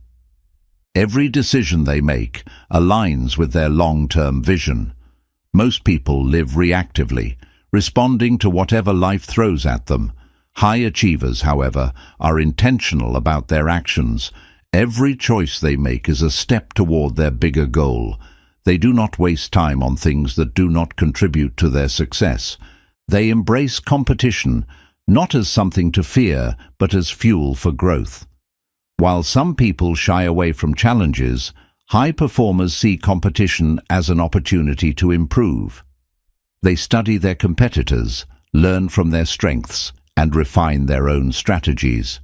Every decision they make aligns with their long-term vision. Most people live reactively, responding to whatever life throws at them. High achievers, however, are intentional about their actions. Every choice they make is a step toward their bigger goal. They do not waste time on things that do not contribute to their success. They embrace competition, not as something to fear, but as fuel for growth. While some people shy away from challenges, high performers see competition as an opportunity to improve. They study their competitors, learn from their strengths, and refine their own strategies.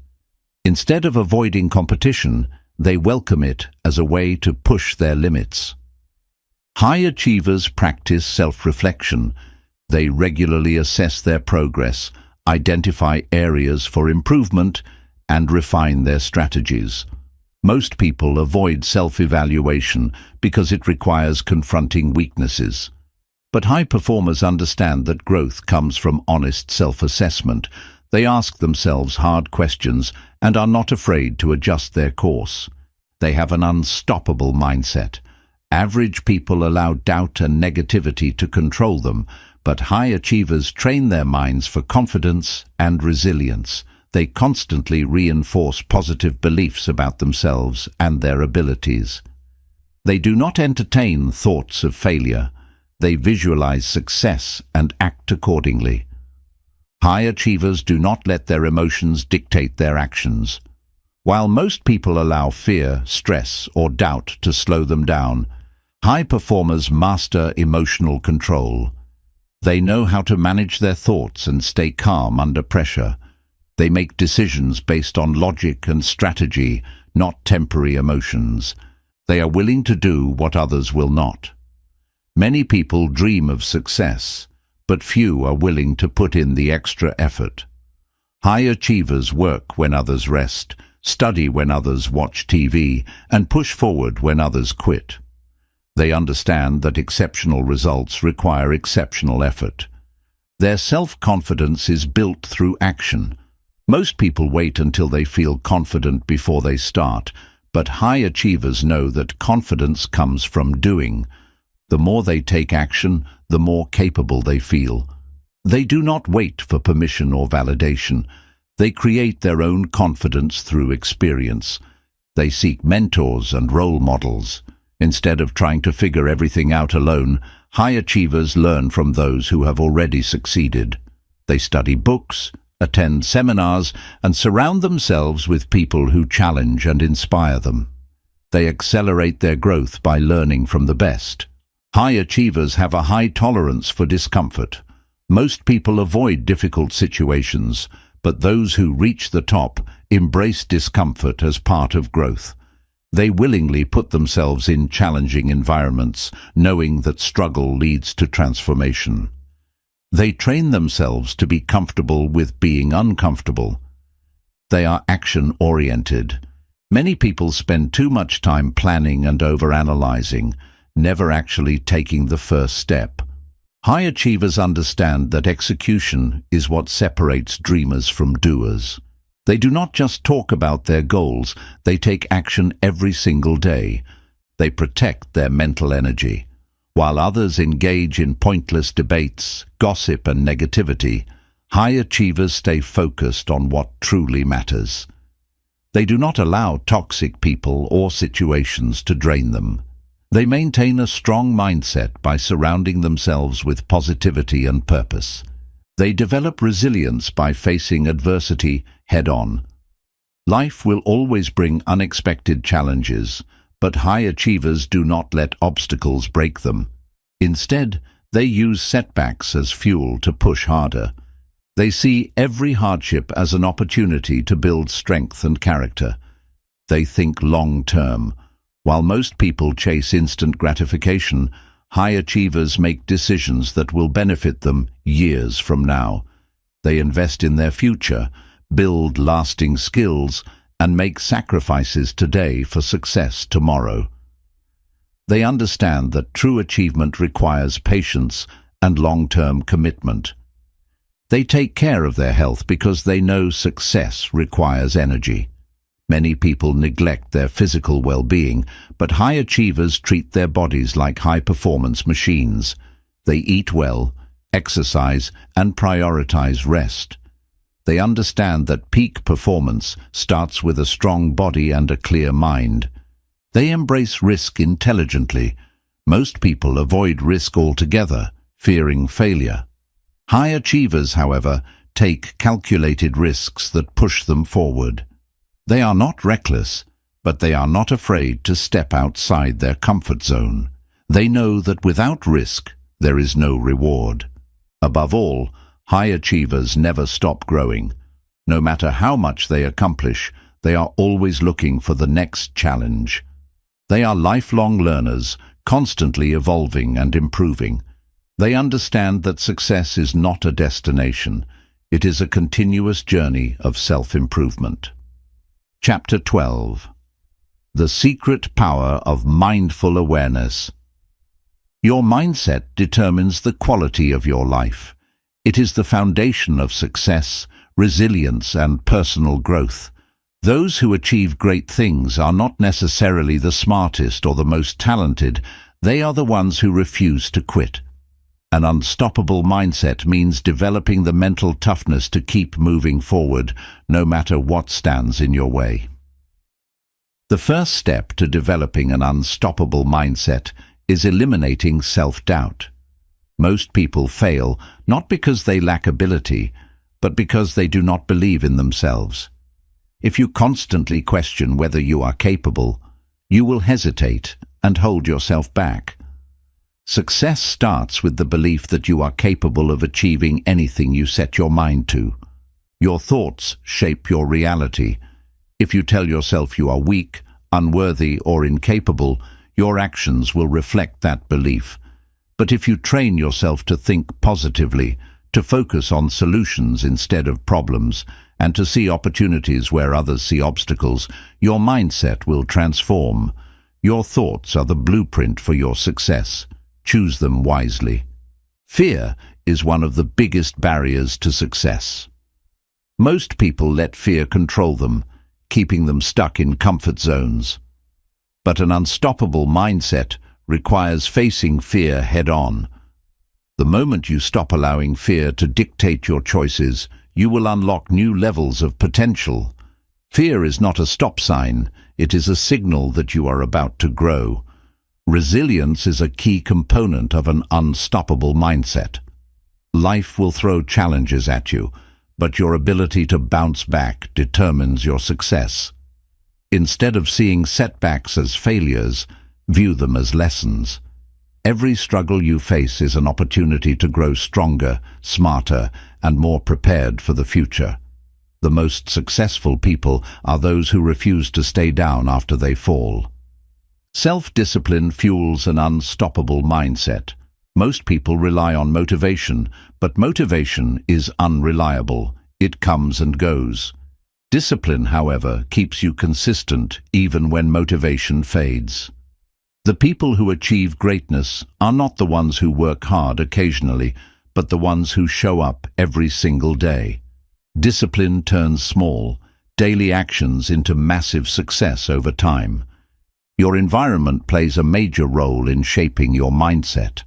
Instead of avoiding competition, they welcome it as a way to push their limits. High achievers practice self-reflection. They regularly assess their progress, identify areas for improvement, and refine their strategies. Most people avoid self-evaluation because it requires confronting weaknesses. But high performers understand that growth comes from honest self-assessment. They ask themselves hard questions and are not afraid to adjust their course. They have an unstoppable mindset. Average people allow doubt and negativity to control them, but high achievers train their minds for confidence and resilience. They constantly reinforce positive beliefs about themselves and their abilities. They do not entertain thoughts of failure. They visualize success and act accordingly. High achievers do not let their emotions dictate their actions. While most people allow fear, stress, or doubt to slow them down, high performers master emotional control. They know how to manage their thoughts and stay calm under pressure. They make decisions based on logic and strategy, not temporary emotions. They are willing to do what others will not. Many people dream of success, but few are willing to put in the extra effort. High achievers work when others rest, study when others watch TV, and push forward when others quit. They understand that exceptional results require exceptional effort. Their self-confidence is built through action. Most people wait until they feel confident before they start, but high achievers know that confidence comes from doing. The more they take action, the more capable they feel. They do not wait for permission or validation. They create their own confidence through experience. They seek mentors and role models. Instead of trying to figure everything out alone, high achievers learn from those who have already succeeded. They study books, attend seminars, and surround themselves with people who challenge and inspire them. They accelerate their growth by learning from the best. High achievers have a high tolerance for discomfort. Most people avoid difficult situations, but those who reach the top embrace discomfort as part of growth. They willingly put themselves in challenging environments, knowing that struggle leads to transformation. They train themselves to be comfortable with being uncomfortable. They are action-oriented. Many people spend too much time planning and overanalyzing, never actually taking the first step. High achievers understand that execution is what separates dreamers from doers. They do not just talk about their goals, they take action every single day. They protect their mental energy. While others engage in pointless debates, gossip, and negativity, high achievers stay focused on what truly matters. They do not allow toxic people or situations to drain them. They maintain a strong mindset by surrounding themselves with positivity and purpose. They develop resilience by facing adversity head-on. Life will always bring unexpected challenges, but high achievers do not let obstacles break them. Instead, they use setbacks as fuel to push harder. They see every hardship as an opportunity to build strength and character. they think long-term. While most people chase instant gratification, high achievers make decisions that will benefit them years from now. They invest in their future, build lasting skills, and make sacrifices today for success tomorrow. They understand that true achievement requires patience and long-term commitment. They take care of their health because they know success requires energy. Many people neglect their physical well-being, but high achievers treat their bodies like high-performance machines. They eat well, exercise, and prioritize rest. They understand that peak performance starts with a strong body and a clear mind. They embrace risk intelligently. Most people avoid risk altogether, fearing failure. High achievers, however, take calculated risks that push them forward. They are not reckless, but they are not afraid to step outside their comfort zone. They know that without risk, there is no reward. Above all, high achievers never stop growing. No matter how much they accomplish, they are always looking for the next challenge. They are lifelong learners, constantly evolving and improving. They understand that success is not a destination. It is a continuous journey of self-improvement. Chapter 12. The Secret Power of Mindful Awareness. Your mindset determines the quality of your life. It is the foundation of success, resilience, and personal growth. Those who achieve great things are not necessarily the smartest or the most talented. They are the ones who refuse to quit. An unstoppable mindset means developing the mental toughness to keep moving forward, no matter what stands in your way. The first step to developing an unstoppable mindset is eliminating self-doubt. Most people fail not because they lack ability, but because they do not believe in themselves. If you constantly question whether you are capable, you will hesitate and hold yourself back. Success starts with the belief that you are capable of achieving anything you set your mind to. Your thoughts shape your reality. If you tell yourself you are weak, unworthy, or incapable, your actions will reflect that belief. But if you train yourself to think positively, to focus on solutions instead of problems, and to see opportunities where others see obstacles, your mindset will transform. Your thoughts are the blueprint for your success. Choose them wisely. Fear is one of the biggest barriers to success. Most people let fear control them, keeping them stuck in comfort zones. But an unstoppable mindset requires facing fear head-on. The moment you stop allowing fear to dictate your choices, you will unlock new levels of potential. Fear is not a stop sign, it is a signal that you are about to grow. Resilience is a key component of an unstoppable mindset. Life will throw challenges at you, but your ability to bounce back determines your success. Instead of seeing setbacks as failures, view them as lessons. Every struggle you face is an opportunity to grow stronger, smarter, and more prepared for the future. The most successful people are those who refuse to stay down after they fall. Self-discipline fuels an unstoppable mindset. Most people rely on motivation, but motivation is unreliable. It comes and goes. Discipline, however, keeps you consistent even when motivation fades. The people who achieve greatness are not the ones who work hard occasionally, but the ones who show up every single day. Discipline turns small, daily actions into massive success over time. Your environment plays a major role in shaping your mindset.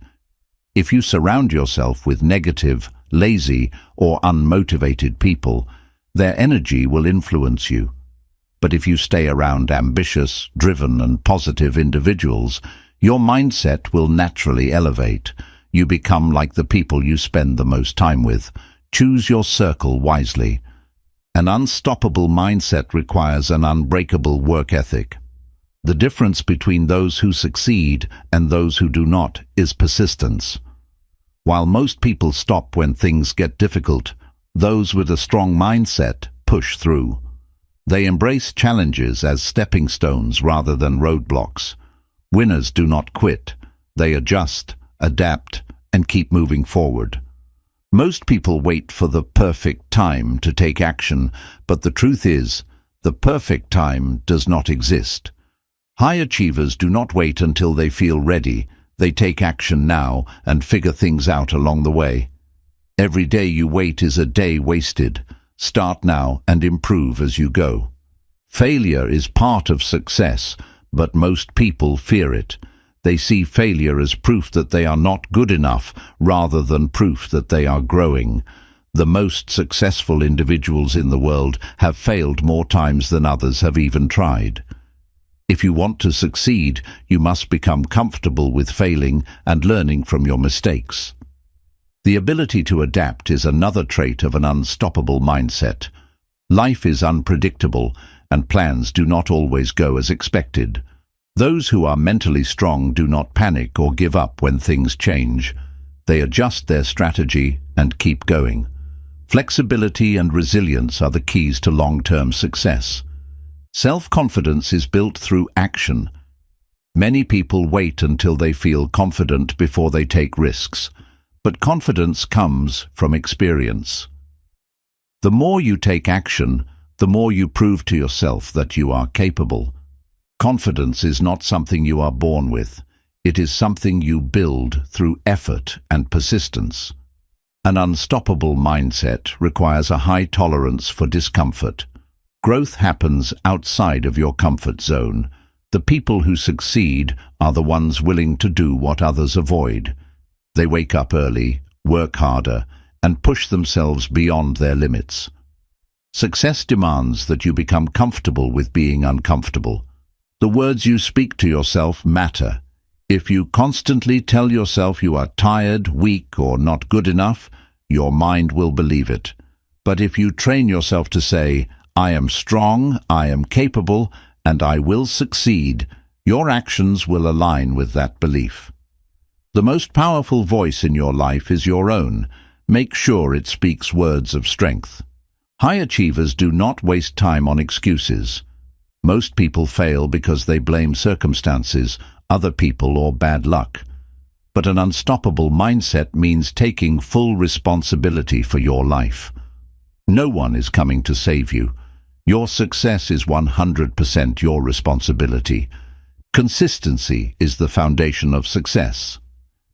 If you surround yourself with negative, lazy, or unmotivated people, their energy will influence you. But if you stay around ambitious, driven, and positive individuals, your mindset will naturally elevate. You become like the people you spend the most time with. Choose your circle wisely. An unstoppable mindset requires an unbreakable work ethic. The difference between those who succeed and those who do not is persistence. While most people stop when things get difficult, those with a strong mindset push through. They embrace challenges as stepping stones rather than roadblocks. Winners do not quit. They adjust, adapt, and keep moving forward. Most people wait for the perfect time to take action, but the truth is, the perfect time does not exist. High achievers do not wait until they feel ready. They take action now and figure things out along the way. Every day you wait is a day wasted. Start now and improve as you go. Failure is part of success, but most people fear it. They see failure as proof that they are not good enough rather than proof that they are growing. The most successful individuals in the world have failed more times than others have even tried. If you want to succeed, you must become comfortable with failing and learning from your mistakes. The ability to adapt is another trait of an unstoppable mindset. Life is unpredictable, and plans do not always go as expected. Those who are mentally strong do not panic or give up when things change. They adjust their strategy and keep going. Flexibility and resilience are the keys to long-term success. Self-confidence is built through action. Many people wait until they feel confident before they take risks, but confidence comes from experience. The more you take action, the more you prove to yourself that you are capable. Confidence is not something you are born with. It is something you build through effort and persistence. An unstoppable mindset requires a high tolerance for discomfort. Growth happens outside of your comfort zone. The people who succeed are the ones willing to do what others avoid. They wake up early, work harder, and push themselves beyond their limits. Success demands that you become comfortable with being uncomfortable. The words you speak to yourself matter. If you constantly tell yourself you are tired, weak, or not good enough, your mind will believe it. But if you train yourself to say, "I am strong, I am capable, and I will succeed," your actions will align with that belief. The most powerful voice in your life is your own. Make sure it speaks words of strength. High achievers do not waste time on excuses. Most people fail because they blame circumstances, other people, or bad luck. But an unstoppable mindset means taking full responsibility for your life. No one is coming to save you. Your success is 100% your responsibility. Consistency is the foundation of success.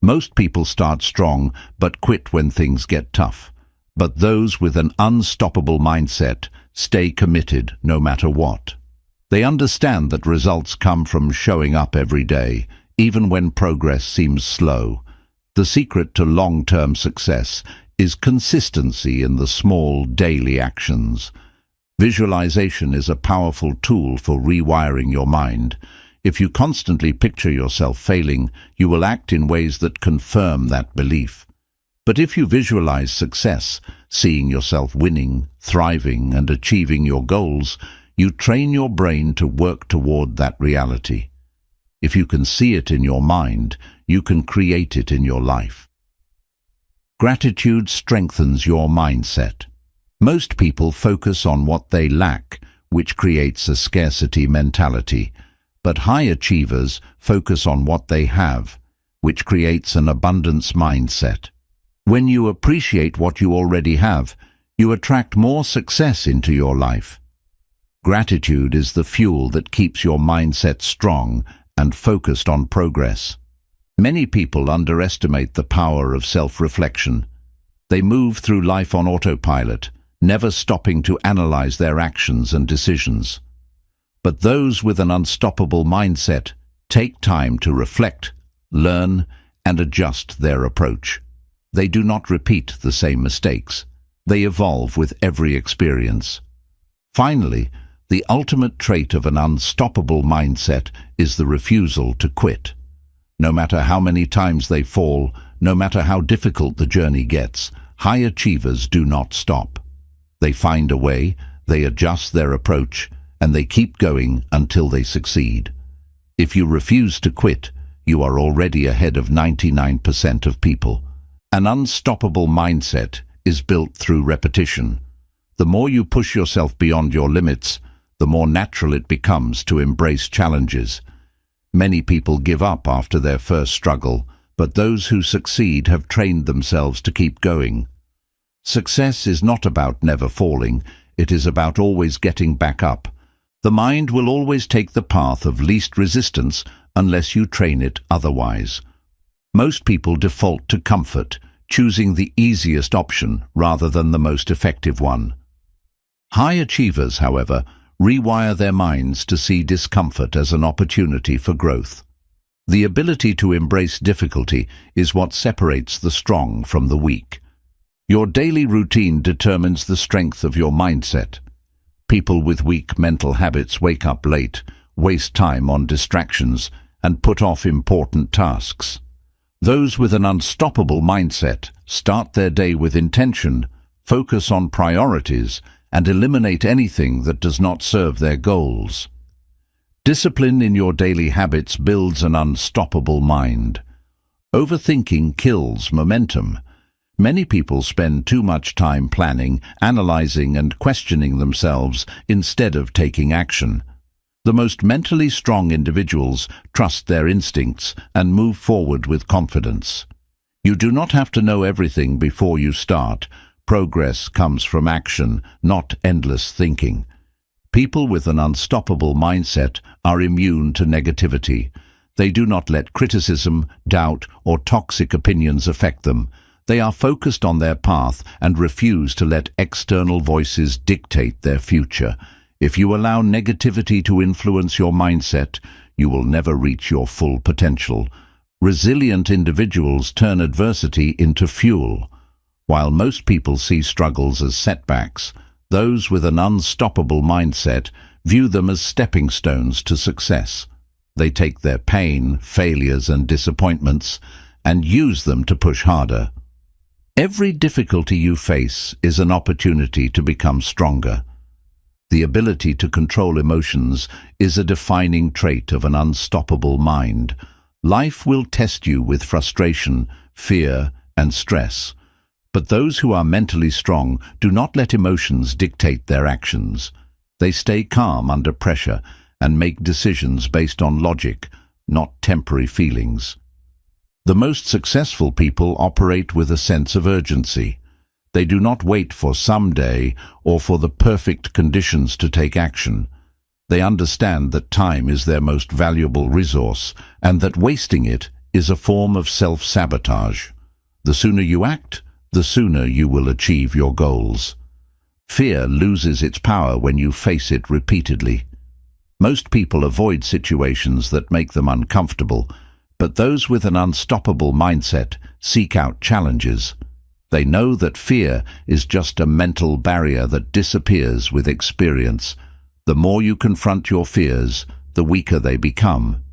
Most people start strong but quit when things get tough. But those with an unstoppable mindset stay committed no matter what. They understand that results come from showing up every day, even when progress seems slow. The secret to long-term success is consistency in the small daily actions. Visualization is a powerful tool for rewiring your mind. If you constantly picture yourself failing, you will act in ways that confirm that belief. But if you visualize success, seeing yourself winning, thriving, and achieving your goals, you train your brain to work toward that reality. If you can see it in your mind, you can create it in your life. Gratitude strengthens your mindset. Most people focus on what they lack, which creates a scarcity mentality. But high achievers focus on what they have, which creates an abundance mindset. When you appreciate what you already have, you attract more success into your life. Gratitude is the fuel that keeps your mindset strong and focused on progress. Many people underestimate the power of self-reflection. They move through life on autopilot, never stopping to analyze their actions and decisions. But those with an unstoppable mindset take time to reflect, learn, and adjust their approach. They do not repeat the same mistakes. They evolve with every experience. Finally, the ultimate trait of an unstoppable mindset is the refusal to quit. No matter how many times they fall, no matter how difficult the journey gets, high achievers do not stop. They find a way, they adjust their approach, and they keep going until they succeed. If you refuse to quit, you are already ahead of 99% of people. An unstoppable mindset is built through repetition. The more you push yourself beyond your limits, the more natural it becomes to embrace challenges. Many people give up after their first struggle, but those who succeed have trained themselves to keep going. Success is not about never falling, it is about always getting back up. The mind will always take the path of least resistance unless you train it otherwise. Most people default to comfort, choosing the easiest option rather than the most effective one. High achievers, however, rewire their minds to see discomfort as an opportunity for growth. The ability to embrace difficulty is what separates the strong from the weak. Your daily routine determines the strength of your mindset. People with weak mental habits wake up late, waste time on distractions, and put off important tasks. Those with an unstoppable mindset start their day with intention, focus on priorities, and eliminate anything that does not serve their goals. Discipline in your daily habits builds an unstoppable mind. Overthinking kills momentum. Many people spend too much time planning, analyzing, and questioning themselves instead of taking action. The most mentally strong individuals trust their instincts and move forward with confidence. You do not have to know everything before you start. Progress comes from action, not endless thinking. People with an unstoppable mindset are immune to negativity. They do not let criticism, doubt, or toxic opinions affect them. They are focused on their path and refuse to let external voices dictate their future. If you allow negativity to influence your mindset, you will never reach your full potential. Resilient individuals turn adversity into fuel. While most people see struggles as setbacks, those with an unstoppable mindset view them as stepping stones to success. They take their pain, failures, and disappointments and use them to push harder. Every difficulty you face is an opportunity to become stronger. The ability to control emotions is a defining trait of an unstoppable mind. Life will test you with frustration, fear, and stress. But those who are mentally strong do not let emotions dictate their actions. They stay calm under pressure and make decisions based on logic, not temporary feelings. The most successful people operate with a sense of urgency. They do not wait for someday or for the perfect conditions to take action. They understand that time is their most valuable resource and that wasting it is a form of self-sabotage. The sooner you act, the sooner you will achieve your goals. Fear loses its power when you face it repeatedly. Most people avoid situations that make them uncomfortable, but those with an unstoppable mindset seek out challenges. They know that fear is just a mental barrier that disappears with experience. The more you confront your fears, the weaker they become.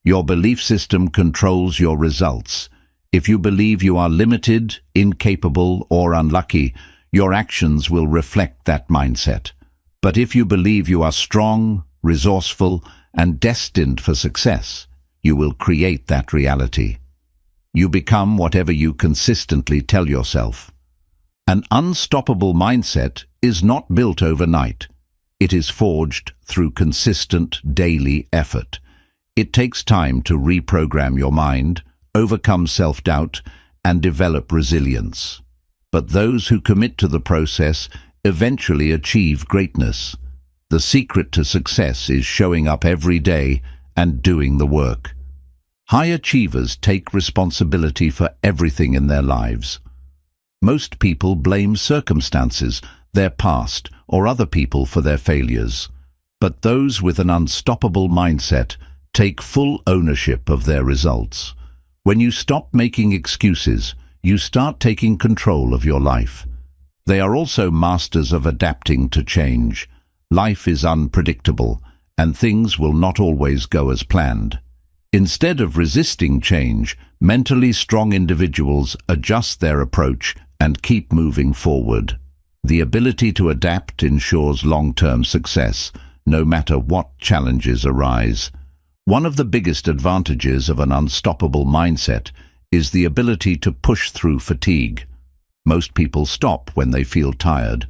Your belief system controls your results. If you believe you are limited, incapable, or unlucky, your actions will reflect that mindset. But if you believe you are strong, resourceful, and destined for success, you will create that reality. You become whatever you consistently tell yourself. An unstoppable mindset is not built overnight. It is forged through consistent daily effort. It takes time to reprogram your mind, overcome self-doubt, and develop resilience. But those who commit to the process eventually achieve greatness. The secret to success is showing up every day and doing the work. High achievers take responsibility for everything in their lives. Most people blame circumstances, their past, or other people for their failures. But those with an unstoppable mindset take full ownership of their results. When you stop making excuses, you start taking control of your life. They are also masters of adapting to change. Life is unpredictable, and things will not always go as planned. Instead of resisting change, mentally strong individuals adjust their approach and keep moving forward. The ability to adapt ensures long-term success, no matter what challenges arise. One of the biggest advantages of an unstoppable mindset is the ability to push through fatigue. Most people stop when they feel tired,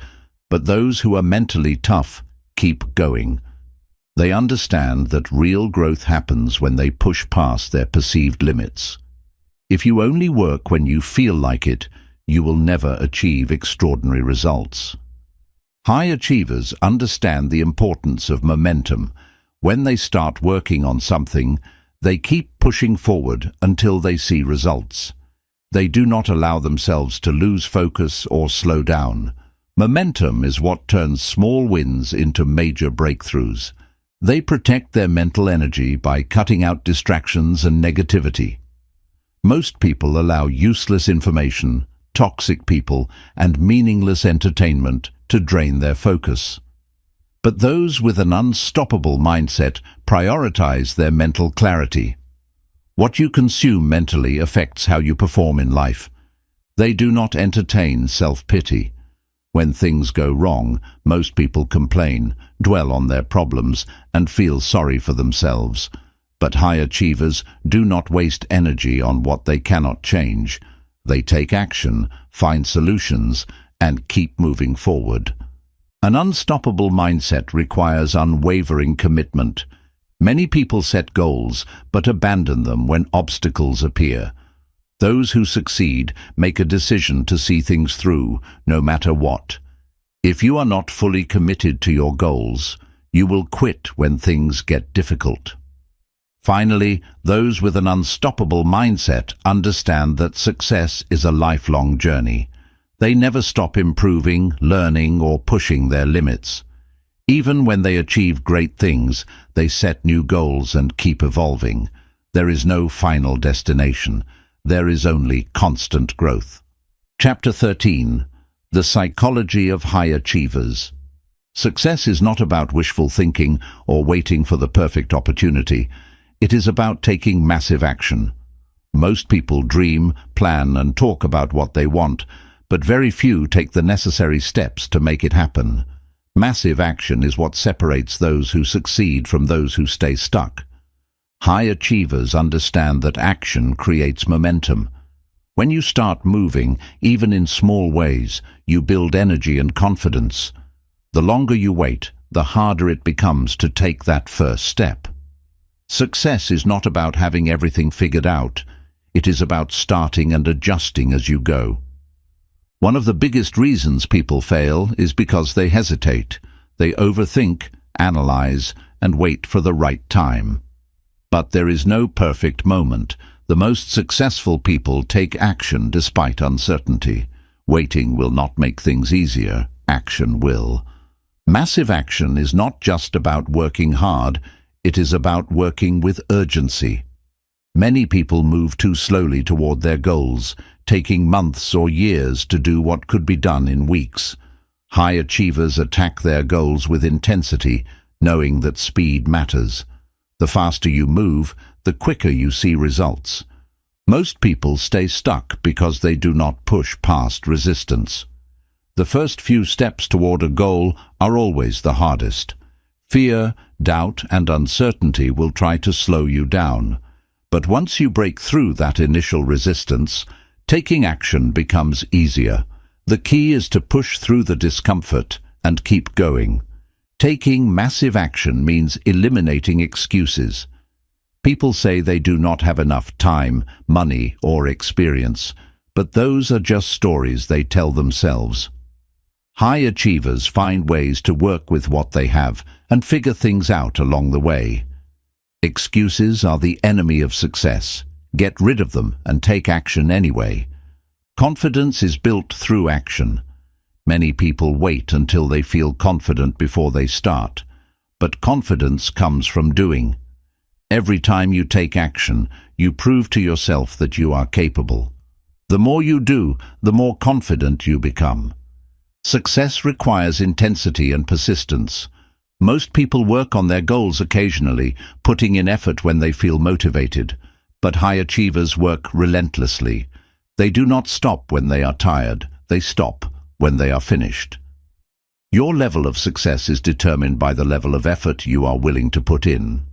but those who are mentally tough keep going. They understand that real growth happens when they push past their perceived limits. If you only work when you feel like it, you will never achieve extraordinary results. High achievers understand the importance of momentum. When they start working on something, they keep pushing forward until they see results. They do not allow themselves to lose focus or slow down. Momentum is what turns small wins into major breakthroughs. They protect their mental energy by cutting out distractions and negativity. Most people allow useless information, toxic people, and meaningless entertainment to drain their focus. But those with an unstoppable mindset prioritize their mental clarity. What you consume mentally affects how you perform in life. They do not entertain self-pity. When things go wrong, most people complain, dwell on their problems, and feel sorry for themselves. But high achievers do not waste energy on what they cannot change. They take action, find solutions, and keep moving forward. An unstoppable mindset requires unwavering commitment. Many people set goals, but abandon them when obstacles appear. Those who succeed make a decision to see things through, no matter what. If you are not fully committed to your goals, you will quit when things get difficult. Finally, those with an unstoppable mindset understand that success is a lifelong journey. They never stop improving, learning, or pushing their limits. Even when they achieve great things, they set new goals and keep evolving. There is no final destination. There is only constant growth. Chapter 13. The Psychology of High Achievers. Success is not about wishful thinking or waiting for the perfect opportunity. It is about taking massive action. Most people dream, plan, and talk about what they want, but very few take the necessary steps to make it happen. Massive action is what separates those who succeed from those who stay stuck. High achievers understand that action creates momentum. When you start moving, even in small ways, you build energy and confidence. The longer you wait, the harder it becomes to take that first step. Success is not about having everything figured out. It is about starting and adjusting as you go. One of the biggest reasons people fail is because they hesitate. They overthink, analyze, and wait for the right time. But there is no perfect moment. The most successful people take action despite uncertainty. Waiting will not make things easier. Action will. Massive action is not just about working hard. It is about working with urgency. Many people move too slowly toward their goals, taking months or years to do what could be done in weeks. High achievers attack their goals with intensity, knowing that speed matters. The faster you move, the quicker you see results. Most people stay stuck because they do not push past resistance. The first few steps toward a goal are always the hardest. Fear, doubt, and uncertainty will try to slow you down. But once you break through that initial resistance, taking action becomes easier. The key is to push through the discomfort and keep going. Taking massive action means eliminating excuses. People say they do not have enough time, money, or experience, but those are just stories they tell themselves. High achievers find ways to work with what they have and figure things out along the way. Excuses are the enemy of success. Get rid of them and take action anyway. Confidence is built through action. Many people wait until they feel confident before they start, but confidence comes from doing. Every time you take action, you prove to yourself that you are capable. The more you do, the more confident you become. Success requires intensity and persistence. Most people work on their goals occasionally, putting in effort when they feel motivated. But high achievers work relentlessly. They do not stop when they are tired. They stop when they are finished. Your level of success is determined by the level of effort you are willing to put in.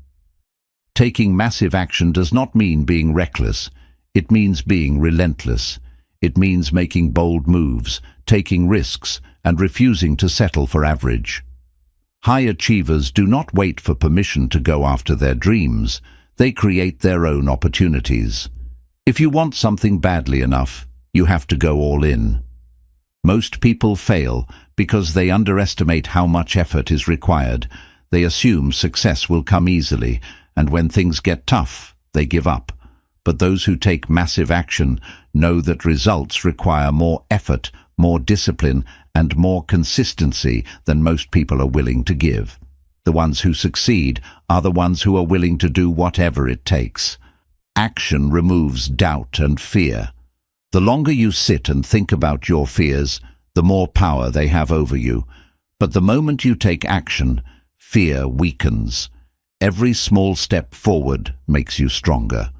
Taking massive action does not mean being reckless. It means being relentless. It means making bold moves, taking risks, and refusing to settle for average. High achievers do not wait for permission to go after their dreams. They create their own opportunities. If you want something badly enough, you have to go all in. Most people fail because they underestimate how much effort is required. They assume success will come easily, and when things get tough, they give up. But those who take massive action know that results require more effort, more discipline, and more consistency than most people are willing to give. The ones who succeed are the ones who are willing to do whatever it takes. Action removes doubt and fear. The longer you sit and think about your fears, the more power they have over you. But the moment you take action, fear weakens. Every small step forward makes you stronger.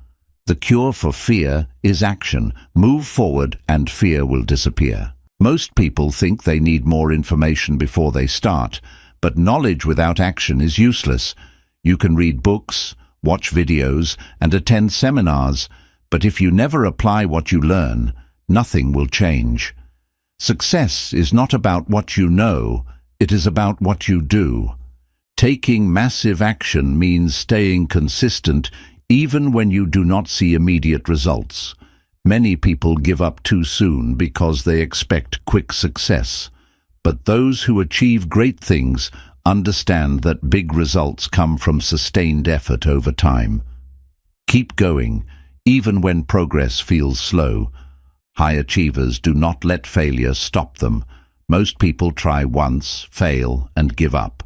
The cure for fear is action. Move forward and fear will disappear. Most people think they need more information before they start, but knowledge without action is useless. You can read books, watch videos, and attend seminars, but if you never apply what you learn, nothing will change. Success is not about what you know, it is about what you do. Taking massive action means staying consistent even when you do not see immediate results. Many people give up too soon because they expect quick success. But those who achieve great things understand that big results come from sustained effort over time. Keep going, even when progress feels slow. High achievers do not let failure stop them. Most people try once, fail, and give up.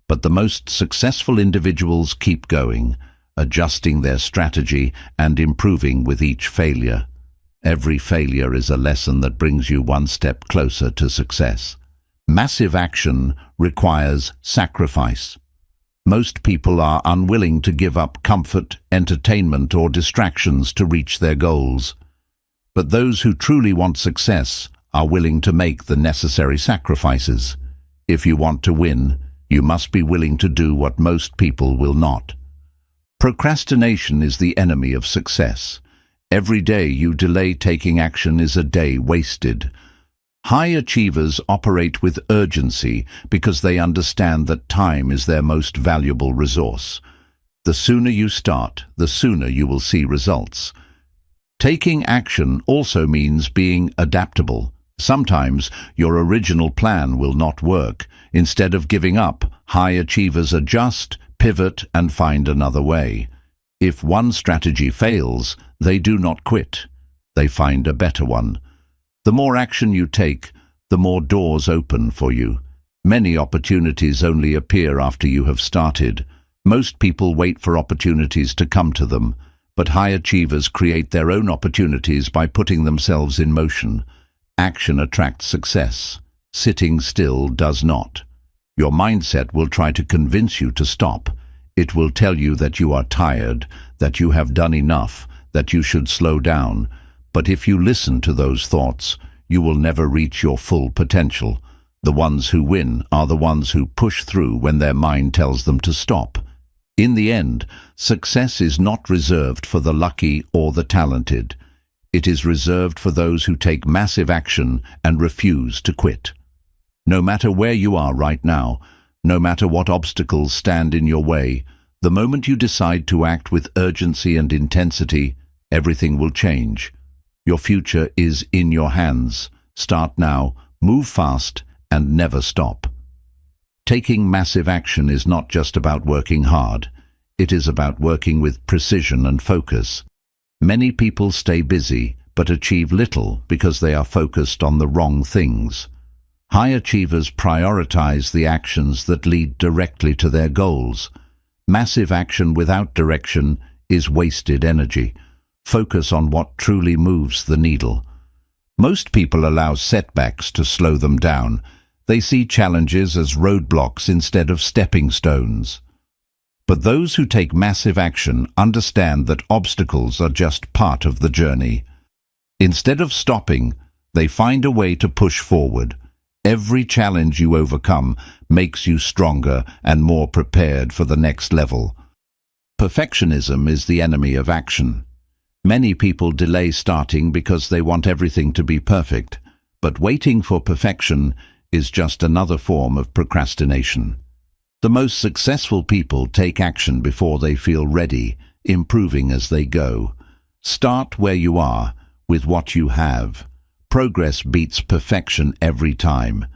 But the most successful individuals keep going, adjusting their strategy and improving with each failure. Every failure is a lesson that brings you one step closer to success. Massive action requires sacrifice. Most people are unwilling to give up comfort, entertainment, or distractions to reach their goals. But those who truly want success are willing to make the necessary sacrifices. If you want to win, you must be willing to do what most people will not. Procrastination is the enemy of success. Every day you delay taking action is a day wasted. High achievers operate with urgency because they understand that time is their most valuable resource. The sooner you start, the sooner you will see results. Taking action also means being adaptable. Sometimes your original plan will not work. Instead of giving up, high achievers adjust, pivot, and find another way. If one strategy fails, they do not quit. They find a better one. The more action you take, the more doors open for you. Many opportunities only appear after you have started. Most people wait for opportunities to come to them, but high achievers create their own opportunities by putting themselves in motion. Action attracts success. Sitting still does not. Your mindset will try to convince you to stop. It will tell you that you are tired, that you have done enough, that you should slow down. But if you listen to those thoughts, you will never reach your full potential. The ones who win are the ones who push through when their mind tells them to stop. In the end, success is not reserved for the lucky or the talented. It is reserved for those who take massive action and refuse to quit. No matter where you are right now, no matter what obstacles stand in your way, the moment you decide to act with urgency and intensity, everything will change. Your future is in your hands. Start now, move fast, and never stop. Taking massive action is not just about working hard. It is about working with precision and focus. Many people stay busy but achieve little because they are focused on the wrong things. High achievers prioritize the actions that lead directly to their goals. Massive action without direction is wasted energy. Focus on what truly moves the needle. Most people allow setbacks to slow them down. They see challenges as roadblocks instead of stepping stones. But those who take massive action understand that obstacles are just part of the journey. Instead of stopping, they find a way to push forward. Every challenge you overcome makes you stronger and more prepared for the next level. Perfectionism is the enemy of action. Many people delay starting because they want everything to be perfect, but waiting for perfection is just another form of procrastination. The most successful people take action before they feel ready, improving as they go. Start where you are, with what you have. Progress beats perfection every time.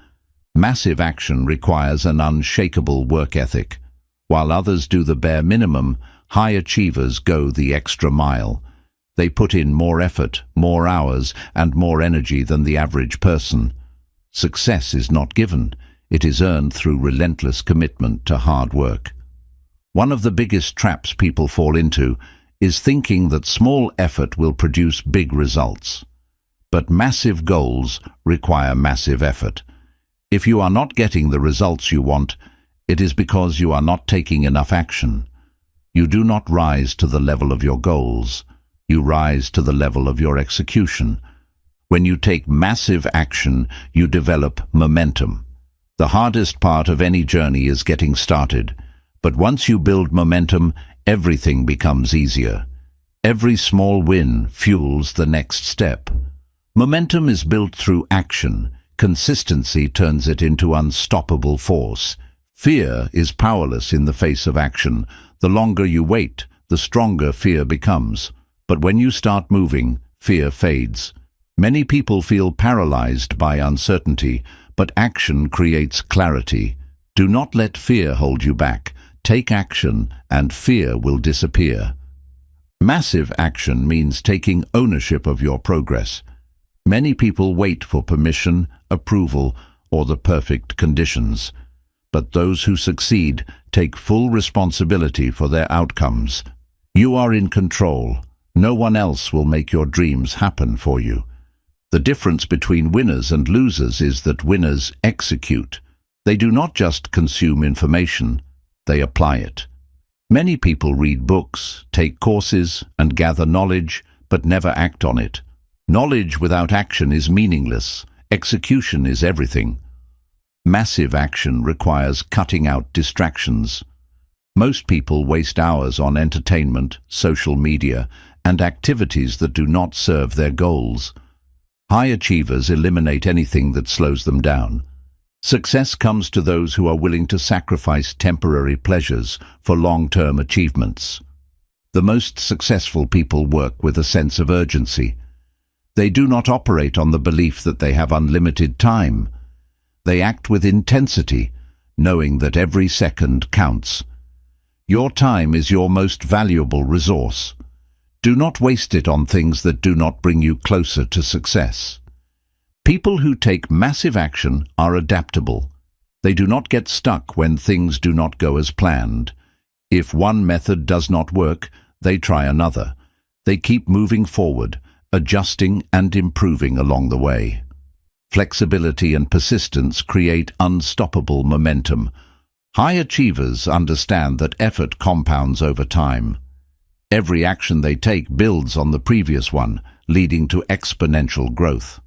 Massive action requires an unshakable work ethic. While others do the bare minimum, high achievers go the extra mile. They put in more effort, more hours, and more energy than the average person. Success is not given. It is earned through relentless commitment to hard work. One of the biggest traps people fall into is thinking that small effort will produce big results. But massive goals require massive effort. If you are not getting the results you want, it is because you are not taking enough action. You do not rise to the level of your goals. You rise to the level of your execution. When you take massive action, you develop momentum. The hardest part of any journey is getting started, but once you build momentum, everything becomes easier. Every small win fuels the next step. Momentum is built through action. Consistency turns it into unstoppable force. Fear is powerless in the face of action. The longer you wait, the stronger fear becomes. But when you start moving, fear fades. Many people feel paralyzed by uncertainty, but action creates clarity. Do not let fear hold you back. Take action, and fear will disappear. Massive action means taking ownership of your progress. Many people wait for permission, approval, or the perfect conditions. But those who succeed take full responsibility for their outcomes. You are in control. No one else will make your dreams happen for you. The difference between winners and losers is that winners execute. They do not just consume information, they apply it. Many people read books, take courses, and gather knowledge, but never act on it. Knowledge without action is meaningless. Execution is everything. Massive action requires cutting out distractions. Most people waste hours on entertainment, social media, and activities that do not serve their goals. High achievers eliminate anything that slows them down. Success comes to those who are willing to sacrifice temporary pleasures for long-term achievements. The most successful people work with a sense of urgency. They do not operate on the belief that they have unlimited time. They act with intensity, knowing that every second counts. Your time is your most valuable resource. Do not waste it on things that do not bring you closer to success. People who take massive action are adaptable. They do not get stuck when things do not go as planned. If one method does not work, they try another. They keep moving forward, adjusting and improving along the way. Flexibility and persistence create unstoppable momentum. High achievers understand that effort compounds over time. Every action they take builds on the previous one, leading to exponential growth.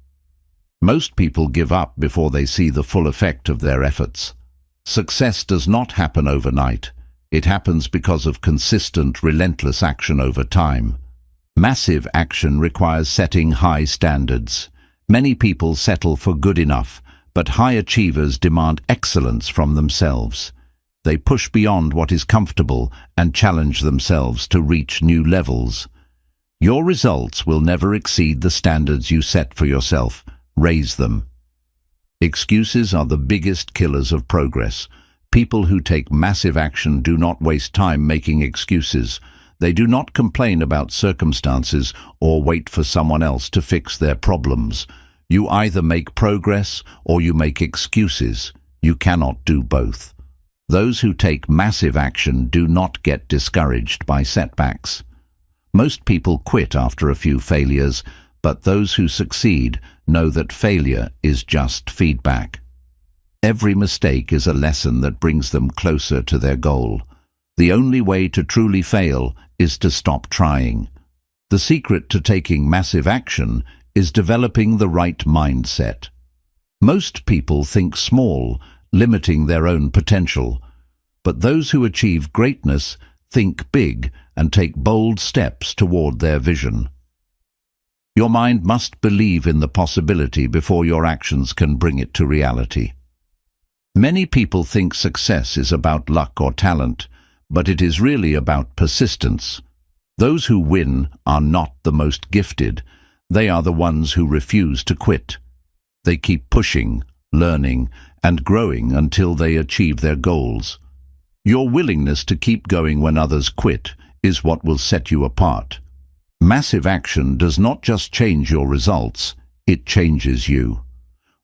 Most people give up before they see the full effect of their efforts. Success does not happen overnight. It happens because of consistent, relentless action over time. Massive action requires setting high standards. Many people settle for good enough, but high achievers demand excellence from themselves. They push beyond what is comfortable and challenge themselves to reach new levels. Your results will never exceed the standards you set for yourself. Raise them. Excuses are the biggest killers of progress. People who take massive action do not waste time making excuses. They do not complain about circumstances or wait for someone else to fix their problems. You either make progress or you make excuses. You cannot do both. Those who take massive action do not get discouraged by setbacks. Most people quit after a few failures, but those who succeed know that failure is just feedback. Every mistake is a lesson that brings them closer to their goal. The only way to truly fail is to stop trying. The secret to taking massive action is developing the right mindset. Most people think small, limiting their own potential. But those who achieve greatness think big and take bold steps toward their vision. Your mind must believe in the possibility before your actions can bring it to reality. Many people think success is about luck or talent, but it is really about persistence. Those who win are not the most gifted. They are the ones who refuse to quit. They keep pushing, learning, and growing until they achieve their goals. Your willingness to keep going when others quit is what will set you apart. Massive action does not just change your results, it changes you.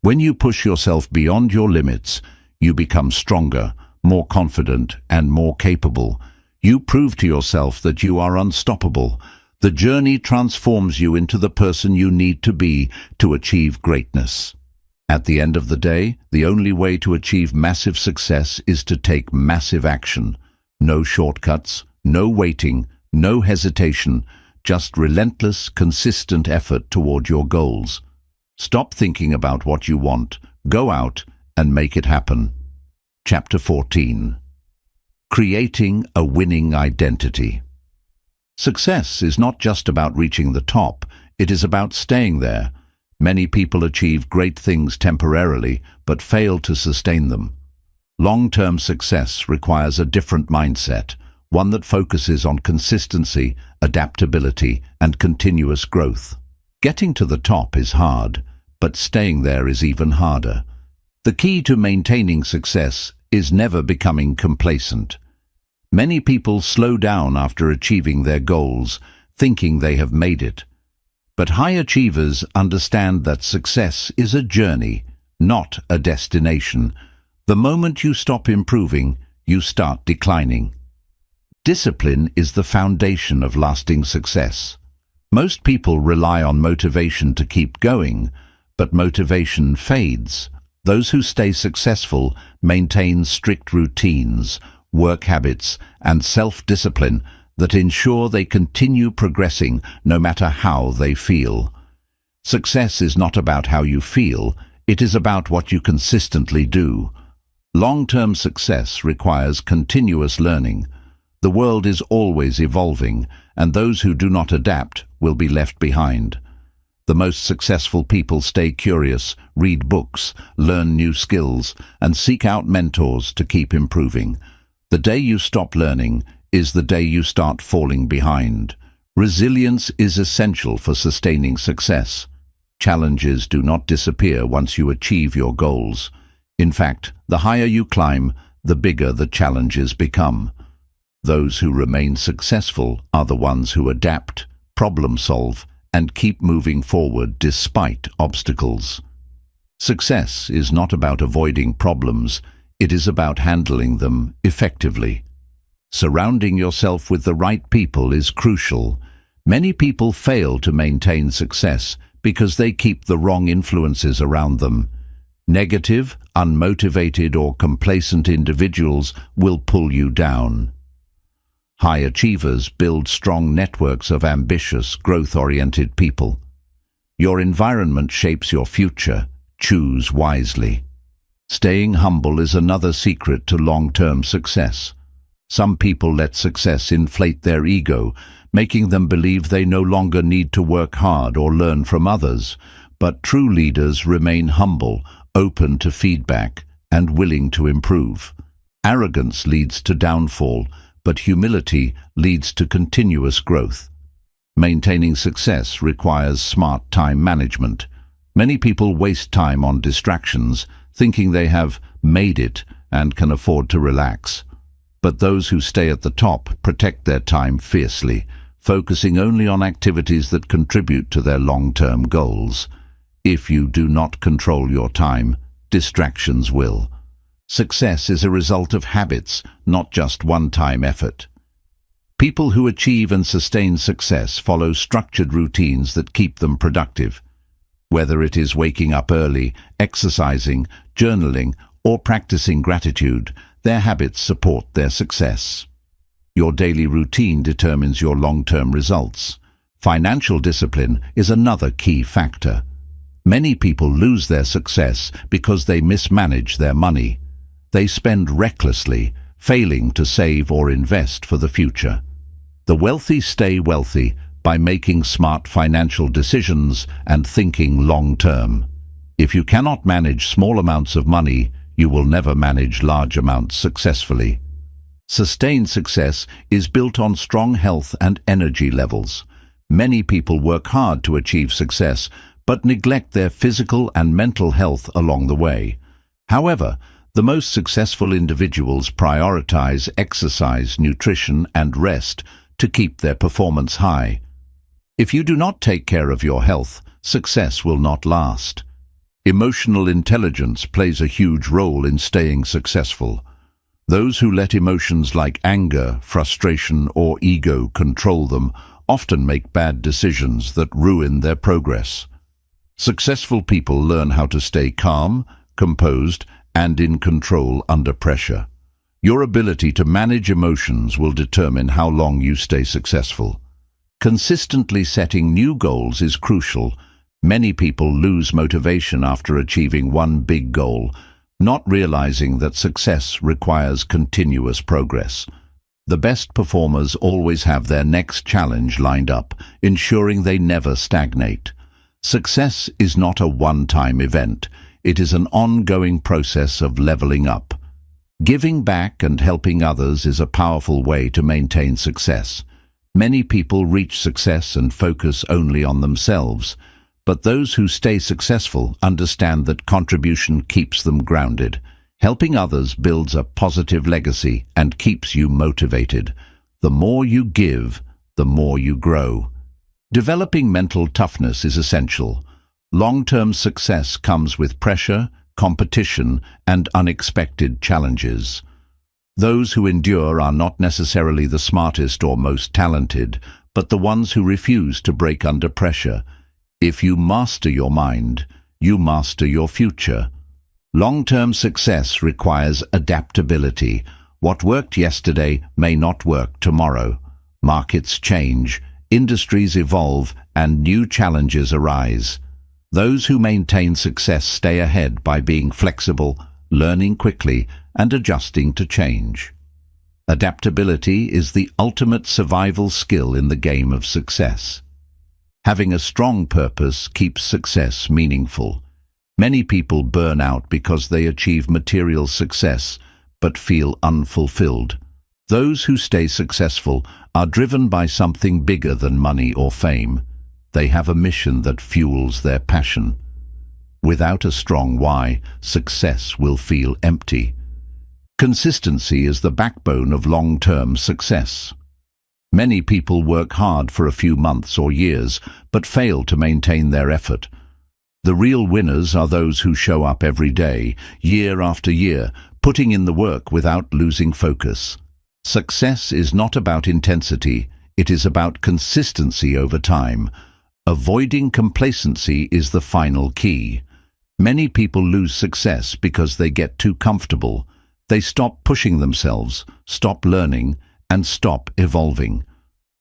When you push yourself beyond your limits, you become stronger, more confident, and more capable. You prove to yourself that you are unstoppable. The journey transforms you into the person you need to be to achieve greatness. At the end of the day, the only way to achieve massive success is to take massive action. No shortcuts, no waiting, no hesitation, just relentless, consistent effort toward your goals. Stop thinking about what you want. Go out and make it happen. Chapter 14. Creating a winning identity. Success is not just about reaching the top, it is about staying there. Many people achieve great things temporarily, but fail to sustain them. Long-term success requires a different mindset, one that focuses on consistency, adaptability, and continuous growth. Getting to the top is hard, but staying there is even harder. The key to maintaining success is never becoming complacent. Many people slow down after achieving their goals, thinking they have made it. But high achievers understand that success is a journey, not a destination. The moment you stop improving, you start declining. Discipline is the foundation of lasting success. Most people rely on motivation to keep going, but motivation fades. Those who stay successful maintain strict routines, work habits, and self-discipline that ensure they continue progressing no matter how they feel. Success is not about how you feel, it is about what you consistently do. Long-term success requires continuous learning. The world is always evolving, and those who do not adapt will be left behind. The most successful people stay curious, read books, learn new skills, and seek out mentors to keep improving. The day you stop learning is the day you start falling behind. Resilience is essential for sustaining success. Challenges do not disappear once you achieve your goals. In fact, the higher you climb, the bigger the challenges become. Those who remain successful are the ones who adapt, problem solve, and keep moving forward despite obstacles. Success is not about avoiding problems, it is about handling them effectively. Surrounding yourself with the right people is crucial. Many people fail to maintain success because they keep the wrong influences around them. Negative, unmotivated, or complacent individuals will pull you down. High achievers build strong networks of ambitious, growth-oriented people. Your environment shapes your future. Choose wisely. Staying humble is another secret to long-term success. Some people let success inflate their ego, making them believe they no longer need to work hard or learn from others. But true leaders remain humble, open to feedback, and willing to improve. Arrogance leads to downfall, but humility leads to continuous growth. Maintaining success requires smart time management. Many people waste time on distractions, thinking they have made it and can afford to relax. But those who stay at the top protect their time fiercely, focusing only on activities that contribute to their long-term goals. If you do not control your time, distractions will. Success is a result of habits, not just one-time effort. People who achieve and sustain success follow structured routines that keep them productive. Whether it is waking up early, exercising, journaling, or practicing gratitude, their habits support their success. Your daily routine determines your long-term results. Financial discipline is another key factor. Many people lose their success because they mismanage their money. They spend recklessly, failing to save or invest for the future. The wealthy stay wealthy by making smart financial decisions and thinking long-term. If you cannot manage small amounts of money, you will never manage large amounts successfully. Sustained success is built on strong health and energy levels. Many people work hard to achieve success, but neglect their physical and mental health along the way. However, the most successful individuals prioritize exercise, nutrition, and rest to keep their performance high. If you do not take care of your health, success will not last. Emotional intelligence plays a huge role in staying successful. Those who let emotions like anger, frustration, or ego control them often make bad decisions that ruin their progress. Successful people learn how to stay calm, composed, and in control under pressure. Your ability to manage emotions will determine how long you stay successful. Consistently setting new goals is crucial. Many people lose motivation after achieving one big goal, not realizing that success requires continuous progress. The best performers always have their next challenge lined up, ensuring they never stagnate. Success is not a one-time event. It is an ongoing process of leveling up. Giving back and helping others is a powerful way to maintain success. Many people reach success and focus only on themselves, but those who stay successful understand that contribution keeps them grounded. Helping others builds a positive legacy and keeps you motivated. The more you give, the more you grow. Developing mental toughness is essential. Long-term success comes with pressure, competition, and unexpected challenges. Those who endure are not necessarily the smartest or most talented, but the ones who refuse to break under pressure. If you master your mind, you master your future. Long-term success requires adaptability. What worked yesterday may not work tomorrow. Markets change, industries evolve, and new challenges arise. Those who maintain success stay ahead by being flexible, learning quickly, and adjusting to change. Adaptability is the ultimate survival skill in the game of success. Having a strong purpose keeps success meaningful. Many people burn out because they achieve material success but feel unfulfilled. Those who stay successful are driven by something bigger than money or fame. They have a mission that fuels their passion. Without a strong why, success will feel empty. Consistency is the backbone of long-term success. Many people work hard for a few months or years, but fail to maintain their effort. The real winners are those who show up every day, year after year, putting in the work without losing focus. Success is not about intensity, it is about consistency over time. Avoiding complacency is the final key. Many people lose success because they get too comfortable. They stop pushing themselves, stop learning, and stop evolving.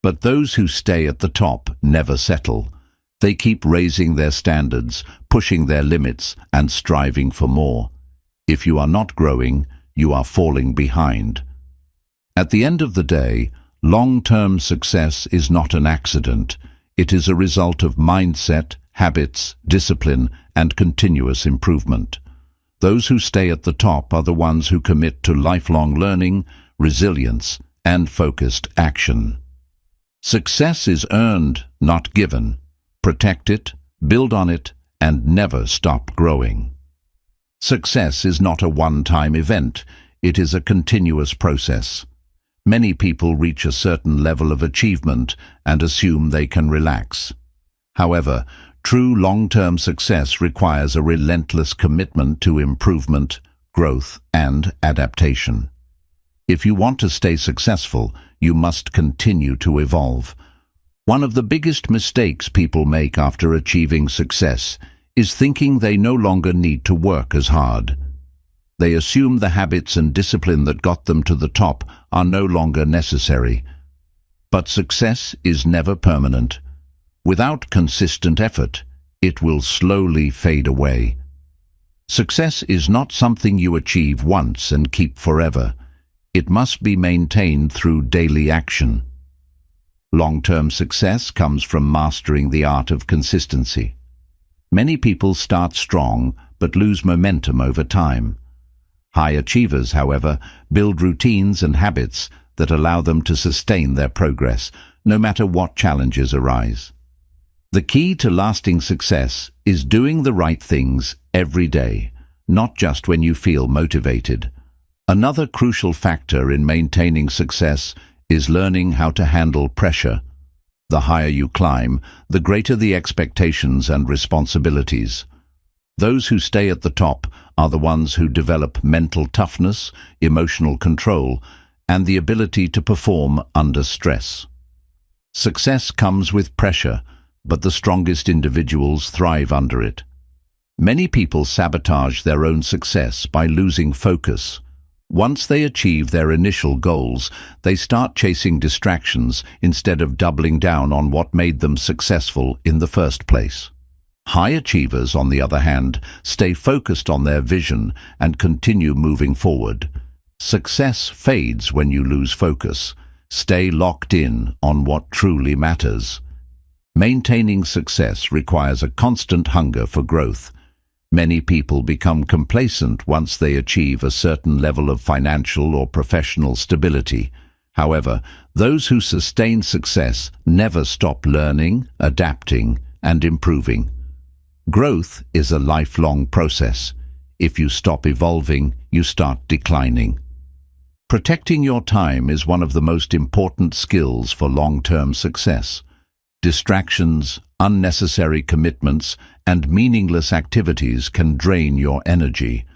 But those who stay at the top never settle. They keep raising their standards, pushing their limits, and striving for more. If you are not growing, you are falling behind. At the end of the day, long-term success is not an accident. It is a result of mindset, habits, discipline, and continuous improvement. Those who stay at the top are the ones who commit to lifelong learning, resilience, and focused action. Success is earned, not given. Protect it, build on it, and never stop growing. Success is not a one-time event. It is a continuous process. Many people reach a certain level of achievement and assume they can relax. However, true long-term success requires a relentless commitment to improvement, growth, and adaptation. If you want to stay successful, you must continue to evolve. One of the biggest mistakes people make after achieving success is thinking they no longer need to work as hard. They assume the habits and discipline that got them to the top are no longer necessary. But success is never permanent. Without consistent effort, it will slowly fade away. Success is not something you achieve once and keep forever. It must be maintained through daily action. Long-term success comes from mastering the art of consistency. Many people start strong but lose momentum over time. High achievers, however, build routines and habits that allow them to sustain their progress, no matter what challenges arise. The key to lasting success is doing the right things every day, not just when you feel motivated. Another crucial factor in maintaining success is learning how to handle pressure. The higher you climb, the greater the expectations and responsibilities. Those who stay at the top are the ones who develop mental toughness, emotional control, and the ability to perform under stress. Success comes with pressure, but the strongest individuals thrive under it. Many people sabotage their own success by losing focus. Once they achieve their initial goals, they start chasing distractions instead of doubling down on what made them successful in the first place. High achievers, on the other hand, stay focused on their vision and continue moving forward. Success fades when you lose focus. Stay locked in on what truly matters. Maintaining success requires a constant hunger for growth. Many people become complacent once they achieve a certain level of financial or professional stability. However, those who sustain success never stop learning, adapting, and improving. Growth is a lifelong process. If you stop evolving, you start declining. Protecting your time is one of the most important skills for long-term success. Distractions, unnecessary commitments, and meaningless activities can drain your energy.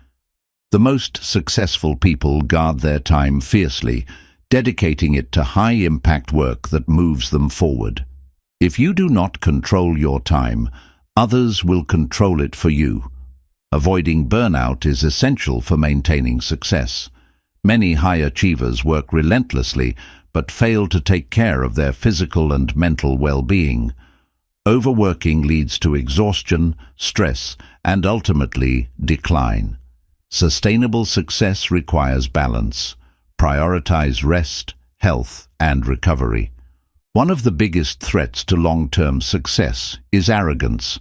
The most successful people guard their time fiercely, dedicating it to high-impact work that moves them forward. If you do not control your time, others will control it for you. Avoiding burnout is essential for maintaining success. Many high achievers work relentlessly, but fail to take care of their physical and mental well-being. Overworking leads to exhaustion, stress, and ultimately decline. Sustainable success requires balance. Prioritize rest, health, and recovery. One of the biggest threats to long-term success is arrogance.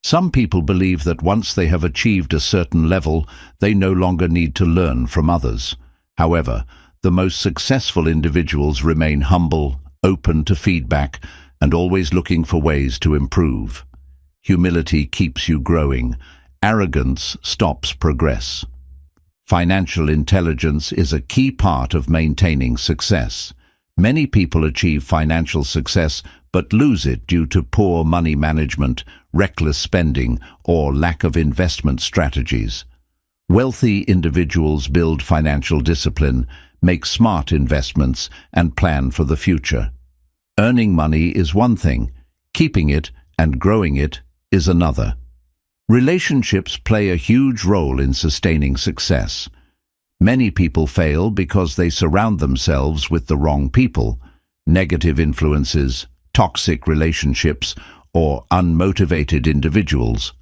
Some people believe that once they have achieved a certain level, they no longer need to learn from others. However, the most successful individuals remain humble, open to feedback, and always looking for ways to improve. Humility keeps you growing. Arrogance stops progress. Financial intelligence is a key part of maintaining success. Many people achieve financial success but lose it due to poor money management, reckless spending, or lack of investment strategies. Wealthy individuals build financial discipline, make smart investments, and plan for the future. Earning money is one thing, keeping it and growing it is another. Relationships play a huge role in sustaining success. Many people fail because they surround themselves with the wrong people, negative influences, toxic relationships, or unmotivated individuals.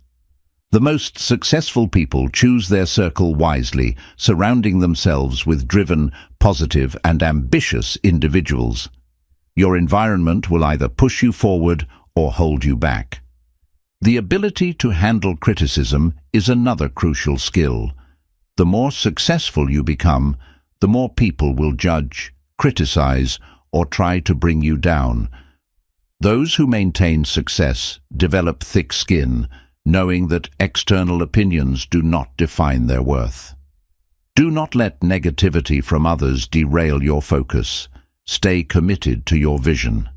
The most successful people choose their circle wisely, surrounding themselves with driven, positive, and ambitious individuals. Your environment will either push you forward or hold you back. The ability to handle criticism is another crucial skill. The more successful you become, the more people will judge, criticize, or try to bring you down. Those who maintain success develop thick skin, knowing that external opinions do not define their worth. Do not let negativity from others derail your focus. Stay committed to your vision.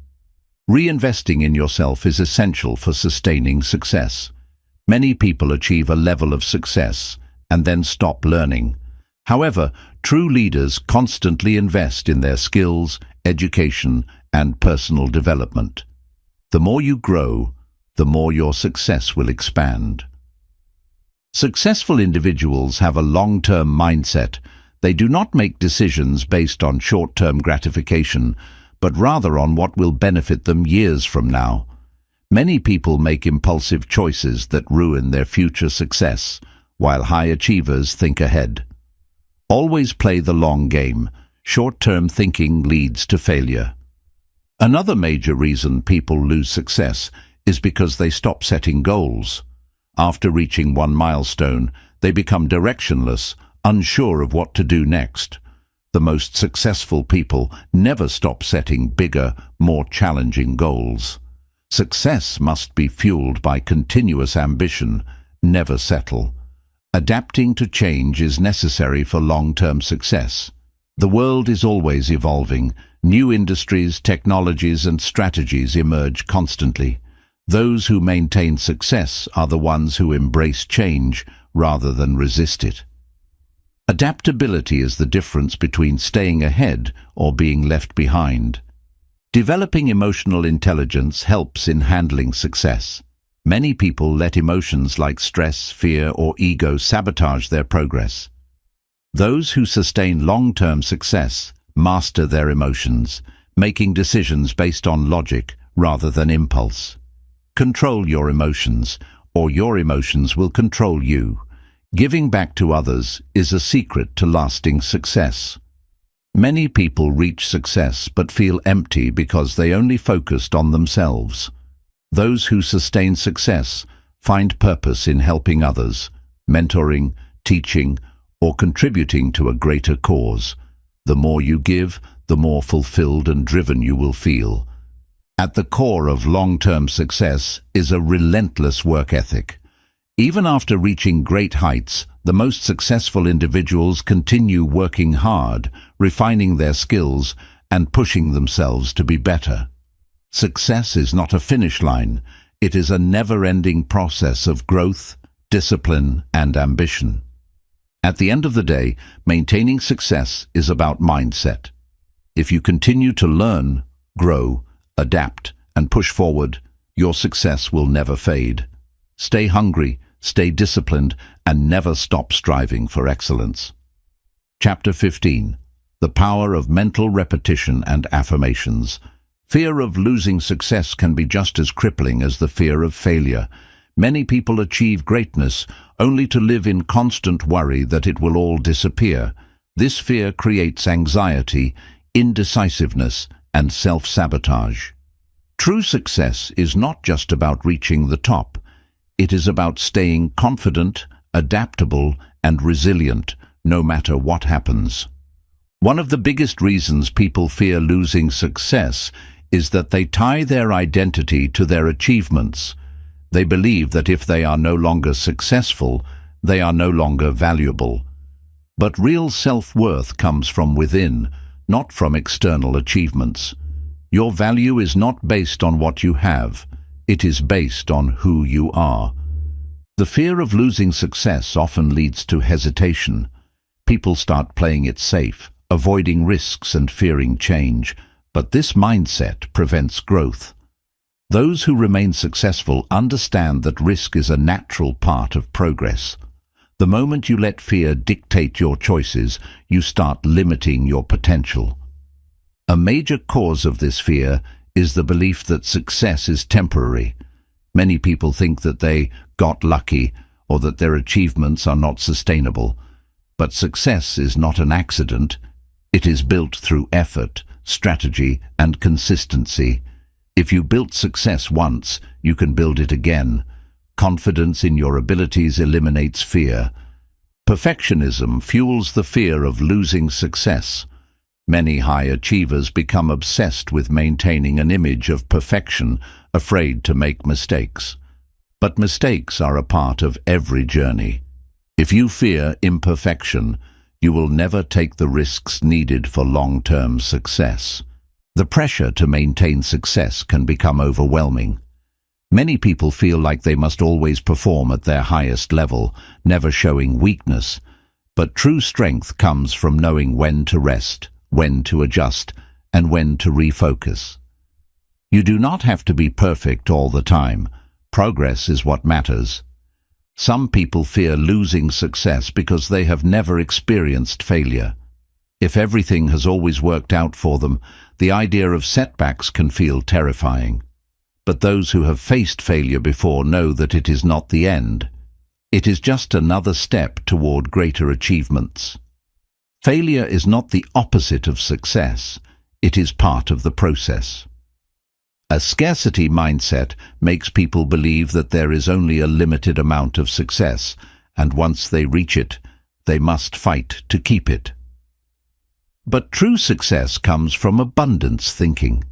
Reinvesting in yourself is essential for sustaining success. Many people achieve a level of success and then stop learning. However, true leaders constantly invest in their skills, education, and personal development. The more you grow, the more your success will expand. Successful individuals have a long-term mindset. They do not make decisions based on short-term gratification, but rather on what will benefit them years from now. Many people make impulsive choices that ruin their future success, while high achievers think ahead. Always play the long game. Short-term thinking leads to failure. Another major reason people lose success is because they stop setting goals. After reaching one milestone, they become directionless, unsure of what to do next. The most successful people never stop setting bigger, more challenging goals. Success must be fueled by continuous ambition, never settle. Adapting to change is necessary for long-term success. The world is always evolving. New industries, technologies, and strategies emerge constantly. Those who maintain success are the ones who embrace change rather than resist it. Adaptability is the difference between staying ahead or being left behind. Developing emotional intelligence helps in handling success. Many people let emotions like stress, fear, or ego sabotage their progress. Those who sustain long-term success master their emotions, making decisions based on logic rather than impulse. Control your emotions, or your emotions will control you. Giving back to others is a secret to lasting success. Many people reach success but feel empty because they only focused on themselves. Those who sustain success find purpose in helping others, mentoring, teaching, or contributing to a greater cause. The more you give, the more fulfilled and driven you will feel. At the core of long-term success is a relentless work ethic. Even after reaching great heights, the most successful individuals continue working hard, refining their skills, and pushing themselves to be better. Success is not a finish line. It is a never-ending process of growth, discipline, and ambition. At the end of the day, maintaining success is about mindset. If you continue to learn, grow, adapt, and push forward, your success will never fade. Stay hungry, stay disciplined, and never stop striving for excellence. Chapter 15. The Power of Mental Repetition and Affirmations. Fear of losing success can be just as crippling as the fear of failure. Many people achieve greatness only to live in constant worry that it will all disappear. This fear creates anxiety, indecisiveness, and self-sabotage. True success is not just about reaching the top. It is about staying confident, adaptable, and resilient, no matter what happens. One of the biggest reasons people fear losing success is that they tie their identity to their achievements. They believe that if they are no longer successful, they are no longer valuable. But real self-worth comes from within, not from external achievements. Your value is not based on what you have. It is based on who you are. The fear of losing success often leads to hesitation. People start playing it safe, avoiding risks and fearing change. But this mindset prevents growth. Those who remain successful understand that risk is a natural part of progress. The moment you let fear dictate your choices, you start limiting your potential. A major cause of this fear is the belief that success is temporary. Many people think that they got lucky or that their achievements are not sustainable. But success is not an accident. It is built through effort, strategy, and consistency. If you built success once, you can build it again. Confidence in your abilities eliminates fear. Perfectionism fuels the fear of losing success. Many high achievers become obsessed with maintaining an image of perfection, afraid to make mistakes. But mistakes are a part of every journey. If you fear imperfection, you will never take the risks needed for long-term success. The pressure to maintain success can become overwhelming. Many people feel like they must always perform at their highest level, never showing weakness. But true strength comes from knowing when to rest, when to adjust, and when to refocus. You do not have to be perfect all the time. Progress is what matters. Some people fear losing success because they have never experienced failure. If everything has always worked out for them, the idea of setbacks can feel terrifying. But those who have faced failure before know that it is not the end. It is just another step toward greater achievements. Failure is not the opposite of success. It is part of the process. A scarcity mindset makes people believe that there is only a limited amount of success, and once they reach it, they must fight to keep it. But true success comes from abundance thinking,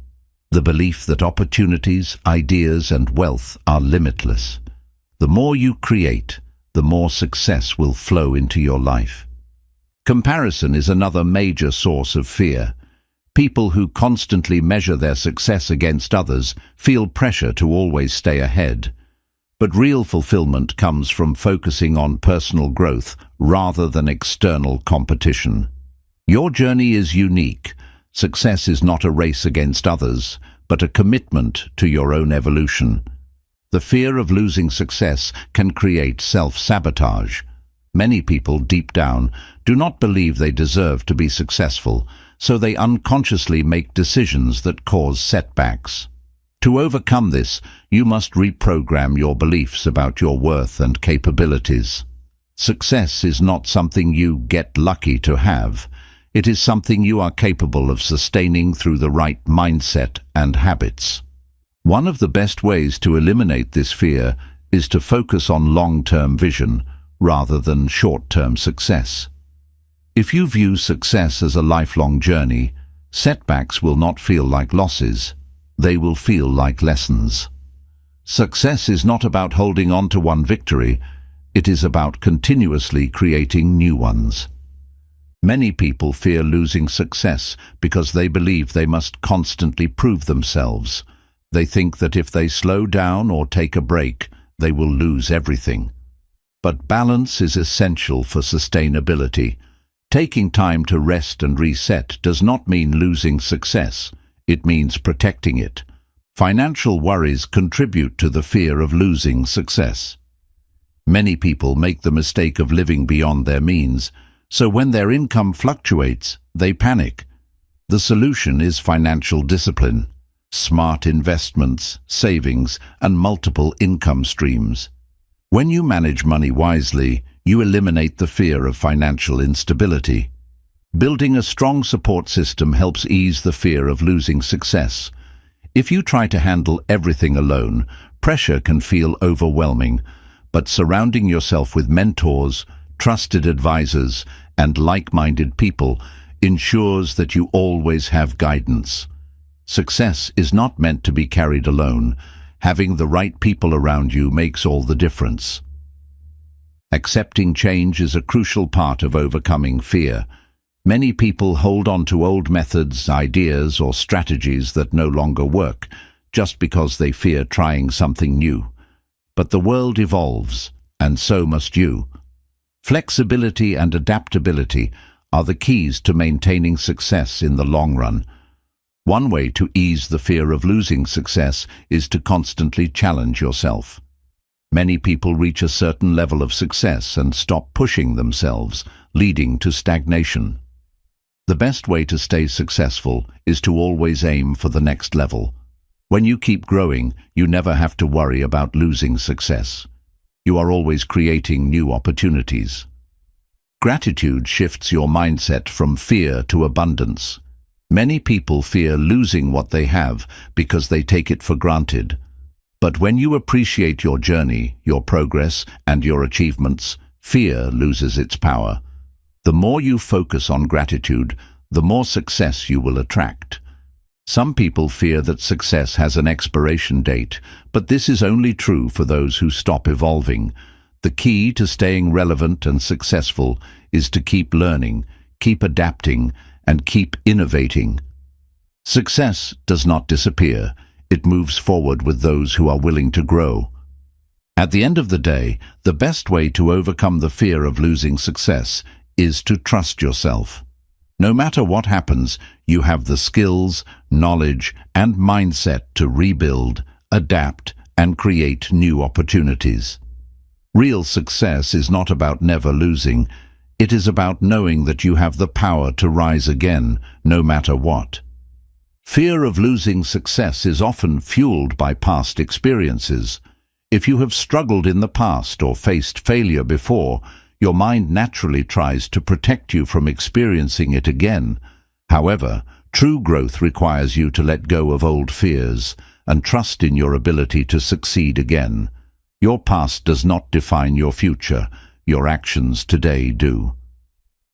the belief that opportunities, ideas, and wealth are limitless. The more you create, the more success will flow into your life. Comparison is another major source of fear. People who constantly measure their success against others feel pressure to always stay ahead. But real fulfillment comes from focusing on personal growth rather than external competition. Your journey is unique. Success is not a race against others, but a commitment to your own evolution. The fear of losing success can create self-sabotage. Many people, deep down, do not believe they deserve to be successful, so they unconsciously make decisions that cause setbacks. To overcome this, you must reprogram your beliefs about your worth and capabilities. Success is not something you get lucky to have. It is something you are capable of sustaining through the right mindset and habits. One of the best ways to eliminate this fear is to focus on long-term vision rather than short-term success. If you view success as a lifelong journey, setbacks will not feel like losses. They will feel like lessons. Success is not about holding on to one victory. It is about continuously creating new ones. Many people fear losing success because they believe they must constantly prove themselves. They think that if they slow down or take a break, they will lose everything. But balance is essential for sustainability. Taking time to rest and reset does not mean losing success. It means protecting it. Financial worries contribute to the fear of losing success. Many people make the mistake of living beyond their means, so when their income fluctuates, they panic. The solution is financial discipline, smart investments, savings, and multiple income streams. When you manage money wisely, you eliminate the fear of financial instability. Building a strong support system helps ease the fear of losing success. If you try to handle everything alone, pressure can feel overwhelming, but surrounding yourself with mentors, trusted advisors, and like-minded people ensures that you always have guidance. Success is not meant to be carried alone. Having the right people around you makes all the difference. Accepting change is a crucial part of overcoming fear. Many people hold on to old methods, ideas, or strategies that no longer work, just because they fear trying something new. But the world evolves, and so must you. Flexibility and adaptability are the keys to maintaining success in the long run. One way to ease the fear of losing success is to constantly challenge yourself. Many people reach a certain level of success and stop pushing themselves, leading to stagnation. The best way to stay successful is to always aim for the next level. When you keep growing, you never have to worry about losing success. You are always creating new opportunities. Gratitude shifts your mindset from fear to abundance. Many people fear losing what they have because they take it for granted. But when you appreciate your journey, your progress, and your achievements, fear loses its power. The more you focus on gratitude, the more success you will attract. Some people fear that success has an expiration date, but this is only true for those who stop evolving. The key to staying relevant and successful is to keep learning, keep adapting, and keep innovating. Success does not disappear. It moves forward with those who are willing to grow. At the end of the day, the best way to overcome the fear of losing success is to trust yourself. No matter what happens, you have the skills, knowledge, and mindset to rebuild, adapt, and create new opportunities. Real success is not about never losing. It is about knowing that you have the power to rise again, no matter what. Fear of losing success is often fueled by past experiences. If you have struggled in the past or faced failure before, your mind naturally tries to protect you from experiencing it again. However, true growth requires you to let go of old fears and trust in your ability to succeed again. Your past does not define your future. Your actions today do.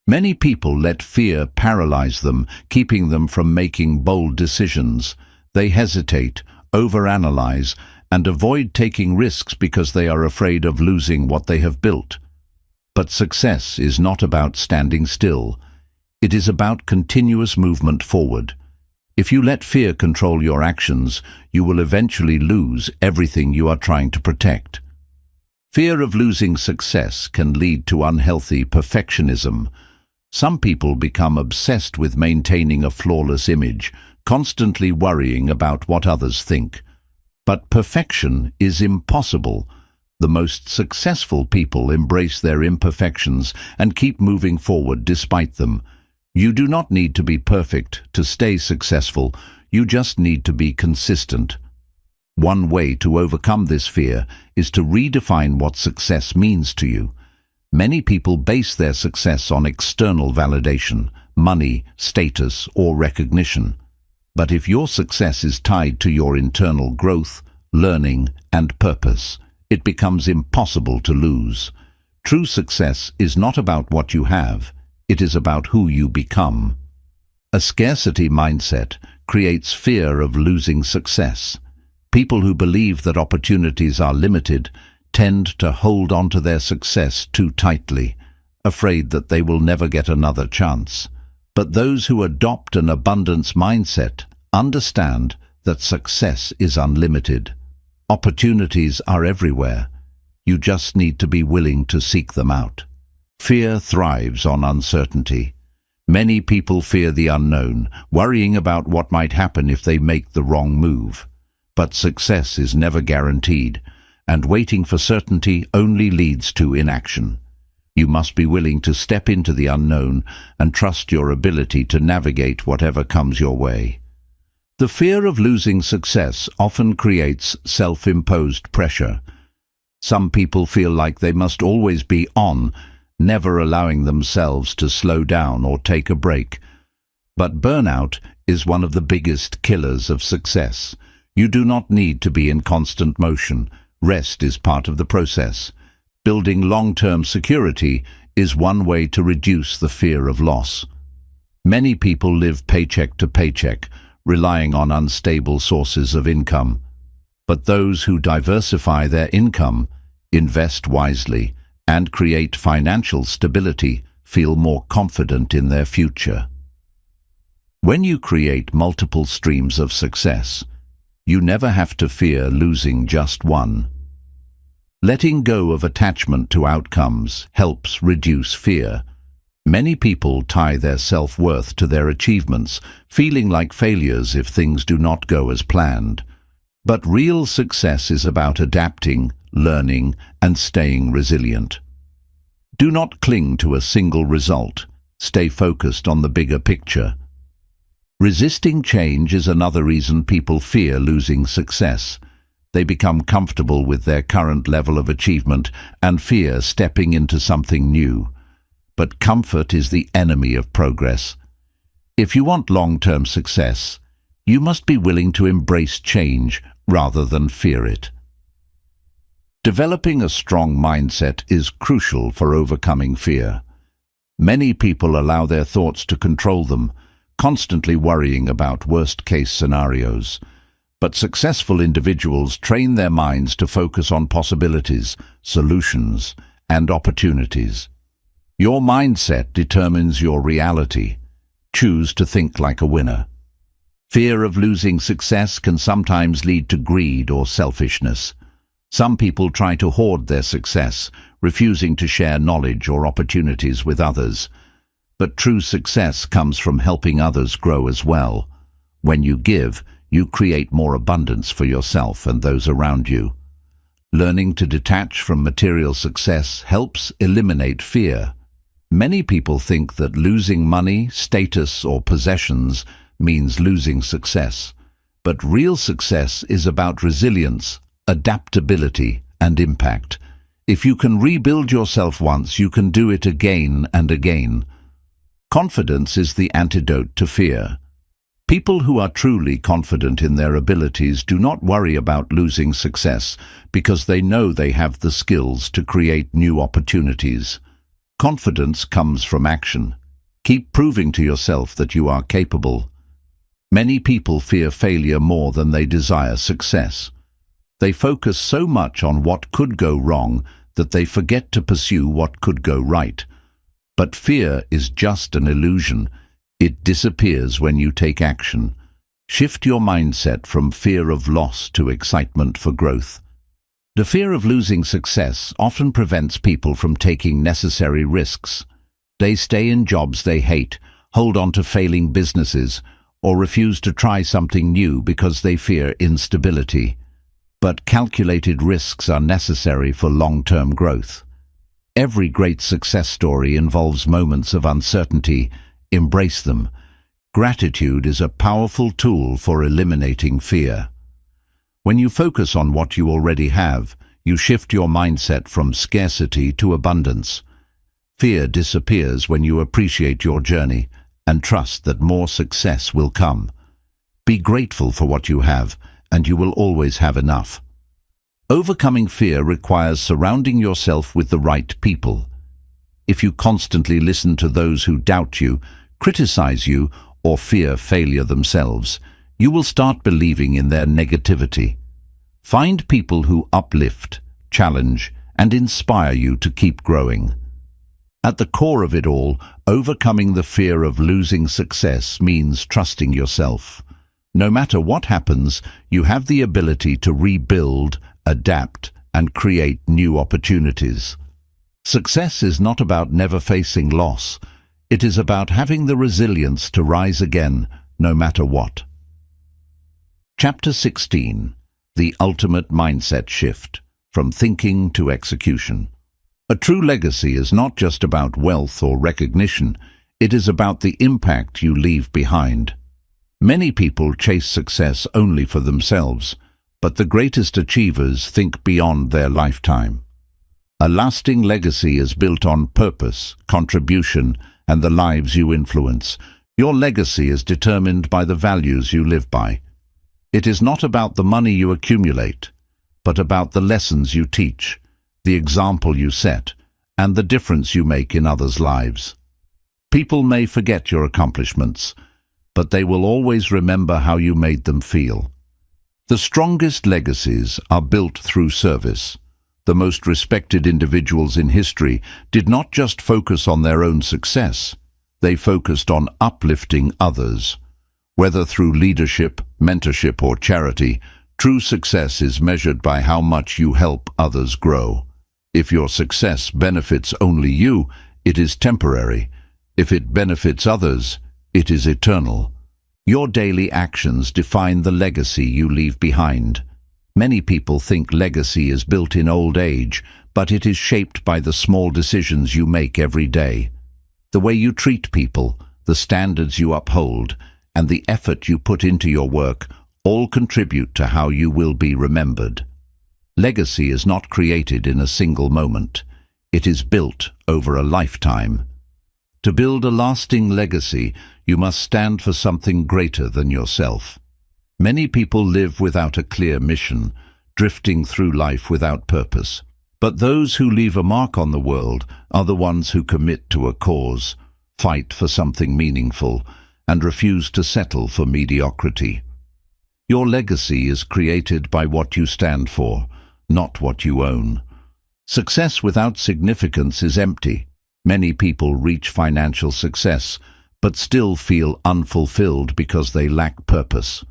Many people let fear paralyze them, keeping them from making bold decisions. They hesitate, overanalyze, and avoid taking risks because they are afraid of losing what they have built. But success is not about standing still. It is about continuous movement forward. If you let fear control your actions, you will eventually lose everything you are trying to protect. Fear of losing success can lead to unhealthy perfectionism. Some people become obsessed with maintaining a flawless image, constantly worrying about what others think. But perfection is impossible. The most successful people embrace their imperfections and keep moving forward despite them. You do not need to be perfect to stay successful. You just need to be consistent. One way to overcome this fear is to redefine what success means to you. Many people base their success on external validation, money, status, or recognition. But if your success is tied to your internal growth, learning, and purpose, it becomes impossible to lose. True success is not about what you have, it is about who you become. A scarcity mindset creates fear of losing success. People who believe that opportunities are limited tend to hold on to their success too tightly, afraid that they will never get another chance. But those who adopt an abundance mindset understand that success is unlimited. Opportunities are everywhere. You just need to be willing to seek them out. Fear thrives on uncertainty. Many people fear the unknown, worrying about what might happen if they make the wrong move. But success is never guaranteed, and waiting for certainty only leads to inaction. You must be willing to step into the unknown and trust your ability to navigate whatever comes your way. The fear of losing success often creates self-imposed pressure. Some people feel like they must always be on, never allowing themselves to slow down or take a break. But burnout is one of the biggest killers of success. You do not need to be in constant motion. Rest is part of the process. Building long-term security is one way to reduce the fear of loss. Many people live paycheck to paycheck, relying on unstable sources of income. But those who diversify their income, invest wisely, and create financial stability feel more confident in their future. When you create multiple streams of success, you never have to fear losing just one. Letting go of attachment to outcomes helps reduce fear. Many people tie their self-worth to their achievements, feeling like failures if things do not go as planned. But real success is about adapting, learning, and staying resilient. Do not cling to a single result. Stay focused on the bigger picture. Resisting change is another reason people fear losing success. They become comfortable with their current level of achievement and fear stepping into something new. But comfort is the enemy of progress. If you want long-term success, you must be willing to embrace change rather than fear it. Developing a strong mindset is crucial for overcoming fear. Many people allow their thoughts to control them, constantly worrying about worst-case scenarios. But successful individuals train their minds to focus on possibilities, solutions, and opportunities. Your mindset determines your reality. Choose to think like a winner. Fear of losing success can sometimes lead to greed or selfishness. Some people try to hoard their success, refusing to share knowledge or opportunities with others. But true success comes from helping others grow as well. When you give, you create more abundance for yourself and those around you. Learning to detach from material success helps eliminate fear. Many people think that losing money, status, or possessions means losing success. But real success is about resilience, adaptability, and impact. If you can rebuild yourself once, you can do it again and again. Confidence is the antidote to fear. People who are truly confident in their abilities do not worry about losing success because they know they have the skills to create new opportunities. Confidence comes from action. Keep proving to yourself that you are capable. Many people fear failure more than they desire success. They focus so much on what could go wrong that they forget to pursue what could go right. But fear is just an illusion. It disappears when you take action. Shift your mindset from fear of loss to excitement for growth. The fear of losing success often prevents people from taking necessary risks. They stay in jobs they hate, hold on to failing businesses, or refuse to try something new because they fear instability. But calculated risks are necessary for long-term growth. Every great success story involves moments of uncertainty. Embrace them. Gratitude is a powerful tool for eliminating fear. When you focus on what you already have, you shift your mindset from scarcity to abundance. Fear disappears when you appreciate your journey and trust that more success will come. Be grateful for what you have, and you will always have enough. Overcoming fear requires surrounding yourself with the right people. If you constantly listen to those who doubt you, criticize you, or fear failure themselves, you will start believing in their negativity. Find people who uplift, challenge, and inspire you to keep growing. At the core of it all, overcoming the fear of losing success means trusting yourself. No matter what happens, you have the ability to rebuild, adapt, and create new opportunities. Success is not about never facing loss. It is about having the resilience to rise again, no matter what. Chapter 16. The Ultimate Mindset Shift, from Thinking to Execution. A true legacy is not just about wealth or recognition. It is about the impact you leave behind. Many people chase success only for themselves, but the greatest achievers think beyond their lifetime. A lasting legacy is built on purpose, contribution, and the lives you influence. Your legacy is determined by the values you live by. It is not about the money you accumulate, but about the lessons you teach, the example you set, and the difference you make in others' lives. People may forget your accomplishments, but they will always remember how you made them feel. The strongest legacies are built through service. The most respected individuals in history did not just focus on their own success, they focused on uplifting others. Whether through leadership, mentorship, or charity, true success is measured by how much you help others grow. If your success benefits only you, it is temporary. If it benefits others, it is eternal. Your daily actions define the legacy you leave behind. Many people think legacy is built in old age, but it is shaped by the small decisions you make every day. The way you treat people, the standards you uphold, and the effort you put into your work all contribute to how you will be remembered. Legacy is not created in a single moment. It is built over a lifetime. To build a lasting legacy, you must stand for something greater than yourself. Many people live without a clear mission, drifting through life without purpose. But those who leave a mark on the world are the ones who commit to a cause, fight for something meaningful, and refuse to settle for mediocrity. Your legacy is created by what you stand for, not what you own. Success without significance is empty. Many people reach financial success, but still feel unfulfilled because they lack purpose.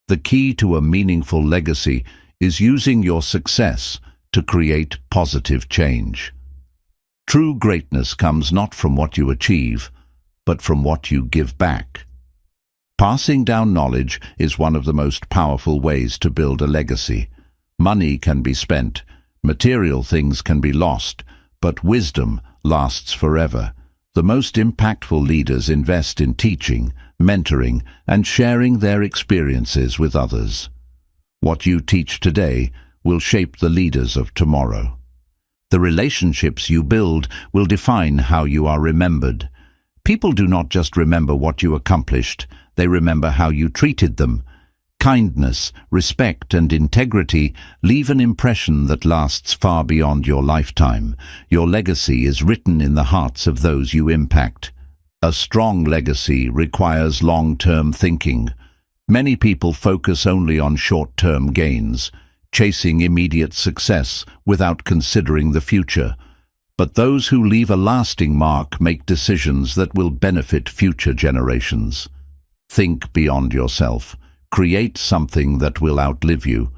The key to a meaningful legacy is using your success to create positive change. True greatness comes not from what you achieve, but from what you give back. Passing down knowledge is one of the most powerful ways to build a legacy. Money can be spent, material things can be lost, but wisdom lasts forever. The most impactful leaders invest in teaching, mentoring, and sharing their experiences with others. What you teach today will shape the leaders of tomorrow. The relationships you build will define how you are remembered. People do not just remember what you accomplished, they remember how you treated them. Kindness, respect, and integrity leave an impression that lasts far beyond your lifetime. Your legacy is written in the hearts of those you impact. A strong legacy requires long-term thinking. Many people focus only on short-term gains, chasing immediate success without considering the future. But those who leave a lasting mark make decisions that will benefit future generations. Think beyond yourself. Create something that will outlive you.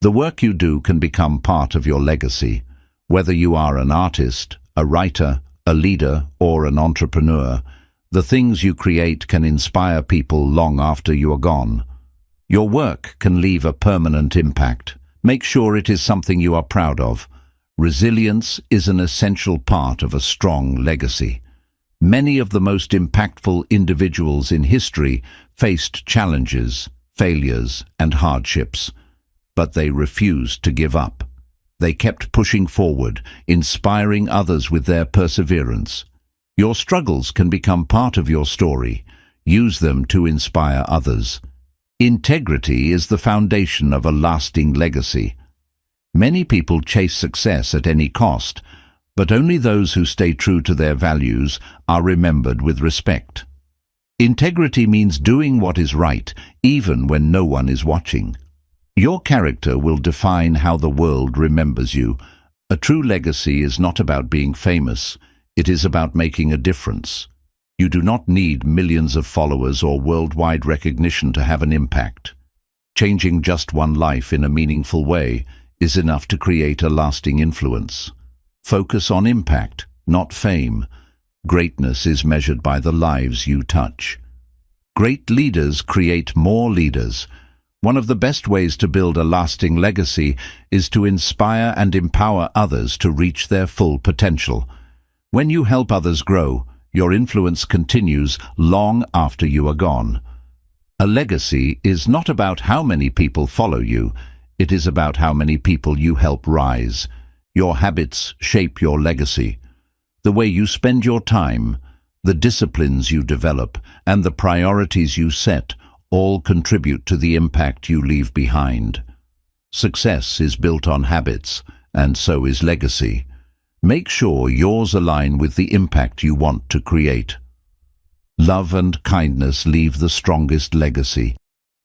The work you do can become part of your legacy. Whether you are an artist, a writer, a leader, or an entrepreneur, the things you create can inspire people long after you are gone. Your work can leave a permanent impact. Make sure it is something you are proud of. Resilience is an essential part of a strong legacy. Many of the most impactful individuals in history faced challenges, failures, and hardships, but they refused to give up. They kept pushing forward, inspiring others with their perseverance. Your struggles can become part of your story. Use them to inspire others. Integrity is the foundation of a lasting legacy. Many people chase success at any cost, but only those who stay true to their values are remembered with respect. Integrity means doing what is right, even when no one is watching. Your character will define how the world remembers you. A true legacy is not about being famous. It is about making a difference. You do not need millions of followers or worldwide recognition to have an impact. Changing just one life in a meaningful way is enough to create a lasting influence. Focus on impact, not fame. Greatness is measured by the lives you touch. Great leaders create more leaders. One of the best ways to build a lasting legacy is to inspire and empower others to reach their full potential. When you help others grow, your influence continues long after you are gone. A legacy is not about how many people follow you. It is about how many people you help rise. Your habits shape your legacy. The way you spend your time, the disciplines you develop, and the priorities you set all contribute to the impact you leave behind. Success is built on habits, and so is legacy. Make sure yours align with the impact you want to create. Love and kindness leave the strongest legacy.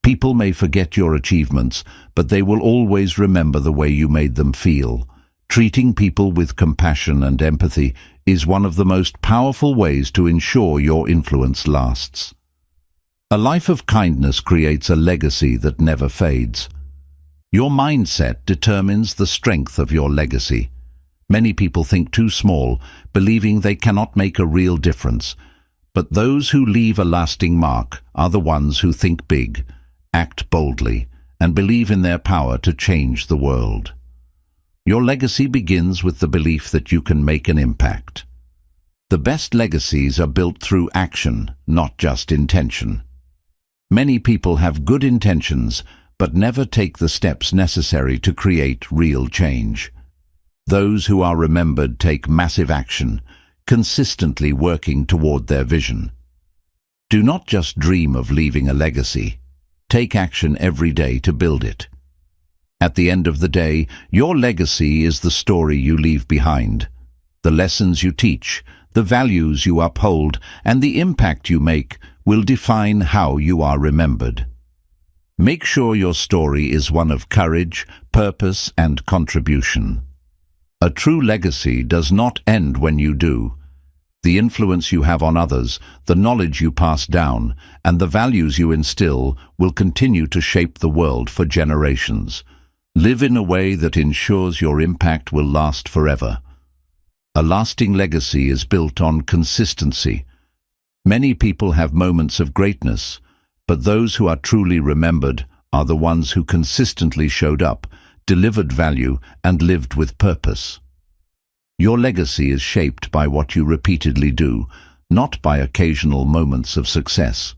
People may forget your achievements, but they will always remember the way you made them feel. Treating people with compassion and empathy is one of the most powerful ways to ensure your influence lasts. A life of kindness creates a legacy that never fades. Your mindset determines the strength of your legacy. Many people think too small, believing they cannot make a real difference. But those who leave a lasting mark are the ones who think big, act boldly, and believe in their power to change the world. Your legacy begins with the belief that you can make an impact. The best legacies are built through action, not just intention. Many people have good intentions, but never take the steps necessary to create real change. Those who are remembered take massive action, consistently working toward their vision. Do not just dream of leaving a legacy. Take action every day to build it. At the end of the day, your legacy is the story you leave behind. The lessons you teach, the values you uphold, and the impact you make will define how you are remembered. Make sure your story is one of courage, purpose, and contribution. A true legacy does not end when you do. The influence you have on others, the knowledge you pass down, and the values you instill will continue to shape the world for generations. Live in a way that ensures your impact will last forever. A lasting legacy is built on consistency. Many people have moments of greatness, but those who are truly remembered are the ones who consistently showed up, delivered value, and lived with purpose. Your legacy is shaped by what you repeatedly do, not by occasional moments of success.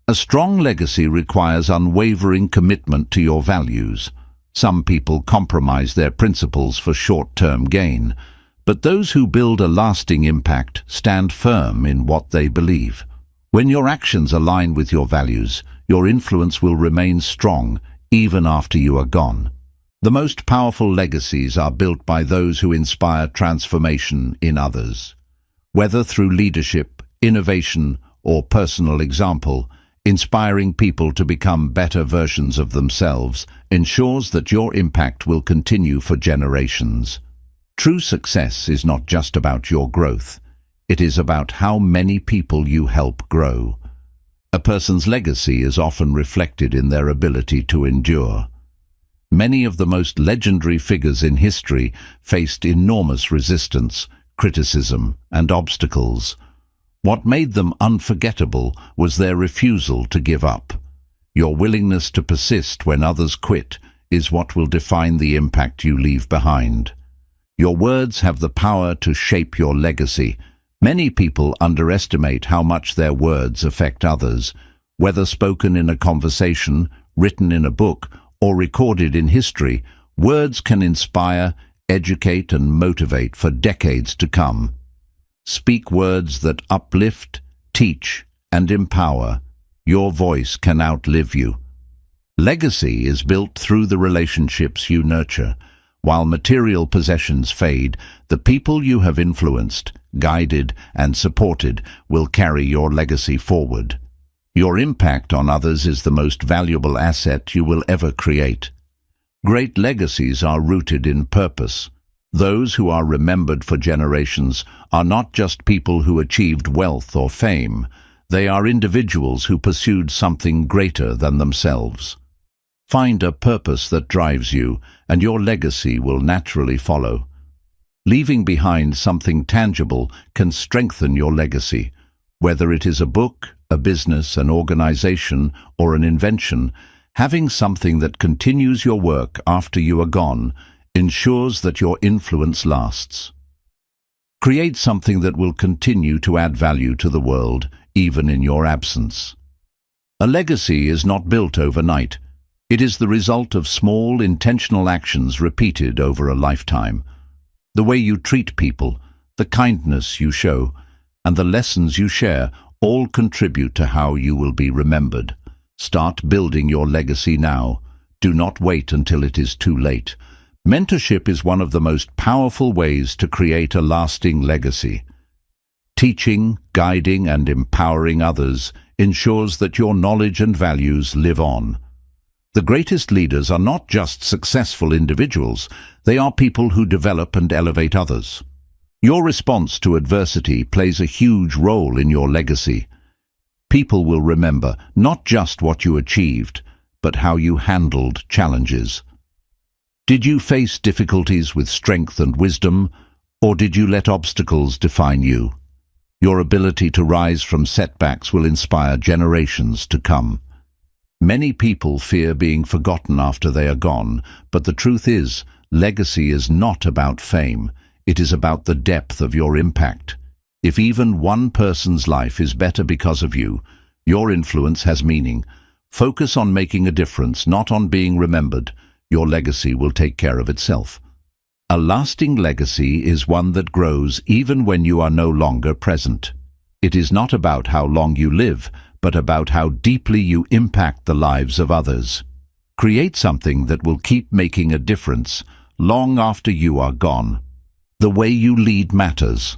A strong legacy requires unwavering commitment to your values. Some people compromise their principles for short-term gain, but those who build a lasting impact stand firm in what they believe. When your actions align with your values, Your influence will remain strong even after you are gone. The most powerful legacies are built by those who inspire transformation in others. Whether through leadership, innovation, or personal example, inspiring people to become better versions of themselves ensures that your impact will continue for generations. True success is not just about your growth. It is about how many people you help grow. A person's legacy is often reflected in their ability to endure. Many of the most legendary figures in history faced enormous resistance, criticism, and obstacles. What made them unforgettable was their refusal to give up. Your willingness to persist when others quit is what will define the impact you leave behind. Your words have the power to shape your legacy. Many people underestimate how much their words affect others. Whether spoken in a conversation, written in a book, or recorded in history, words can inspire, educate, and motivate for decades to come. Speak words that uplift, teach, and empower. Your voice can outlive you. Legacy is built through the relationships you nurture. While material possessions fade, the people you have influenced, guided, and supported will carry your legacy forward. Your impact on others is the most valuable asset you will ever create. Great legacies are rooted in purpose. Those who are remembered for generations are not just people who achieved wealth or fame. They are individuals who pursued something greater than themselves. Find a purpose that drives you, and your legacy will naturally follow. Leaving behind something tangible can strengthen your legacy. Whether it is a book, a business, an organization, or an invention, having something that continues your work after you are gone ensures that your influence lasts. Create something that will continue to add value to the world, even in your absence. A legacy is not built overnight. It is the result of small, intentional actions repeated over a lifetime. The way you treat people, the kindness you show, and the lessons you share all contribute to how you will be remembered. Start building your legacy now. Do not wait until it is too late. Mentorship is one of the most powerful ways to create a lasting legacy. Teaching, guiding, and empowering others ensures that your knowledge and values live on. The greatest leaders are not just successful individuals, they are people who develop and elevate others. Your response to adversity plays a huge role in your legacy. People will remember not just what you achieved, but how you handled challenges. Did you face difficulties with strength and wisdom, or did you let obstacles define you? Your ability to rise from setbacks will inspire generations to come. Many people fear being forgotten after they are gone, but the truth is, legacy is not about fame. It is about the depth of your impact. If even one person's life is better because of you, your influence has meaning. Focus on making a difference, not on being remembered. Your legacy will take care of itself. A lasting legacy is one that grows even when you are no longer present. It is not about how long you live, but about how deeply you impact the lives of others. Create something that will keep making a difference long after you are gone. The way you lead matters.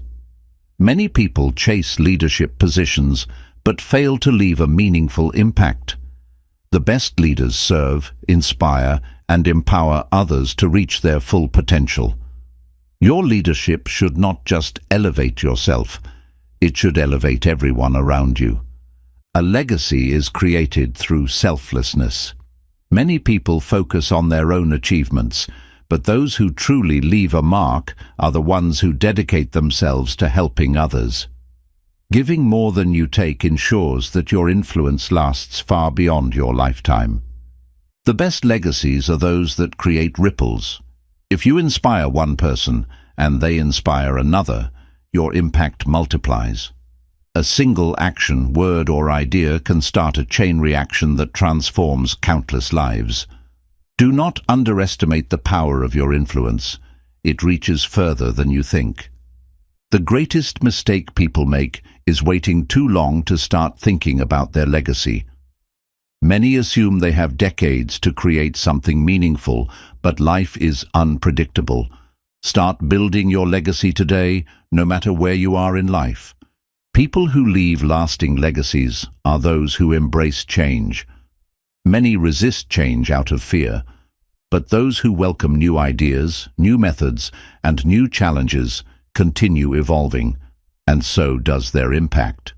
Many people chase leadership positions, but fail to leave a meaningful impact. The best leaders serve, inspire, and empower others to reach their full potential. Your leadership should not just elevate yourself, it should elevate everyone around you. A legacy is created through selflessness. Many people focus on their own achievements, but those who truly leave a mark are the ones who dedicate themselves to helping others. Giving more than you take ensures that your influence lasts far beyond your lifetime. The best legacies are those that create ripples. If you inspire one person and they inspire another, your impact multiplies. A single action, word, or idea can start a chain reaction that transforms countless lives. Do not underestimate the power of your influence. It reaches further than you think. The greatest mistake people make is waiting too long to start thinking about their legacy. Many assume they have decades to create something meaningful, but life is unpredictable. Start building your legacy today, no matter where you are in life. People who leave lasting legacies are those who embrace change. Many resist change out of fear, but those who welcome new ideas, new methods, and new challenges continue evolving, and so does their impact.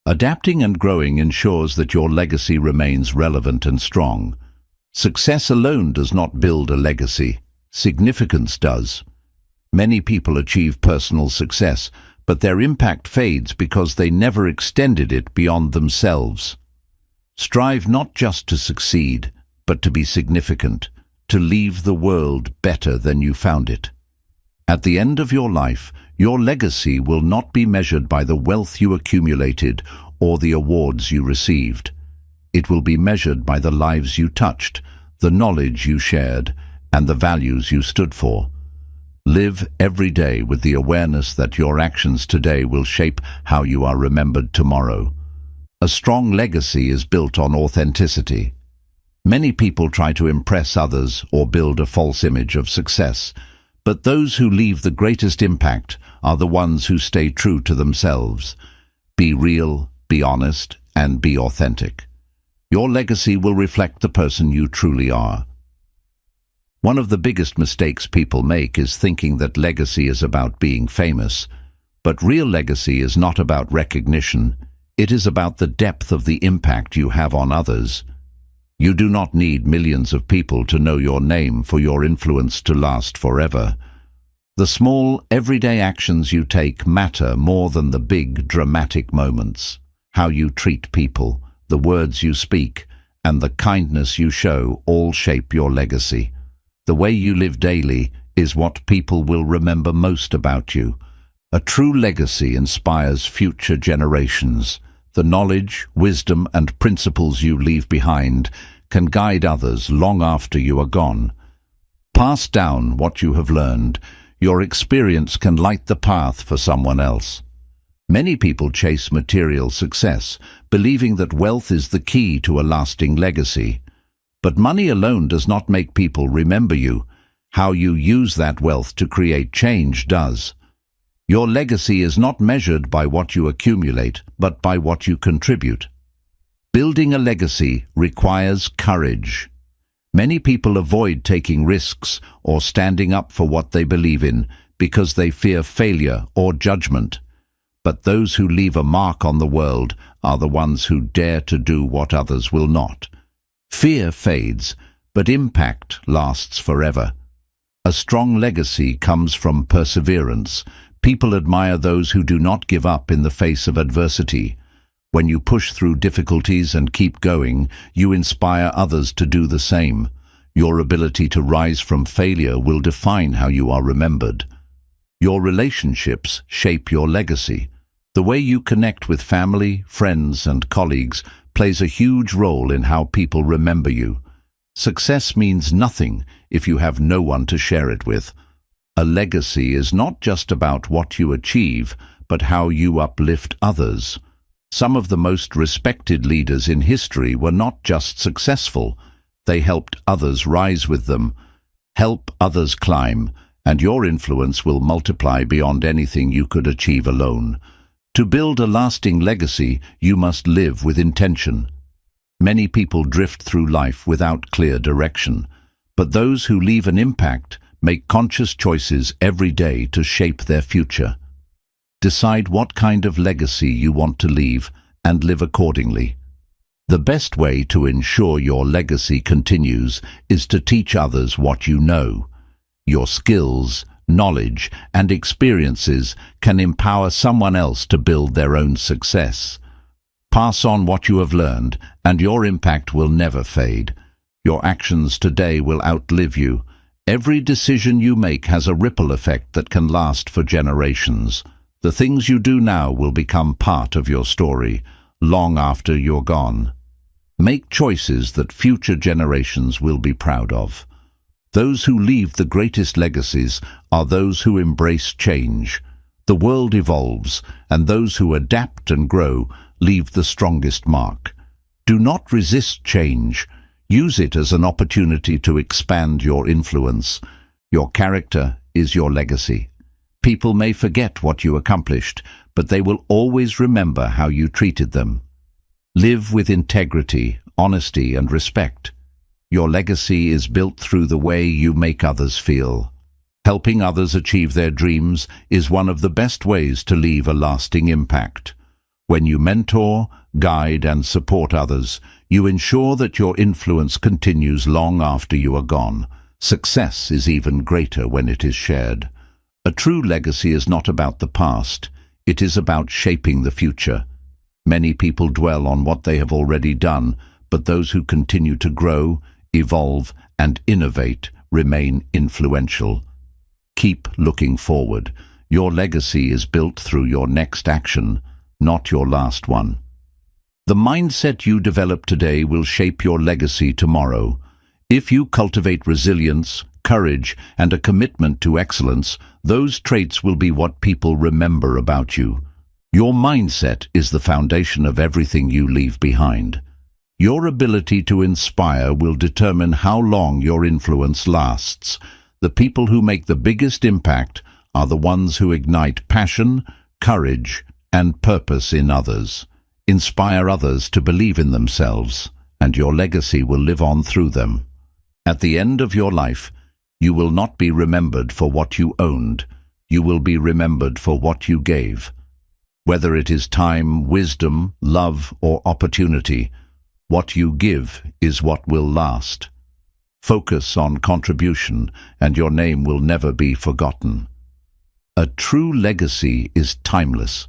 Adapting and growing ensures that your legacy remains relevant and strong. Success alone does not build a legacy. Significance does. Many people achieve personal success, but their impact fades because they never extended it beyond themselves. Strive not just to succeed, but to be significant, to leave the world better than you found it. At the end of your life, your legacy will not be measured by the wealth you accumulated or the awards you received. It will be measured by the lives you touched, the knowledge you shared, and the values you stood for. Live every day with the awareness that your actions today will shape how you are remembered tomorrow. A strong legacy is built on authenticity. Many people try to impress others or build a false image of success, but those who leave the greatest impact are the ones who stay true to themselves. Be real, be honest, and be authentic. Your legacy will reflect the person you truly are. One of the biggest mistakes people make is thinking that legacy is about being famous. But real legacy is not about recognition. It is about the depth of the impact you have on others. You do not need millions of people to know your name for your influence to last forever. The small, everyday actions you take matter more than the big, dramatic moments. How you treat people, the words you speak, and the kindness you show all shape your legacy. The way you live daily is what people will remember most about you. A true legacy inspires future generations. The knowledge, wisdom, and principles you leave behind can guide others long after you are gone. Pass down what you have learned. Your experience can light the path for someone else. Many people chase material success, believing that wealth is the key to a lasting legacy. But money alone does not make people remember you. How you use that wealth to create change does. Your legacy is not measured by what you accumulate, but by what you contribute. Building a legacy requires courage. Many people avoid taking risks or standing up for what they believe in because they fear failure or judgment. But those who leave a mark on the world are the ones who dare to do what others will not. Fear fades, but impact lasts forever. A strong legacy comes from perseverance. People admire those who do not give up in the face of adversity. When you push through difficulties and keep going, you inspire others to do the same. Your ability to rise from failure will define how you are remembered. Your relationships shape your legacy. The way you connect with family, friends, and colleagues plays a huge role in how people remember you. Success means nothing if you have no one to share it with. A legacy is not just about what you achieve, but how you uplift others. Some of the most respected leaders in history were not just successful. They helped others rise with them. Help others climb, and your influence will multiply beyond anything you could achieve alone. To build a lasting legacy, you must live with intention. Many people drift through life without clear direction, but those who leave an impact make conscious choices every day to shape their future. Decide what kind of legacy you want to leave and live accordingly. The best way to ensure your legacy continues is to teach others what you know. Your skills, knowledge, and experiences can empower someone else to build their own success. Pass on what you have learned, and your impact will never fade. Your actions today will outlive you. Every decision you make has a ripple effect that can last for generations. The things you do now will become part of your story, long after you're gone. Make choices that future generations will be proud of. Those who leave the greatest legacies are those who embrace change. The world evolves, and those who adapt and grow leave the strongest mark. Do not resist change. Use it as an opportunity to expand your influence. Your character is your legacy. People may forget what you accomplished, but they will always remember how you treated them. Live with integrity, honesty, and respect. Your legacy is built through the way you make others feel. Helping others achieve their dreams is one of the best ways to leave a lasting impact. When you mentor, guide, and support others, you ensure that your influence continues long after you are gone. Success is even greater when it is shared. A true legacy is not about the past. It is about shaping the future. Many people dwell on what they have already done, but those who continue to grow, evolve, and innovate remain influential. Keep looking forward. Your legacy is built through your next action, not your last one. The mindset you develop today will shape your legacy tomorrow. If you cultivate resilience, courage, and a commitment to excellence, those traits will be what people remember about you. Your mindset is the foundation of everything you leave behind. Your ability to inspire will determine how long your influence lasts. The people who make the biggest impact are the ones who ignite passion, courage, and purpose in others. Inspire others to believe in themselves, and your legacy will live on through them. At the end of your life, you will not be remembered for what you owned. You will be remembered for what you gave. Whether it is time, wisdom, love, or opportunity, what you give is what will last. Focus on contribution, and your name will never be forgotten. A true legacy is timeless.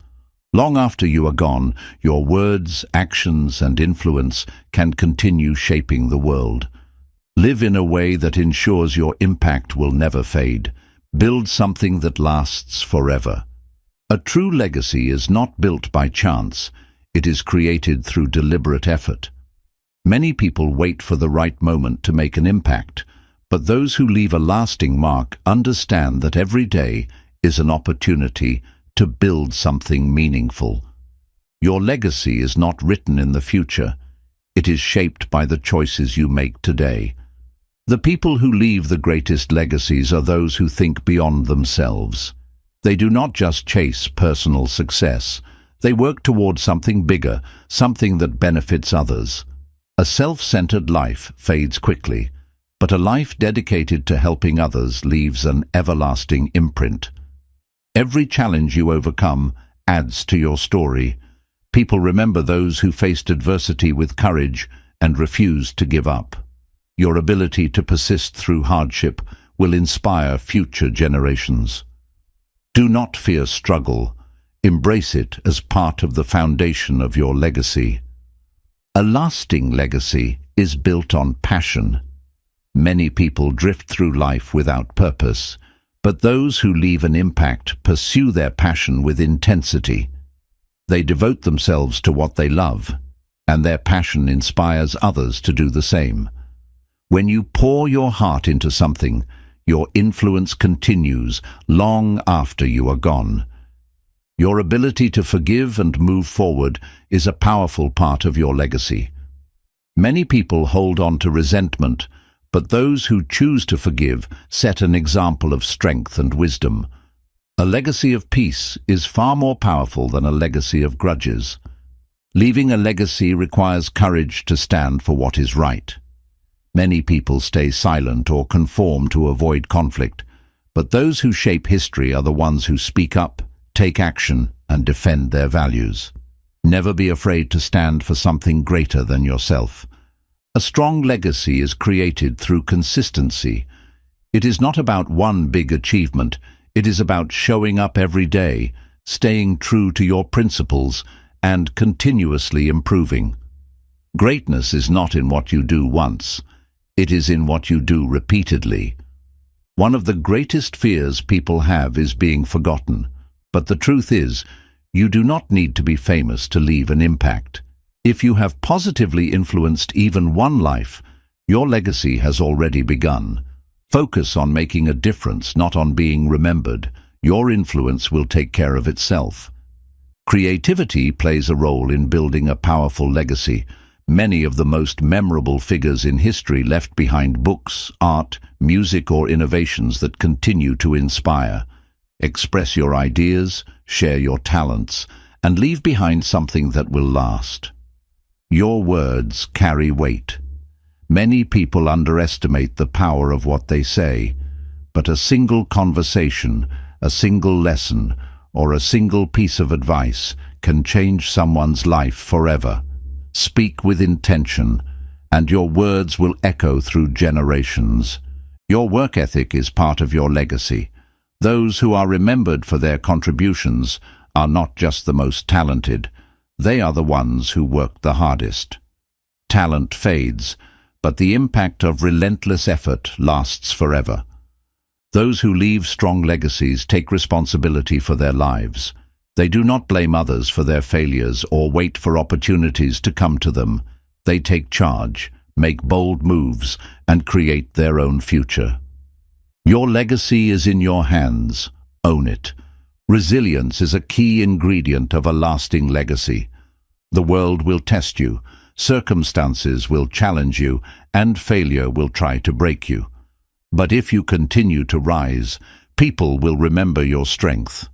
Long after you are gone, your words, actions, and influence can continue shaping the world. Live in a way that ensures your impact will never fade. Build something that lasts forever. A true legacy is not built by chance. It is created through deliberate effort. Many people wait for the right moment to make an impact, but those who leave a lasting mark understand that every day is an opportunity to build something meaningful. Your legacy is not written in the future. It is shaped by the choices you make today. The people who leave the greatest legacies are those who think beyond themselves. They do not just chase personal success. They work towards something bigger, something that benefits others. A self-centered life fades quickly, but a life dedicated to helping others leaves an everlasting imprint. Every challenge you overcome adds to your story. People remember those who faced adversity with courage and refused to give up. Your ability to persist through hardship will inspire future generations. Do not fear struggle. Embrace it as part of the foundation of your legacy. A lasting legacy is built on passion. Many people drift through life without purpose, but those who leave an impact pursue their passion with intensity. They devote themselves to what they love, and their passion inspires others to do the same. When you pour your heart into something, your influence continues long after you are gone. Your ability to forgive and move forward is a powerful part of your legacy. Many people hold on to resentment, but those who choose to forgive set an example of strength and wisdom. A legacy of peace is far more powerful than a legacy of grudges. Leaving a legacy requires courage to stand for what is right. Many people stay silent or conform to avoid conflict, but those who shape history are the ones who speak up, take action, and defend their values. Never be afraid to stand for something greater than yourself. A strong legacy is created through consistency. It is not about one big achievement. It is about showing up every day, staying true to your principles, and continuously improving. Greatness is not in what you do once. It is in what you do repeatedly. One of the greatest fears people have is being forgotten. But the truth is, you do not need to be famous to leave an impact. If you have positively influenced even one life, your legacy has already begun. Focus on making a difference, not on being remembered. Your influence will take care of itself. Creativity plays a role in building a powerful legacy. Many of the most memorable figures in history left behind books, art, music, or innovations that continue to inspire. Express your ideas, share your talents, and leave behind something that will last. Your words carry weight. Many people underestimate the power of what they say, but a single conversation, a single lesson, or a single piece of advice can change someone's life forever. Speak with intention, and your words will echo through generations. Your work ethic is part of your legacy. Those who are remembered for their contributions are not just the most talented, they are the ones who worked the hardest. Talent fades, but the impact of relentless effort lasts forever. Those who leave strong legacies take responsibility for their lives. They do not blame others for their failures or wait for opportunities to come to them. They take charge, make bold moves, and create their own future. Your legacy is in your hands. Own it. Resilience is a key ingredient of a lasting legacy. The world will test you, circumstances will challenge you, and failure will try to break you. But if you continue to rise, people will remember your strength.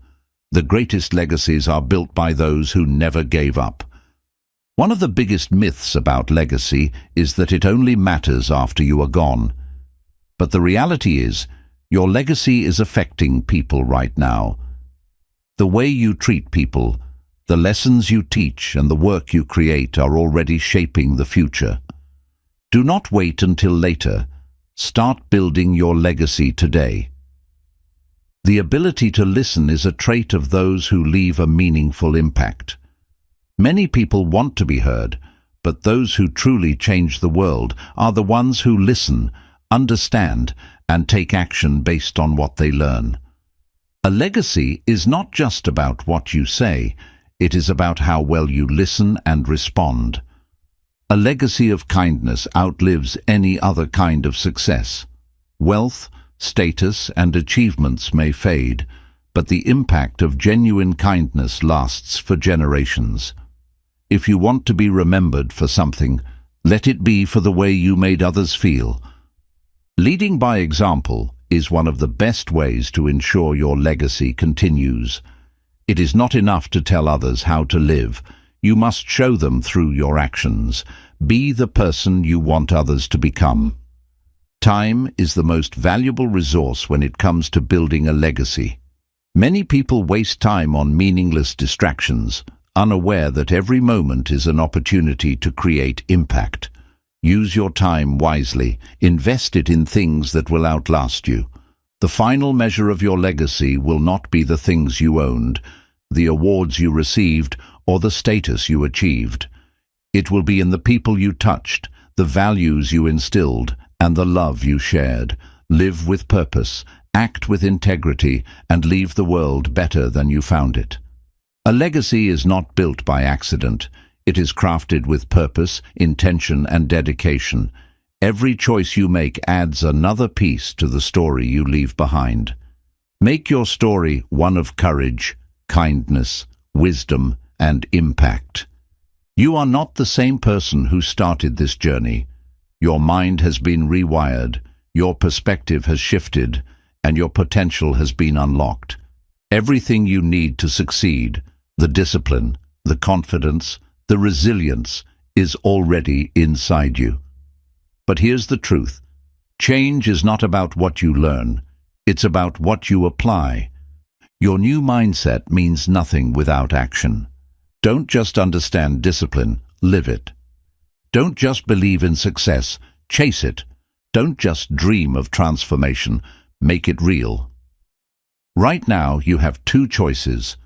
The greatest legacies are built by those who never gave up. One of the biggest myths about legacy is that it only matters after you are gone. But the reality is, your legacy is affecting people right now. The way you treat people, the lessons you teach, and the work you create are already shaping the future. Do not wait until later. Start building your legacy today. The ability to listen is a trait of those who leave a meaningful impact. Many people want to be heard, but those who truly change the world are the ones who listen, understand, and take action based on what they learn. A legacy is not just about what you say, it is about how well you listen and respond. A legacy of kindness outlives any other kind of success. Wealth, status, and achievements may fade, but the impact of genuine kindness lasts for generations. If you want to be remembered for something, let it be for the way you made others feel. Leading by example is one of the best ways to ensure your legacy continues. It is not enough to tell others how to live. You must show them through your actions. Be the person you want others to become. Time is the most valuable resource when it comes to building a legacy. Many people waste time on meaningless distractions, unaware that every moment is an opportunity to create impact. Use your time wisely. Invest it in things that will outlast you. The final measure of your legacy will not be the things you owned, the awards you received, or the status you achieved. It will be in the people you touched, the values you instilled, and the love you shared. Live with purpose, act with integrity, and leave the world better than you found it. A legacy is not built by accident. It is crafted with purpose, intention, and dedication. Every choice you make adds another piece to the story you leave behind. Make your story one of courage, kindness, wisdom, and impact. You are not the same person who started this journey. Your mind has been rewired, your perspective has shifted, and your potential has been unlocked. Everything you need to succeed, the discipline, the confidence, the resilience, is already inside you. But here's the truth. Change is not about what you learn. It's about what you apply. Your new mindset means nothing without action. Don't just understand discipline, live it. Don't just believe in success, chase it. Don't just dream of transformation, make it real. Right now, you have two choices.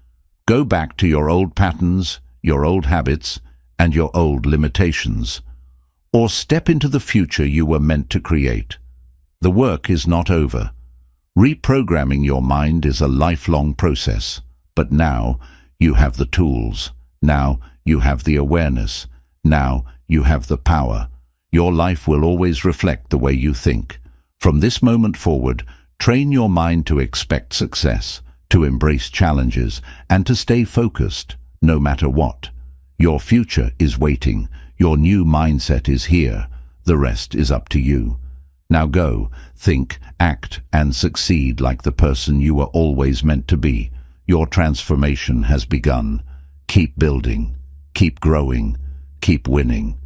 Go back to your old patterns, your old habits, and your old limitations. Or step into the future you were meant to create. The work is not over. Reprogramming your mind is a lifelong process. But now, you have the tools. Now, you have the awareness. Now, you have the power. Your life will always reflect the way you think. From this moment forward, train your mind to expect success, to embrace challenges, and to stay focused, no matter what. Your future is waiting. Your new mindset is here. The rest is up to you. Now go, think, act, and succeed like the person you were always meant to be. Your transformation has begun. Keep building, keep growing, keep winning.